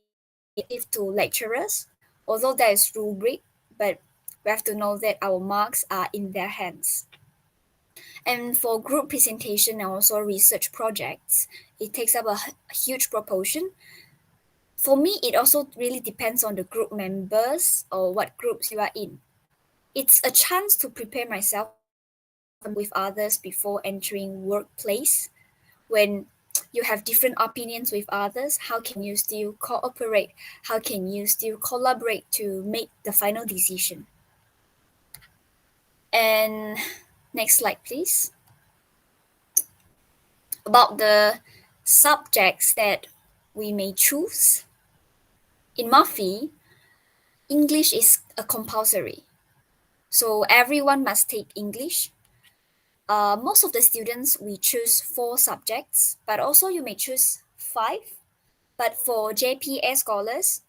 to lecturers, although there is rubric, but we have to know that our marks are in their hands. And for group presentation and also research projects, it takes up a huge proportion. For me, it also really depends on the group members or what groups you are in. It's a chance to prepare myself with others before entering workplace. When you have different opinions with others, how can you still cooperate? How can you still collaborate to make the final decision? And next slide, please. About the subjects that we may choose. In MAFI, English is a compulsory. So everyone must take English. Most of the students, we choose 4 subjects, but also you may choose 5. But for JPA scholars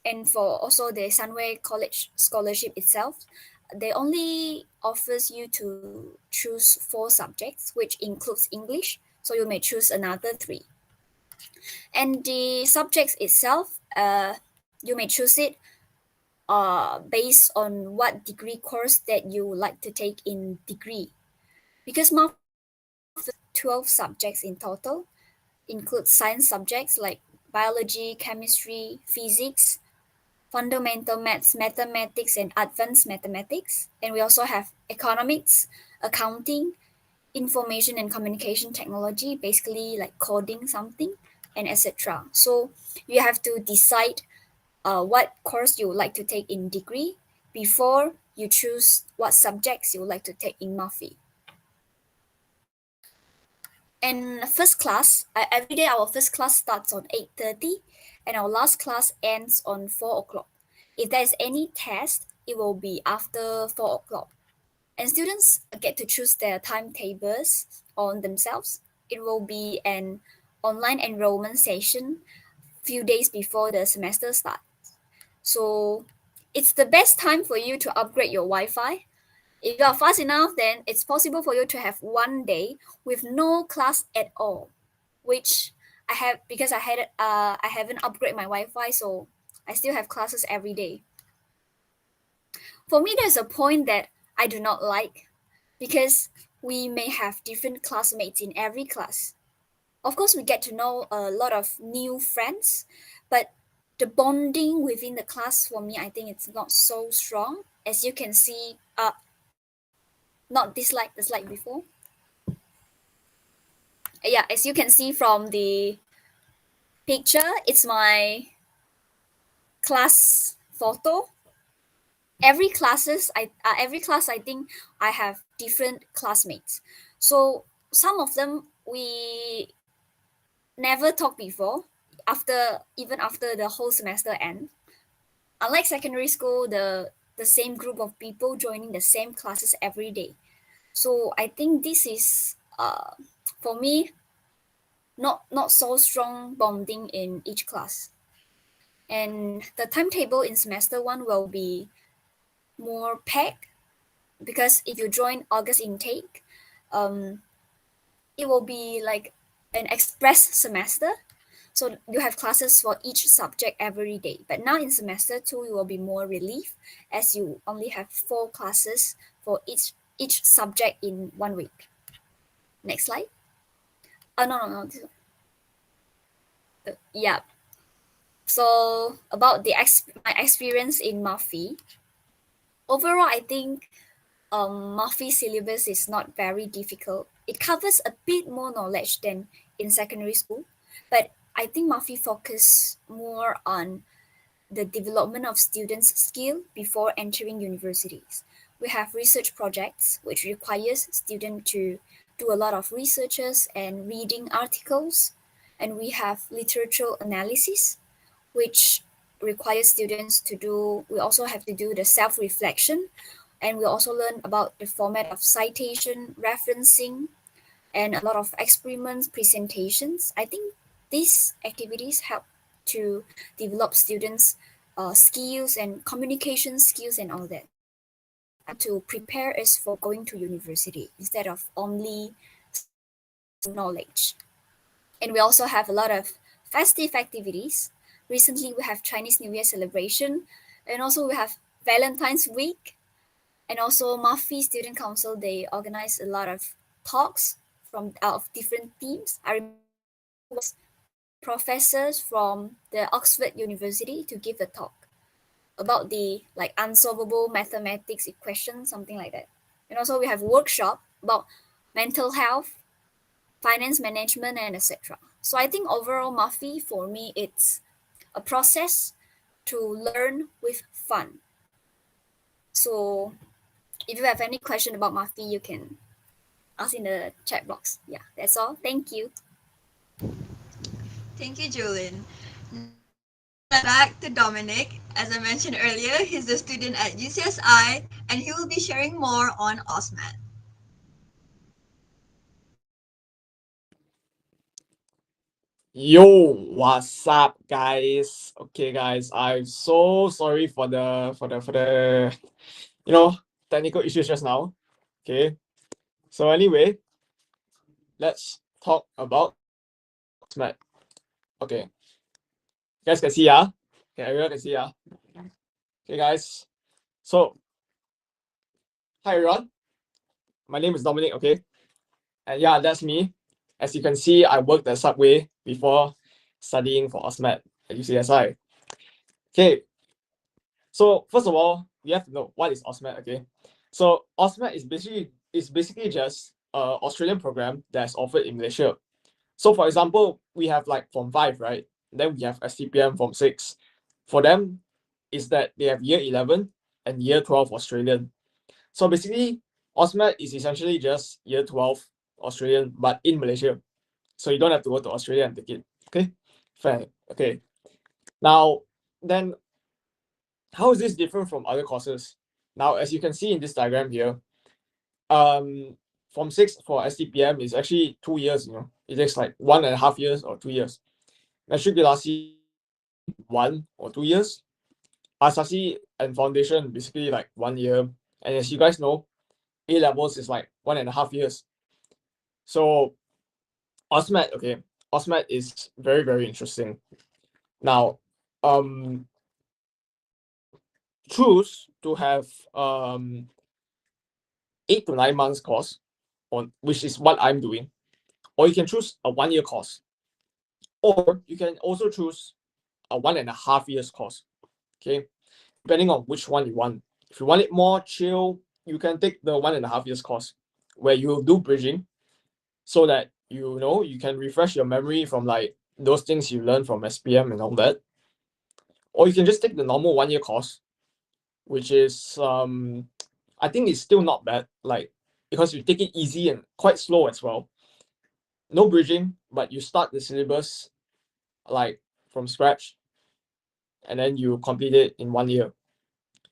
and for also the Sunway College scholarship itself, they only offers you to choose 4 subjects, which includes English. So you may choose another 3. And the subjects itself, you may choose it based on what degree course that you would like to take in degree. Because MAFI 12 subjects in total, includes science subjects like biology, chemistry, physics, fundamental maths, mathematics, and advanced mathematics. And we also have economics, accounting, information and communication technology, basically like coding something, and etc. So you have to decide what course you would like to take in degree before you choose what subjects you would like to take in MAFI. And first class, every day our first class starts on 8:30 and our last class ends on 4 o'clock. If there's any test, it will be after 4 o'clock. And students get to choose their timetables on themselves. It will be an online enrollment session few days before the semester starts. So it's the best time for you to upgrade your Wi-Fi. If you are fast enough, then it's possible for you to have one day with no class at all, which I have because I haven't upgraded my Wi-Fi, so I still have classes every day. For me, there's a point that I do not like because we may have different classmates in every class. Of course, we get to know a lot of new friends, but the bonding within the class for me, I think it's not so strong. As you can see, not the slide before. Yeah, as you can see from the picture, it's my class photo. Every class I think I have different classmates. So some of them we never talked before even after the whole semester end. Unlike secondary school, the same group of people joining the same classes every day. So I think this is for me not so strong bonding in each class. And the timetable in semester 1 will be more packed because if you join August intake, it will be like an express semester. So you have classes for each subject every day. But now in semester 2, you will be more relief as you only have 4 classes for each subject in 1 week. Next slide. No. Yeah. So about my experience in Murphy. Overall, I think Murphy syllabus is not very difficult. It covers a bit more knowledge than in secondary school, but I think Murphy focus more on the development of students' skill before entering universities. We have research projects, which requires students to do a lot of researches and reading articles, and we have literature analysis, which requires students to do. We also have to do the self-reflection, and we also learn about the format of citation, referencing, and a lot of experiments, presentations. I think these activities help to develop students' skills and communication skills and all that, and to prepare us for going to university instead of only knowledge. And we also have a lot of festive activities. Recently, we have Chinese New Year celebration, and also we have Valentine's Week, and also Murphy Student Council. They organize a lot of talks from of different themes. I remember was professors from the Oxford University to give a talk about the like unsolvable mathematics equation, something like that. And also we have workshop about mental health, finance management, and etc. So I think overall Murphy for me it's a process to learn with fun. So if you have any question about Murphy, you can ask in the chat box. Yeah, that's all. Thank you. Thank you, Julin. Back to Dominic. As I mentioned earlier, he's a student at UCSI and he will be sharing more on AUSMAT. Yo, what's up, guys? Okay, guys, I'm so sorry for the technical issues just now. Okay, so anyway, let's talk about AUSMAT. Okay, you guys can see, yeah. Okay, everyone can see, yeah. Okay, guys. So, hi everyone. My name is Dominic. Okay, and yeah, that's me. As you can see, I worked at Subway before studying for AUSMAT at UCSI. Okay, so first of all, we have to know what is AUSMAT. Okay, so AUSMAT is basically just an Australian program that's offered in Malaysia. So for example, we have like Form 5, right? Then we have STPM Form 6. For them, is that they have Year 11 and Year 12 Australian. So basically, AUSMAT is essentially just Year 12 Australian, but in Malaysia. So you don't have to go to Australia and take it. Okay, fair. Okay. Now, then, how is this different from other courses? Now, as you can see in this diagram here, Form 6 for STPM is actually 2 years, it takes like 1.5 years or 2 years. Matrikulasi 1 or 2 years. Asasi and foundation basically like 1 year. And as you guys know, A levels is like 1.5 years. So AUSMAT, okay, AUSMAT is very, very interesting. Now, choose to have 8 to 9 months course, on which is what I'm doing, or you can choose a 1 year course, or you can also choose a 1.5 years course. Okay, depending on which one you want. If you want it more chill, you can take the 1.5 years course, where you do bridging, so that you can refresh your memory from like those things you learned from SPM and all that. Or you can just take the normal 1 year course, which is I think it's still not bad, like, because you take it easy and quite slow as well. No bridging, but you start the syllabus like from scratch, and then you complete it in 1 year.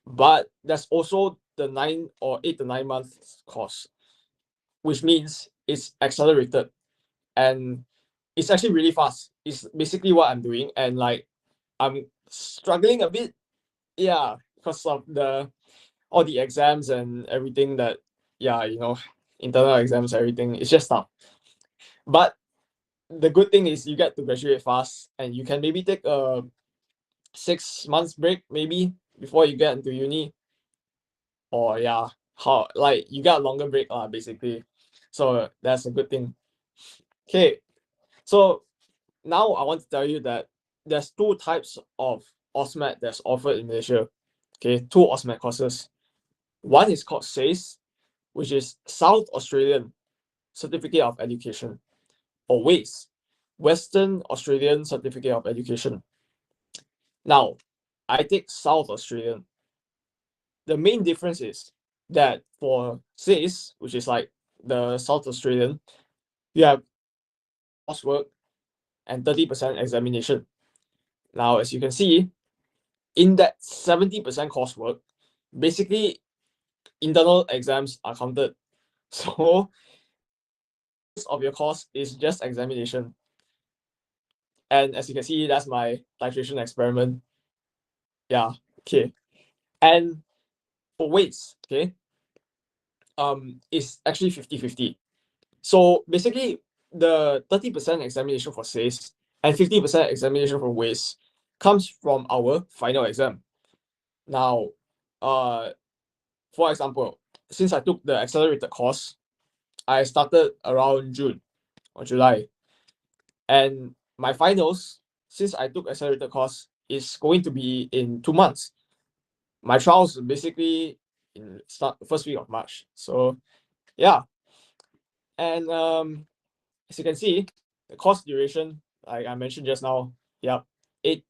But there's also the 9 or 8 to 9 months course, which means it's accelerated, and it's actually really fast. It's basically what I'm doing, and like I'm struggling a bit, yeah, because of all the exams and everything that, yeah, internal exams, everything. It's just tough. But the good thing is you get to graduate fast, and you can maybe take a 6 months break maybe before you get into uni. Or yeah, how like you got a longer break basically. So that's a good thing. Okay, so now I want to tell you that there's 2 types of AUSMAT that's offered in Malaysia. Okay, 2 AUSMAT courses. One is called SACE, which is South Australian Certificate of Education, or WACE, Western Australian Certificate of Education. Now, I take South Australian. The main difference is that for SACE, which is like the South Australian, you have coursework and 30% examination. Now, as you can see, in that 70% coursework, basically internal exams are counted. So most of your course is just examination. And as you can see, that's my titration experiment. Yeah, okay. And for weights, okay, it's actually 50-50. So basically, the 30% examination for SACE and 50% examination for weights comes from our final exam. Now, for example, since I took the accelerated course, I started around June or July. And my finals, since I took accelerated course, is going to be in 2 months. My trials basically in first week of March. So yeah. And as you can see, the course duration, like I mentioned just now, yeah, 8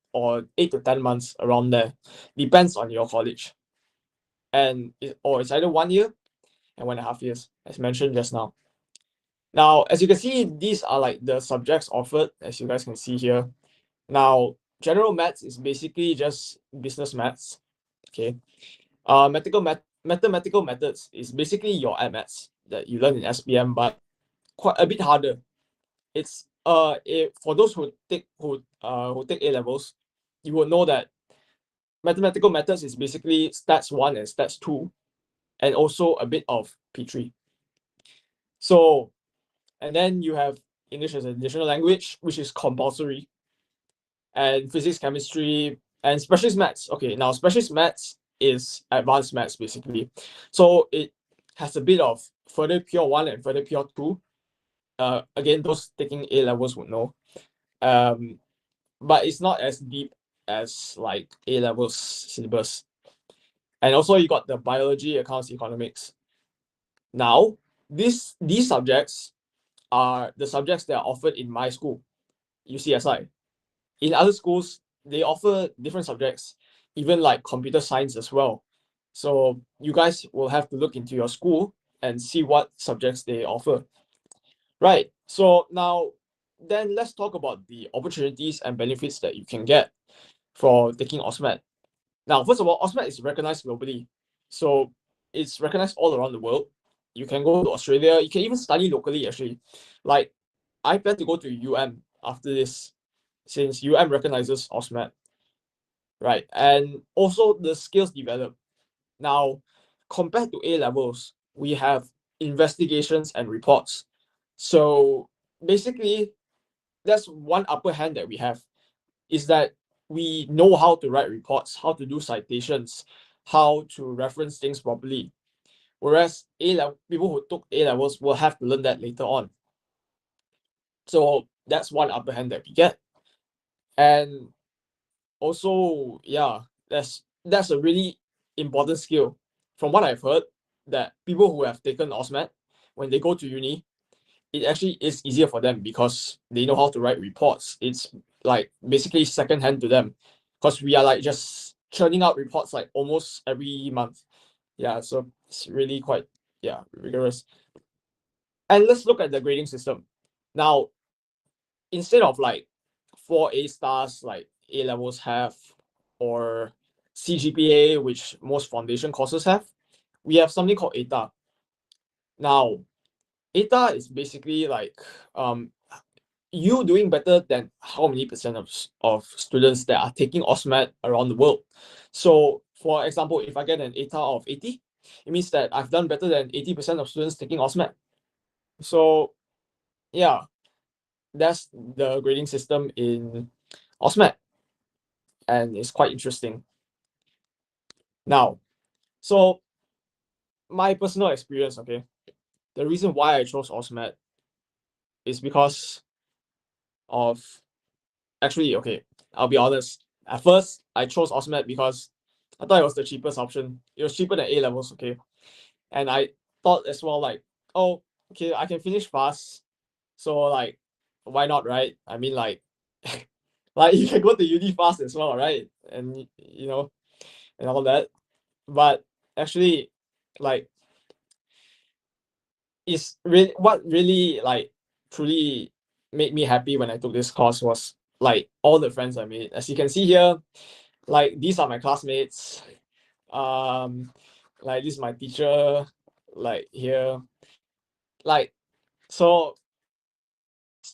to 10 months, around there. Depends on your college. And it's either 1 year and 1.5 years, as mentioned just now. Now, as you can see, these are like the subjects offered, as you guys can see here. Now, general maths is basically just business maths. Okay. Mathematical methods is basically your maths that you learn in SPM, but quite a bit harder. It's for those who take A levels, you will know that mathematical methods is basically stats 1 and stats 2, and also a bit of P3. So, and then you have English as an additional language, which is compulsory, and physics, chemistry, and specialist maths. Okay, now specialist maths is advanced maths basically. So it has a bit of further pure 1 and further pure 2. Again, those taking A levels would know. But it's not as deep as like A levels syllabus. And also you got the biology, accounts, economics. Now, these subjects are the subjects that are offered in my school, UCSI. In other schools, they offer different subjects, even like computer science as well. So you guys will have to look into your school and see what subjects they offer. Right. So now, then let's talk about the opportunities and benefits that you can get for taking AUSMAT. Now, first of all, AUSMAT is recognized globally. So it's recognized all around the world. You can go to Australia, you can even study locally actually. Like I plan to go to after this, since recognizes AUSMAT, right? And also the skills developed. Now, compared to A levels, we have investigations and reports. So basically, that's one upper hand that we have, is that we know how to write reports, how to do citations, how to reference things properly. Whereas A level people who took A levels will have to learn that later on. So that's one upper hand that we get. And also, yeah, that's a really important skill. From what I've heard, that people who have taken AUSMAT, when they go to uni, it actually is easier for them because they know how to write reports. It's like basically second hand to them, because we are like just churning out reports like almost every month. Yeah, so it's really quite rigorous. And let's look at the grading system. Now, instead of like 4 A stars like A levels have, or CGPA, which most foundation courses have, we have something called ATA. Now, ATA is basically like you doing better than how many percent of students that are taking AUSMAT around the world. So, for example, if I get an ATA of 80, it means that I've done better than 80% of students taking AUSMAT. So, yeah, that's the grading system in AUSMAT, and it's quite interesting. Now, so my personal experience, okay, the reason why I chose AUSMAT is because of, actually, okay, I'll be honest. At first, I chose AUSMAT because I thought it was the cheapest option. It was cheaper than A levels, okay, and I thought as well, like, oh, okay, I can finish fast, so like, why not, right? I mean, like, like you can go to uni fast as well, right? And and all that. But actually, like, is really what really like truly made me happy when I took this course was like all the friends I made. As you can see here, like these are my classmates. Like this is my teacher, like here. Like, so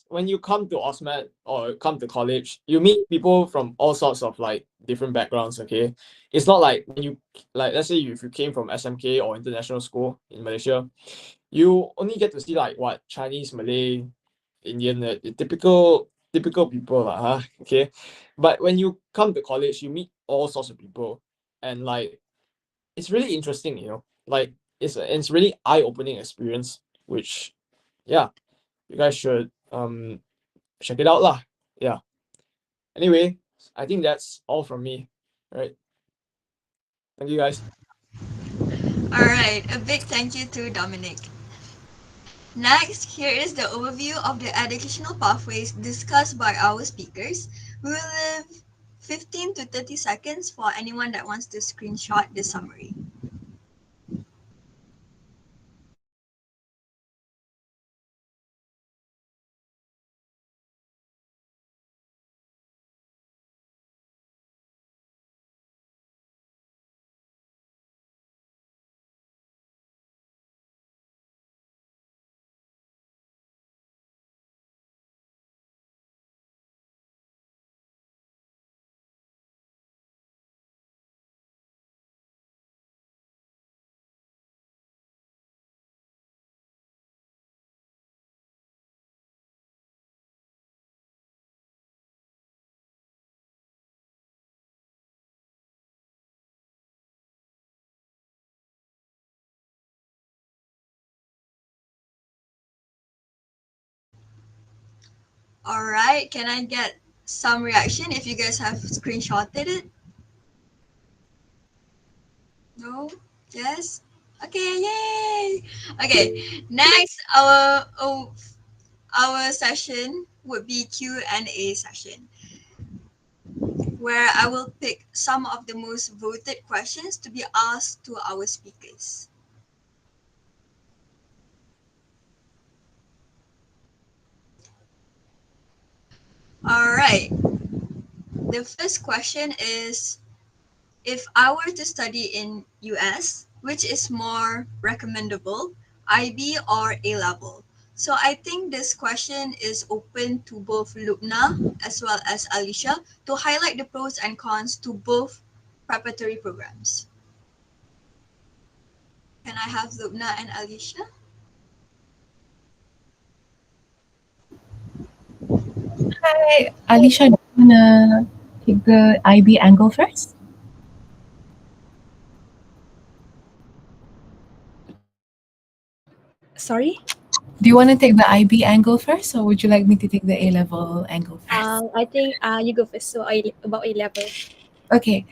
when you come to AUSMAT or come to college, you meet people from all sorts of like different backgrounds, okay? It's not like when you, like, let's say if you came from SMK or international school in Malaysia, you only get to see like what, Chinese, Malay, Indian, typical people lah, huh? Okay. But when you come to college, you meet all sorts of people, and like it's really interesting, like it's really eye-opening experience, which yeah, you guys should check it out lah. Yeah. Anyway, I think that's all from me. Right. Thank you guys. All right, a big thank you to Dominic. Next, here is the overview of the educational pathways discussed by our speakers. We will leave 15 to 30 seconds for anyone that wants to screenshot the summary. All right, can I get some reaction if you guys have screenshotted it? No? Yes? Okay, yay! Okay, next our session would be Q&A session, where I will pick some of the most voted questions to be asked to our speakers. right. The first question is, if I were to study in US, which is more recommendable, IB or A level? So I think this question is open to both Lubna as well as Alicia to highlight the pros and cons to both preparatory programs. Can I have Lubna and Alicia? Hi, Alicia, do you wanna take the IB angle first? Sorry? Do you want to take the IB angle first, or would you like me to take the A level angle first? I think you go first. So about A level. Okay.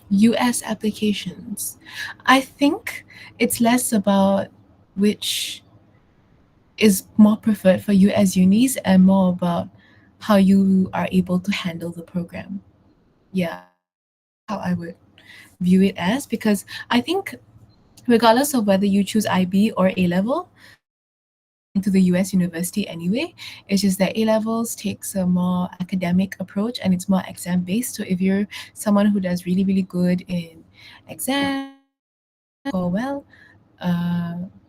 US applications. I think it's less about which is more preferred for you as unis and more about how you are able to handle the program. Yeah, that's how I would view it as, because I think regardless of whether you choose IB or A level, you're going to get into the US university anyway. It's just that A levels takes a more academic approach and it's more exam based. So if you're someone who does really, really good in exams, score well,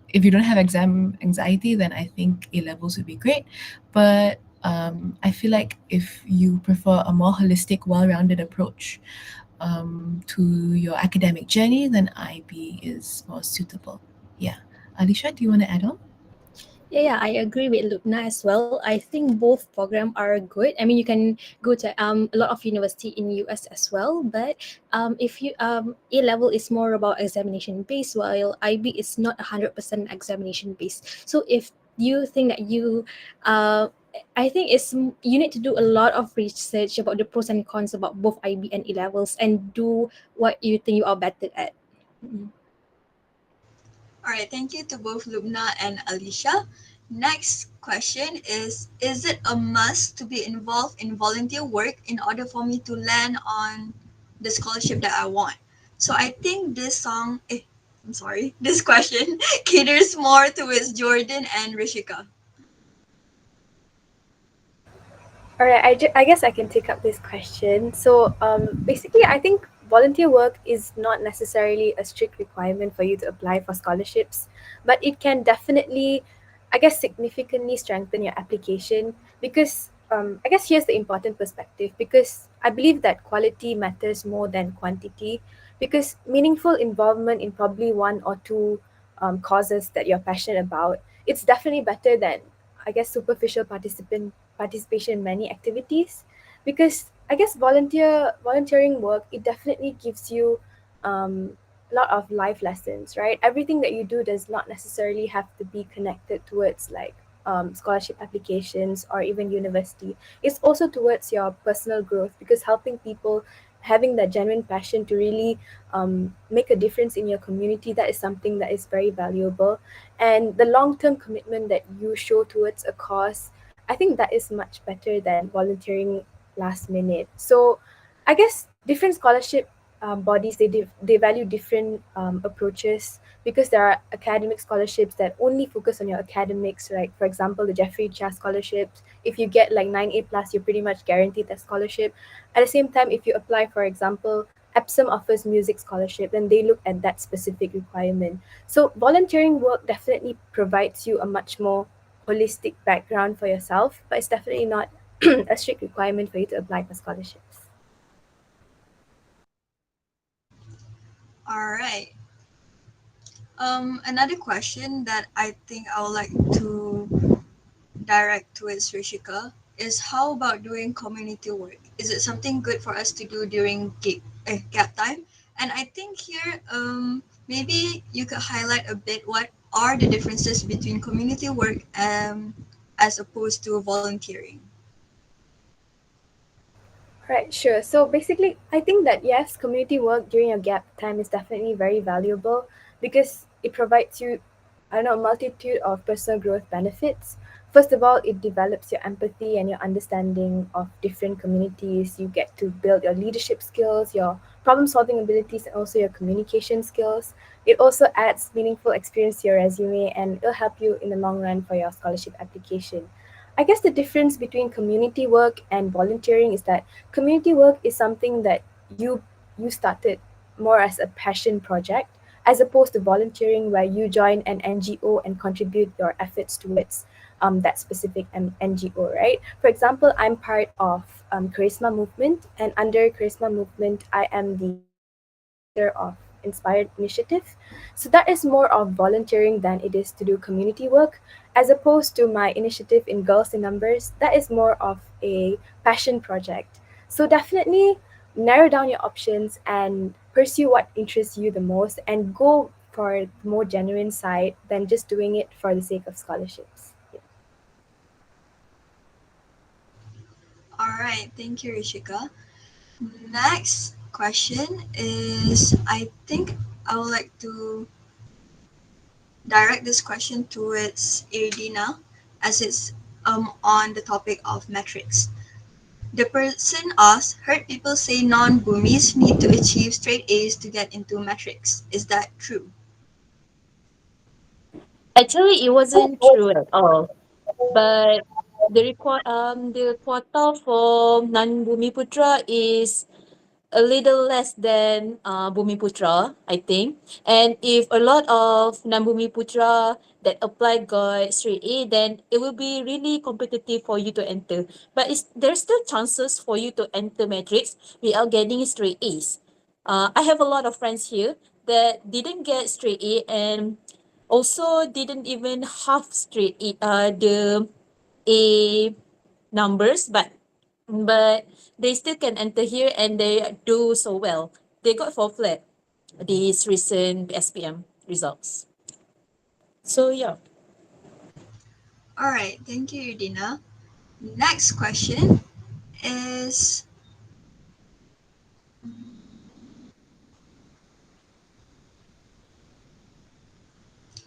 if you don't have exam anxiety, then I think A levels would be great. But I feel like if you prefer a more holistic, well-rounded approach to your academic journey, then IB is more suitable. Yeah. Alicia, do you want to add on? Yeah, I agree with Lubna as well. I think both programs are good. I mean, you can go to a lot of university in US as well, but if you A level is more about examination based, while IB is not 100% examination based. So if you think that I think you need to do a lot of research about the pros and cons about both IB and A levels and do what you think you are better at. All right, thank you to both Lubna and Alicia. Next question is it a must to be involved in volunteer work in order for me to land on the scholarship that I want? So I think this question caters more towards Jordan and Rishika. All right, I guess I can take up this question. So basically, I think volunteer work is not necessarily a strict requirement for you to apply for scholarships, but it can definitely, I guess, significantly strengthen your application because I guess here's the important perspective because I believe that quality matters more than quantity because meaningful involvement in probably one or two causes that you're passionate about, it's definitely better than I guess superficial participation in many activities because I guess volunteering work it definitely gives you a lot of life lessons, right? Everything that you do does not necessarily have to be connected towards like scholarship applications or even university. It's also towards your personal growth because helping people having that genuine passion to really make a difference in your community, that is something that is very valuable. And the long-term commitment that you show towards a cause, I think that is much better than volunteering last minute. So I guess different scholarship bodies they value different approaches because there are academic scholarships that only focus on your academics, like for example the Jeffrey Cha scholarships. If you get like 9A plus, you're pretty much guaranteed that scholarship. At the same time, if you apply, for example, Epsom offers music scholarship, then they look at that specific requirement. So volunteering work definitely provides you a much more holistic background for yourself, but it's definitely not a strict requirement for you to apply for scholarships. All right. Another question that I think I would like to direct towards Rishika is how about doing community work? Is it something good for us to do during gap time? And I think here, maybe you could highlight a bit what are the differences between community work as opposed to volunteering. Right, sure. So basically, I think that yes, community work during your gap time is definitely very valuable because it provides you, I don't know, a multitude of personal growth benefits. First of all, it develops your empathy and your understanding of different communities. You get to build your leadership skills, your problem-solving abilities and also your communication skills. It also adds meaningful experience to your resume, and it'll help you in the long run for your scholarship application. I guess the difference between community work and volunteering is that community work is something that you started more as a passion project, as opposed to volunteering where you join an NGO and contribute your efforts towards that specific NGO, right? For example, I'm part of Charisma Movement, and under Charisma Movement, I am the director of Inspired Initiative. So that is more of volunteering than it is to do community work, as opposed to my initiative in Girls in Numbers. That is more of a passion project. So definitely narrow down your options and pursue what interests you the most, and go for the more genuine side than just doing it for the sake of scholarships. Yeah. All right, thank you, Rishika. Next question is, I think I would like to direct this question towards Iridina, as it's on the topic of metrics. The person asked, heard people say non-boomies need to achieve straight A's to get into metrics. Is that true? Actually, it wasn't true at all. But the quota for non-Bumi Putra is a little less than Bumi Putra, I think. And if a lot of non-Bumi Putra that apply got straight A, then it will be really competitive for you to enter. But there's still chances for you to enter matrix without getting straight A's. I have a lot of friends here that didn't get straight A and also didn't even have straight A, the A numbers, but they still can enter here and they do so well. They got 4 flat these recent SPM results. So yeah. All right, thank you, Iridina. Next question is,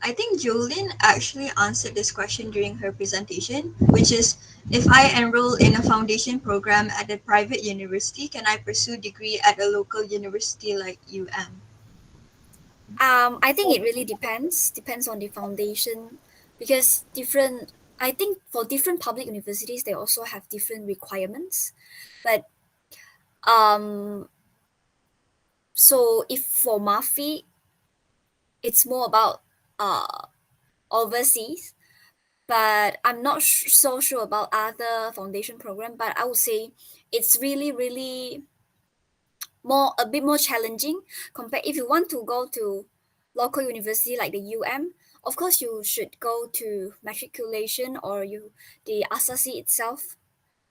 I think Jolene actually answered this question during her presentation, which is, if I enroll in a foundation program at a private university, can I pursue degree at a local university like UM? I think it really depends on the foundation, because I think for different public universities, they also have different requirements. But so if for MAFI, it's more about overseas, but I'm not so sure about other foundation program. But I would say it's really a bit more challenging compared if you want to go to local university like the UM. Of course, you should go to matriculation or the ASASI itself.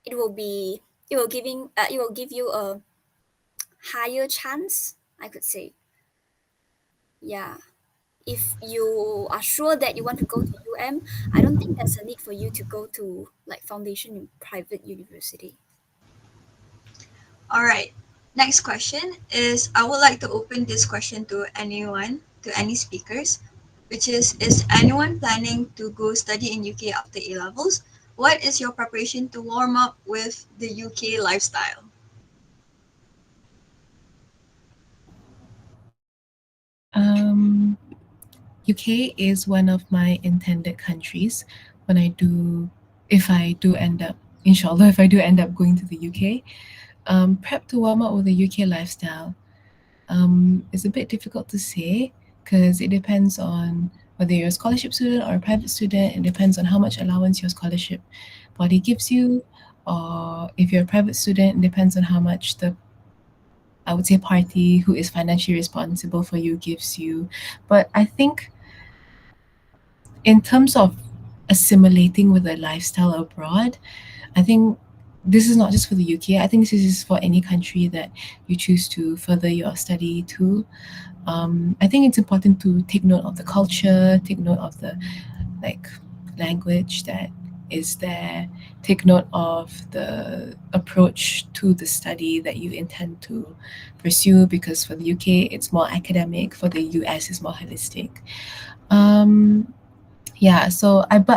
It will give you a higher chance, I could say. Yeah. If you are sure that you want to go to UM, I don't think there's a need for you to go to like foundation in private university. All right. Next question is, I would like to open this question to anyone, to any speakers, which is anyone planning to go study in UK after A levels? What is your preparation to warm up with the UK lifestyle? UK is one of my intended countries when if I do end up, inshallah, if I do end up going to the UK. Prep to warm up with the UK lifestyle is a bit difficult to say because it depends on whether you're a scholarship student or a private student. It depends on how much allowance your scholarship body gives you, or if you're a private student, it depends on how much I would say party who is financially responsible for you gives you. But I think in terms of assimilating with a lifestyle abroad, I think this is not just for the UK. I think this is for any country that you choose to further your study to. I think it's important to take note of the culture, take note of the language that is there, take note of the approach to the study that you intend to pursue, because for the UK it's more academic, for the US it's more holistic. But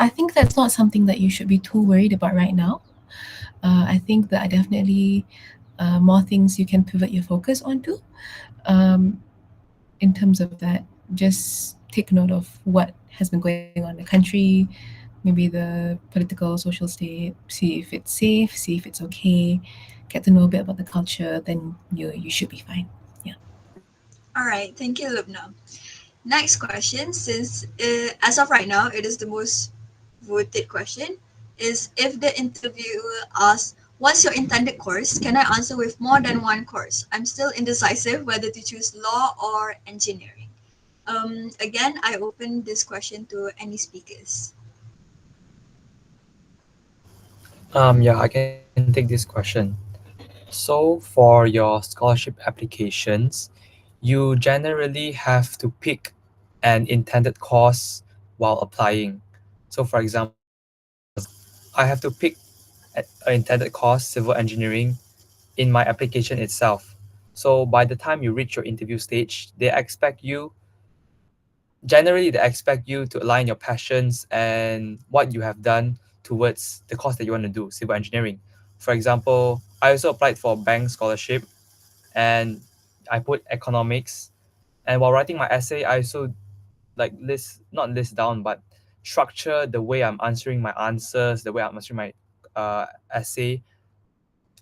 I think that's not something that you should be too worried about right now. I think that I definitely more things you can pivot your focus onto. In terms of that, just take note of what has been going on in the country, maybe the political, social state, see if it's safe, see if it's okay, get to know a bit about the culture, then you should be fine. Yeah. All right, thank you, Lubna. Next question, since as of right now, it is the most voted question, is if the interviewer asks, what's your intended course? Can I answer with more than one course? I'm still indecisive whether to choose law or engineering. Again, I open this question to any speakers. Yeah, I can take this question. So for your scholarship applications, you generally have to pick an intended course while applying. So for example, I have to pick an intended course, civil engineering, in my application itself. So by the time you reach your interview stage, generally they expect you to align your passions and what you have done towards the course that you want to do, civil engineering. For example, I also applied for bank scholarship and I put economics. And while writing my essay, I also not list down, but structure the way I'm answering my answers, the way I'm answering my essay,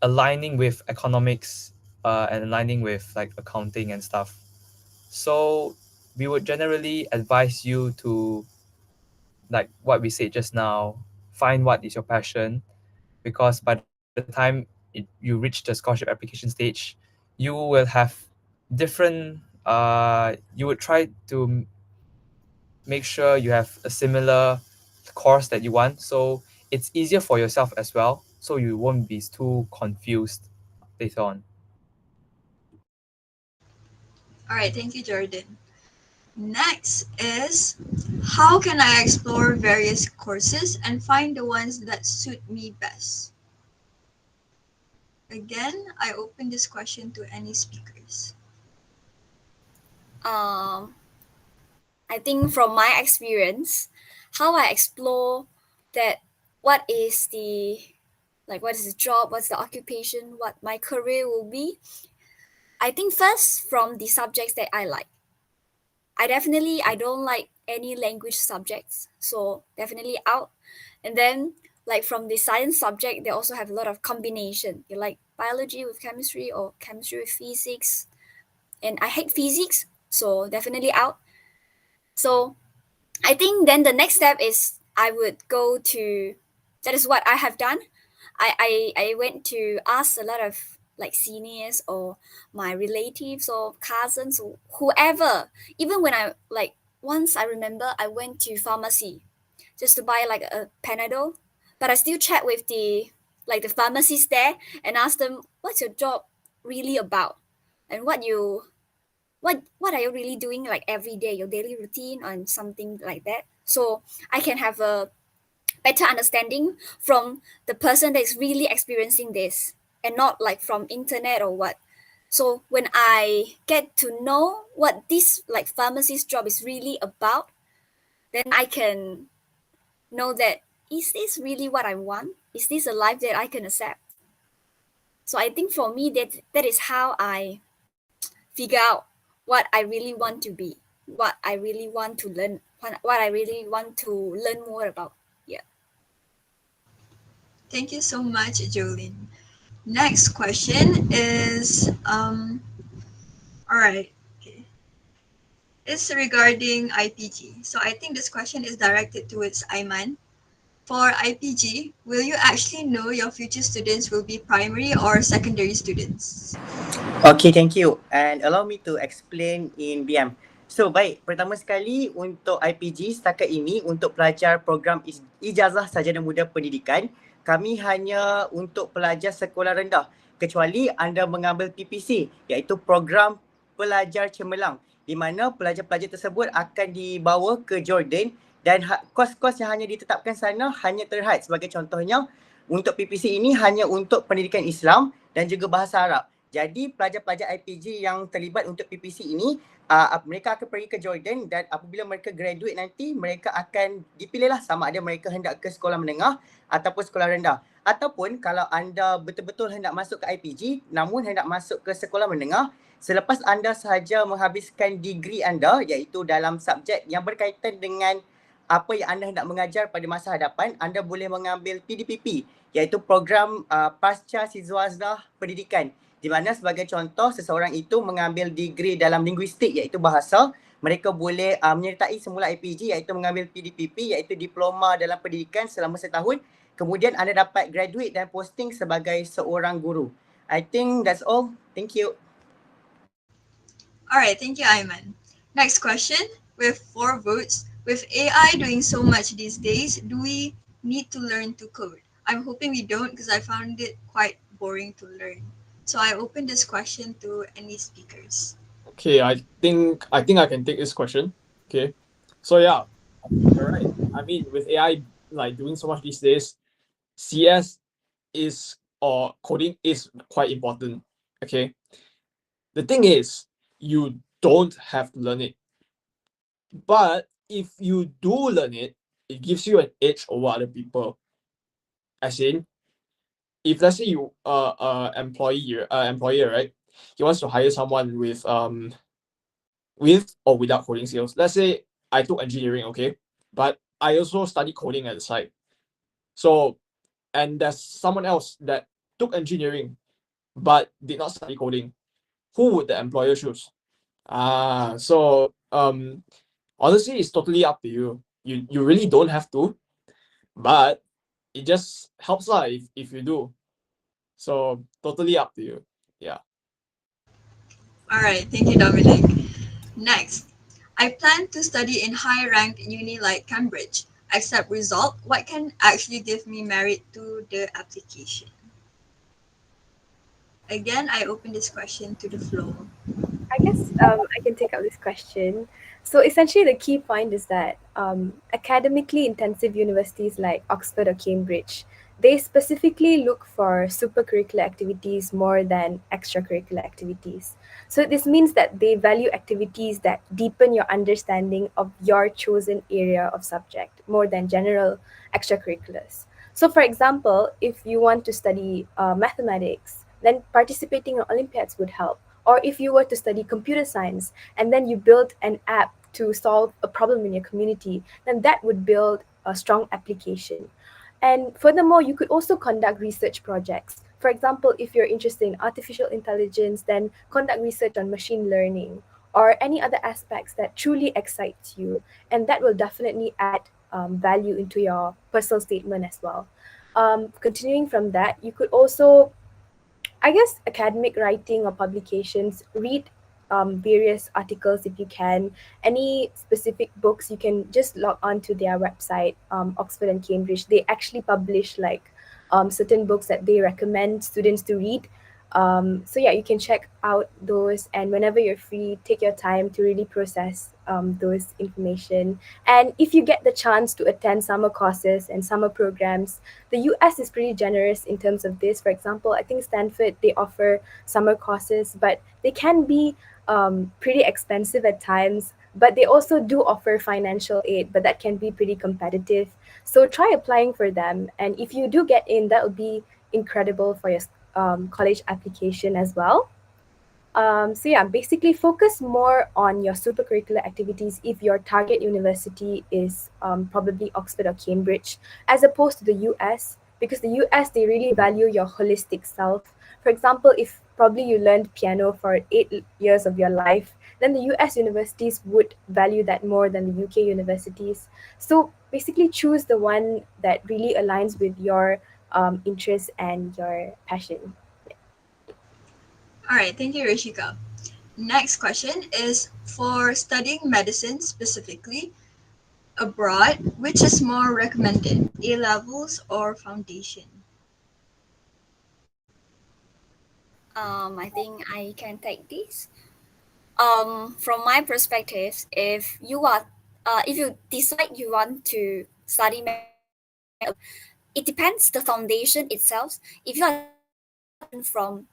aligning with economics and aligning with like accounting and stuff. So we would generally advise you to, like what we said just now, find what is your passion, because by the time you reach the scholarship application stage, you will have different you would try to make sure you have a similar course that you want, so it's easier for yourself as well, so you won't be too confused later on. All right, thank you, Jordan. Next is, how can I explore various courses and find the ones that suit me best? Again, I open this question to any speakers. I think from my experience, how I explore that what is the job, what's the occupation, what my career will be. I think first from the subjects that I like. I don't like any language subjects, so definitely out. And then like from the science subject, they also have a lot of combination. You like biology with chemistry or chemistry with physics. And I hate physics, so definitely out. So I think then the next step is I would go to, that is what I have done. I went to ask a lot of like seniors or my relatives or cousins or whoever. Even when once I remember I went to pharmacy just to buy like a Panadol, but I still chat with the pharmacist there and ask them, what's your job really about, and what are you really doing like every day, your daily routine and something like that, so I can have a better understanding from the person that is really experiencing this and not like from internet or what. So when I get to know what this like pharmacist job is really about, then I can know that, is this really what I want? Is this a life that I can accept? So I think for me that is how I figure out what I really want to be, what I really want to learn, what I really want to learn more about. Yeah. Thank you so much, Jolene. Next question is, all right, okay. It's regarding IPG. So I think this question is directed towards Aiman. For IPG, will you actually know your future students will be primary or secondary students? Okay, thank you. And allow me to explain in BM. So, baik. Pertama sekali untuk IPG setakat ini untuk pelajar program Ijazah Sarjana Muda Pendidikan, kami hanya untuk pelajar sekolah rendah kecuali anda mengambil PPC iaitu program pelajar cemerlang di mana pelajar-pelajar tersebut akan dibawa ke Jordan dan kos-kos yang hanya ditetapkan sana hanya terhad. Sebagai contohnya, untuk PPC ini hanya untuk pendidikan Islam dan juga bahasa Arab. Jadi pelajar-pelajar IPG yang terlibat untuk PPC ini, mereka akan pergi ke Jordan dan apabila mereka graduate nanti, mereka akan dipilihlah sama ada mereka hendak ke sekolah menengah ataupun sekolah rendah. Ataupun kalau anda betul-betul hendak masuk ke IPG namun hendak masuk ke sekolah menengah, selepas anda sahaja menghabiskan degree anda iaitu dalam subjek yang berkaitan dengan apa yang anda hendak mengajar pada masa hadapan, anda boleh mengambil PDPP iaitu program Pasca Siswazdah Pendidikan, di mana sebagai contoh seseorang itu mengambil degree dalam linguistik iaitu bahasa, mereka boleh menyertai semula IPG iaitu mengambil PDPP iaitu Diploma dalam Pendidikan selama setahun, kemudian anda dapat graduate dan posting sebagai seorang guru. I think that's all. Thank you. All right, thank you, Ayman. Next question, with 4 votes. With AI doing so much these days, do we need to learn to code? I'm hoping we don't because I found it quite boring to learn. So I open this question to any speakers. Okay, I think I can take this question. Okay, so yeah, you're right. I mean, with AI like doing so much these days, CS is or coding is quite important. Okay, the thing is, you don't have to learn it, but if you do learn it, it gives you an edge over other people. As in, if let's say you employer, right, he wants to hire someone with or without coding skills. Let's say I took engineering, okay, but I also studied coding at the side. So, and there's someone else that took engineering but did not study coding. Who would the employer choose? So honestly, it's totally up to you. You really don't have to, but it just helps lah if you do. So totally up to you. Yeah. All right, thank you, Dominic. Next, I plan to study in high-ranked uni like Cambridge. Accept result. What can actually give me merit to the application? Again, I open this question to the floor. I guess I can take up this question. So essentially, the key point is that academically intensive universities like Oxford or Cambridge, they specifically look for supercurricular activities more than extracurricular activities. So this means that they value activities that deepen your understanding of your chosen area of subject more than general extracurriculars. So for example, if you want to study mathematics, then participating in Olympiads would help. Or if you were to study computer science and then you build an app to solve a problem in your community, then that would build a strong application. And furthermore, you could also conduct research projects. For example, if you're interested in artificial intelligence, then conduct research on machine learning or any other aspects that truly excites you. And that will definitely add value into your personal statement as well. Continuing from that, you could also, I guess, academic writing or publications, read various articles if you can. Any specific books, you can just log on to their website, Oxford and Cambridge. They actually publish like certain books that they recommend students to read. So yeah, you can check out those, and whenever you're free, take your time to really process those information. And if you get the chance to attend summer courses and summer programs, the US is pretty generous in terms of this. For example, I think Stanford, they offer summer courses, but they can be pretty expensive at times. But they also do offer financial aid, but that can be pretty competitive. So try applying for them. And if you do get in, that will be incredible for your college application as well. So yeah, basically focus more on your supercurricular activities if your target university is probably Oxford or Cambridge, as opposed to the US, because the US, they really value your holistic self. For example, if probably you learned piano for 8 years of your life, then the US universities would value that more than the UK universities. So basically choose the one that really aligns with your interests and your passion. All right, thank you, Rishika. Next question is for studying medicine specifically abroad, which is more recommended, A levels or foundation? I think I can take this. From my perspective, if you decide you want to study it depends the foundation itself. If you are from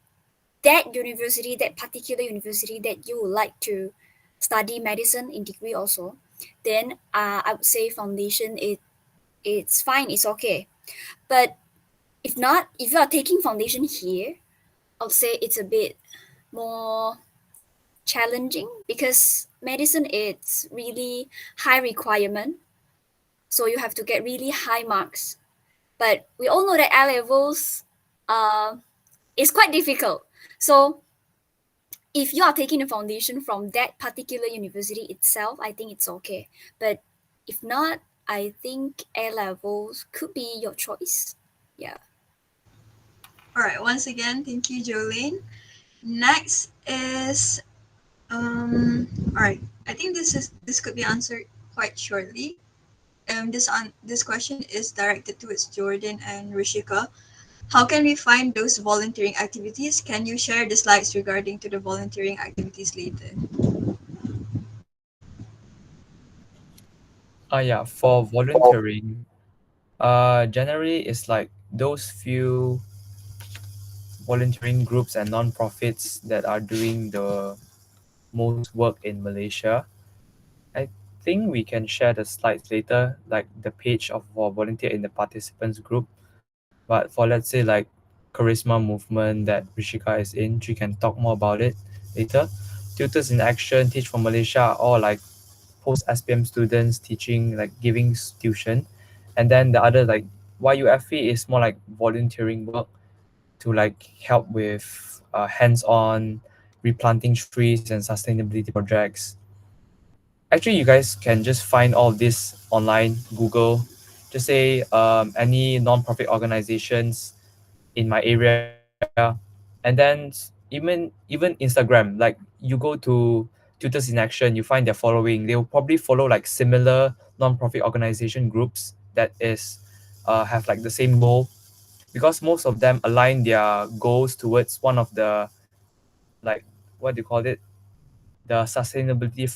that university, that particular university that you would like to study medicine in degree also, then I would say foundation it's fine, it's okay. But if not, if you are taking foundation here, I would say it's a bit more challenging because medicine it's really high requirement. So you have to get really high marks. But we all know that A levels is quite difficult. So if you are taking a foundation from that particular university itself, I think it's okay. But if not, I think A levels could be your choice. Yeah. All right. Once again, thank you, Jolene. Next is all right. I think this could be answered quite shortly. This question is directed towards Jordan and Rishika. How can we find those volunteering activities? Can you share the slides regarding to the volunteering activities later? Yeah, for volunteering, generally it's like those few volunteering groups and non-profits that are doing the most work in Malaysia. I think we can share the slides later, like the page of for volunteer in the participants group. But for let's say like charisma movement that Rishika is in, she can talk more about it later. Tutors in Action, Teach for Malaysia, or like post SPM students teaching, like giving tuition. And then the other like YUFE is more like volunteering work to like help with hands-on replanting trees and sustainability projects. Actually, you guys can just find all of this online, Google, just say any non-profit organizations in my area, and then even Instagram, like you go to Tutors in Action, you find their following, they will probably follow like similar non-profit organization groups that is have like the same goal, because most of them align their goals towards one of the, like, what do you call it, the sustainability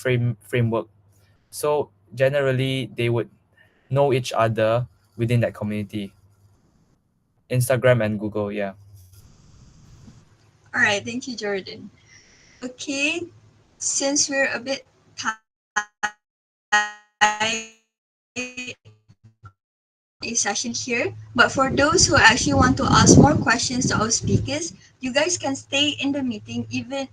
framework. So generally they would know each other within that community. Instagram and Google, yeah. All right, thank you, Jordan. Okay, since we're a bit a session here, but for those who actually want to ask more questions to our speakers, you guys can stay in the meeting even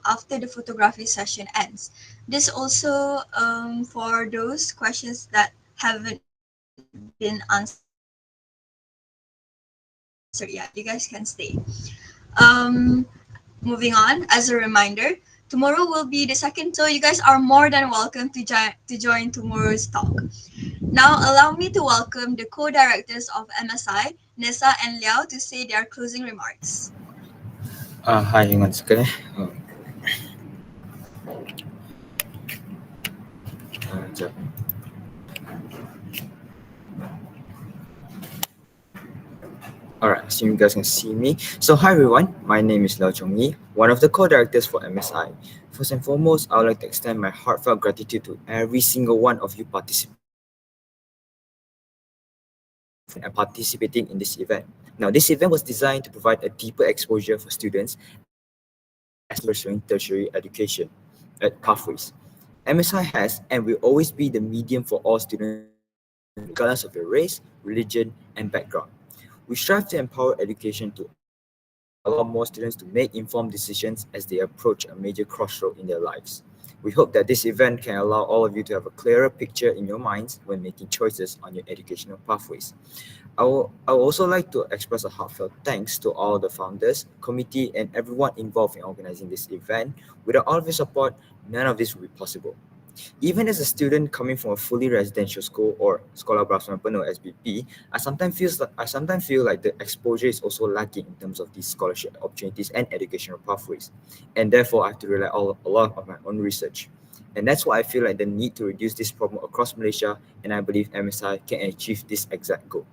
after the photography session ends. This also for those questions that haven't been answered yet, you guys can stay. Moving on, as a reminder, tomorrow will be the second, so you guys are more than welcome to join tomorrow's talk. Now, allow me to welcome the co-directors of MSI, Nessa and Liao, to say their closing remarks. Hi, hang on a second. Sekejap. Alright, assume you guys can see me. So hi everyone, my name is Liao Chongyi, one of the co-directors for MSI. First and foremost, I would like to extend my heartfelt gratitude to every single one of you participating in this event. Now, this event was designed to provide a deeper exposure for students as pursuing tertiary education at pathways. MSI has and will always be the medium for all students, regardless of their race, religion, and background. We strive to empower education to allow more students to make informed decisions as they approach a major crossroad in their lives. We hope that this event can allow all of you to have a clearer picture in your minds when making choices on your educational pathways. I would also like to express a heartfelt thanks to all the founders, committee, and everyone involved in organizing this event. Without all of your support, none of this would be possible. Even as a student coming from a fully residential school or Sekolah Berasrama Penuh (SBP), I sometimes feel like the exposure is also lacking in terms of these scholarship opportunities and educational pathways, and therefore I have to rely a lot on my own research. And that's why I feel like the need to reduce this problem across Malaysia, and I believe MSI can achieve this exact goal.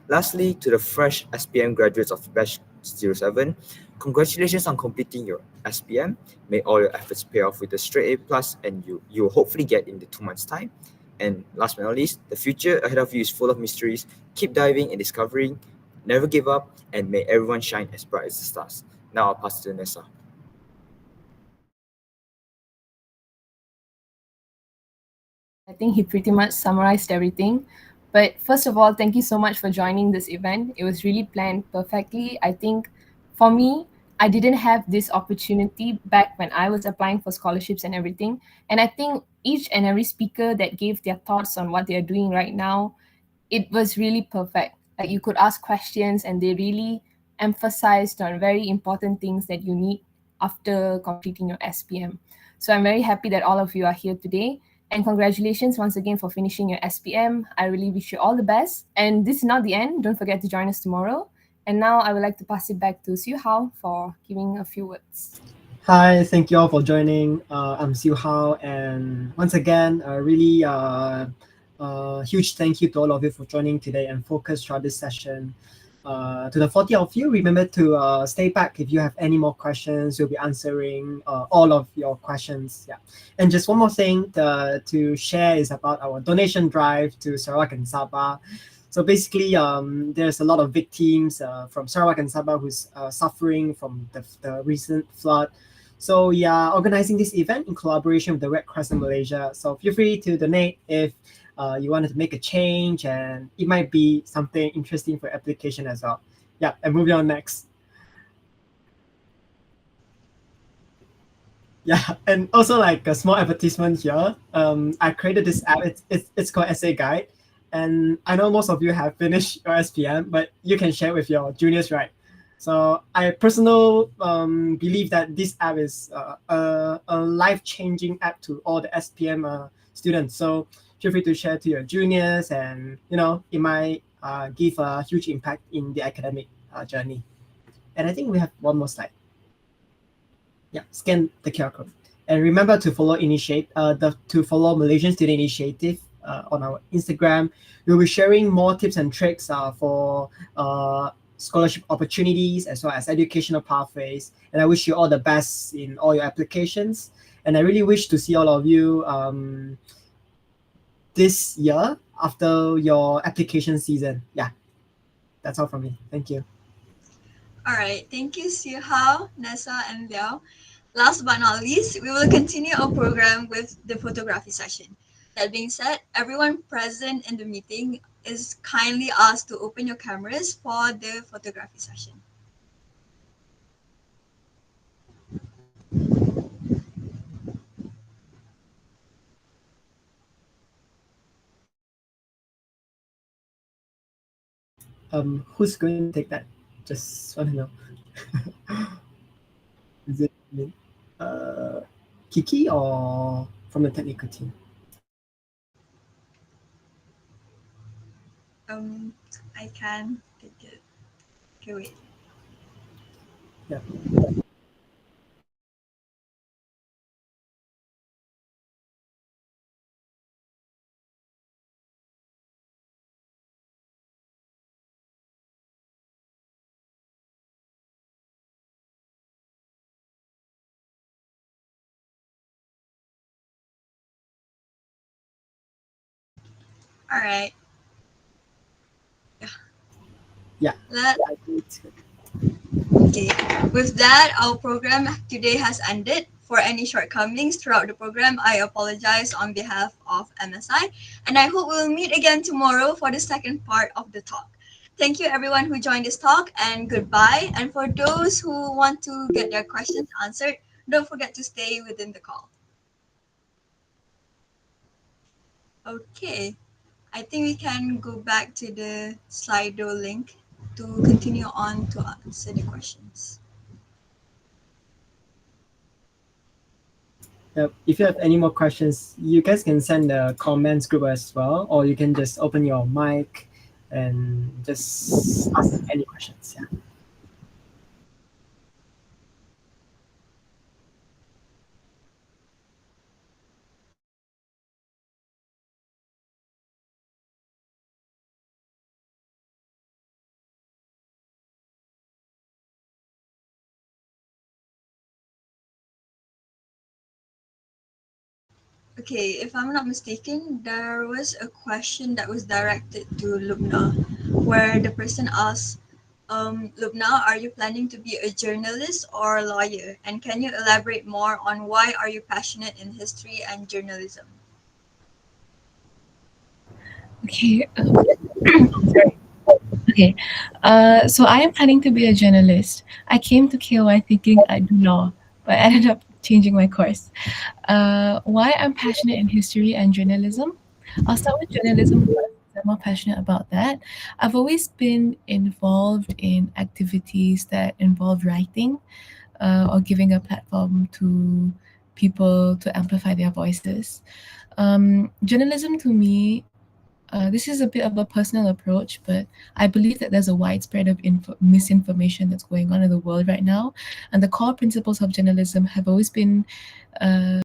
Lastly, to the fresh SPM graduates of Batch 07, congratulations on completing your SPM. May all your efforts pay off with a straight A+, and you will hopefully get in the 2 months' time. And last but not least, the future ahead of you is full of mysteries. Keep diving and discovering, never give up, and may everyone shine as bright as the stars. Now I'll pass to Nessa. I think he pretty much summarized everything. But first of all, thank you so much for joining this event. It was really planned perfectly. I think for me, I didn't have this opportunity back when I was applying for scholarships and everything. And I think each and every speaker that gave their thoughts on what they're doing right now, it was really perfect. Like you could ask questions and they really emphasized on very important things that you need after completing your SPM. So I'm very happy that all of you are here today. And congratulations once again for finishing your SPM. I really wish you all the best. And this is not the end. Don't forget to join us tomorrow. And now I would like to pass it back to Siu Hao for giving a few words. Hi, thank you all for joining. I'm Siu Hao, and once again, really huge thank you to all of you for joining today and focus throughout this session. To the 40 of you, remember to stay back if you have any more questions. We'll be answering all of your questions. Yeah, and just one more thing to share is about our donation drive to Sarawak and Sabah. So basically, there's a lot of victims from Sarawak and Sabah who's suffering from the recent flood. So yeah, organizing this event in collaboration with the Red Crescent Malaysia. So feel free to donate if you wanted to make a change, and it might be something interesting for application as well. Yeah, and moving on next. Yeah, and also like a small advertisement here. I created this app. It's called Essay Guide, and I know most of you have finished your SPM, but you can share with your juniors, right? So I personally believe that this app is a life-changing app to all the SPM students. So feel free to share to your juniors, and it might give a huge impact in the academic journey. And I think we have one more slide. Yeah, scan the QR code. And remember to follow follow Malaysian Student Initiative on our Instagram. We'll be sharing more tips and tricks for scholarship opportunities as well as educational pathways. And I wish you all the best in all your applications. And I really wish to see all of you this year after your application season. Yeah, that's all from me. Thank you. All right, thank you, Siu Hao, Nessa, and Liao. Last but not least, we will continue our program with the photography session. That being said, everyone present in the meeting is kindly asked to open your cameras for the photography session. Who's going to take that? Just want to know. Is it Kiki or from the technical team? I can take it. Okay, wait. Yeah. All right. Yeah. Okay. With that, our program today has ended. For any shortcomings throughout the program, I apologize on behalf of MSI, and I hope we'll meet again tomorrow for the second part of the talk. Thank you everyone who joined this talk, and goodbye. And for those who want to get their questions answered, don't forget to stay within the call. Okay. I think we can go back to the Slido link to continue on to answer the questions. If you have any more questions, you guys can send the comments group as well, or you can just open your mic and just ask any questions. Yeah. Okay, if I'm not mistaken, there was a question that was directed to Lubna where the person asked, Lubna, are you planning to be a journalist or a lawyer? And can you elaborate more on why are you passionate in history and journalism? Okay. Sorry. Okay. So I am planning to be a journalist. I came to KY thinking I'd do law, but I ended up changing my course. Why I'm passionate in history and journalism? I'll start with journalism first. I'm more passionate about that. I've always been involved in activities that involve writing or giving a platform to people to amplify their voices. Journalism to me, this is a bit of a personal approach, but I believe that there's a widespread of misinformation that's going on in the world right now. And the core principles of journalism have always been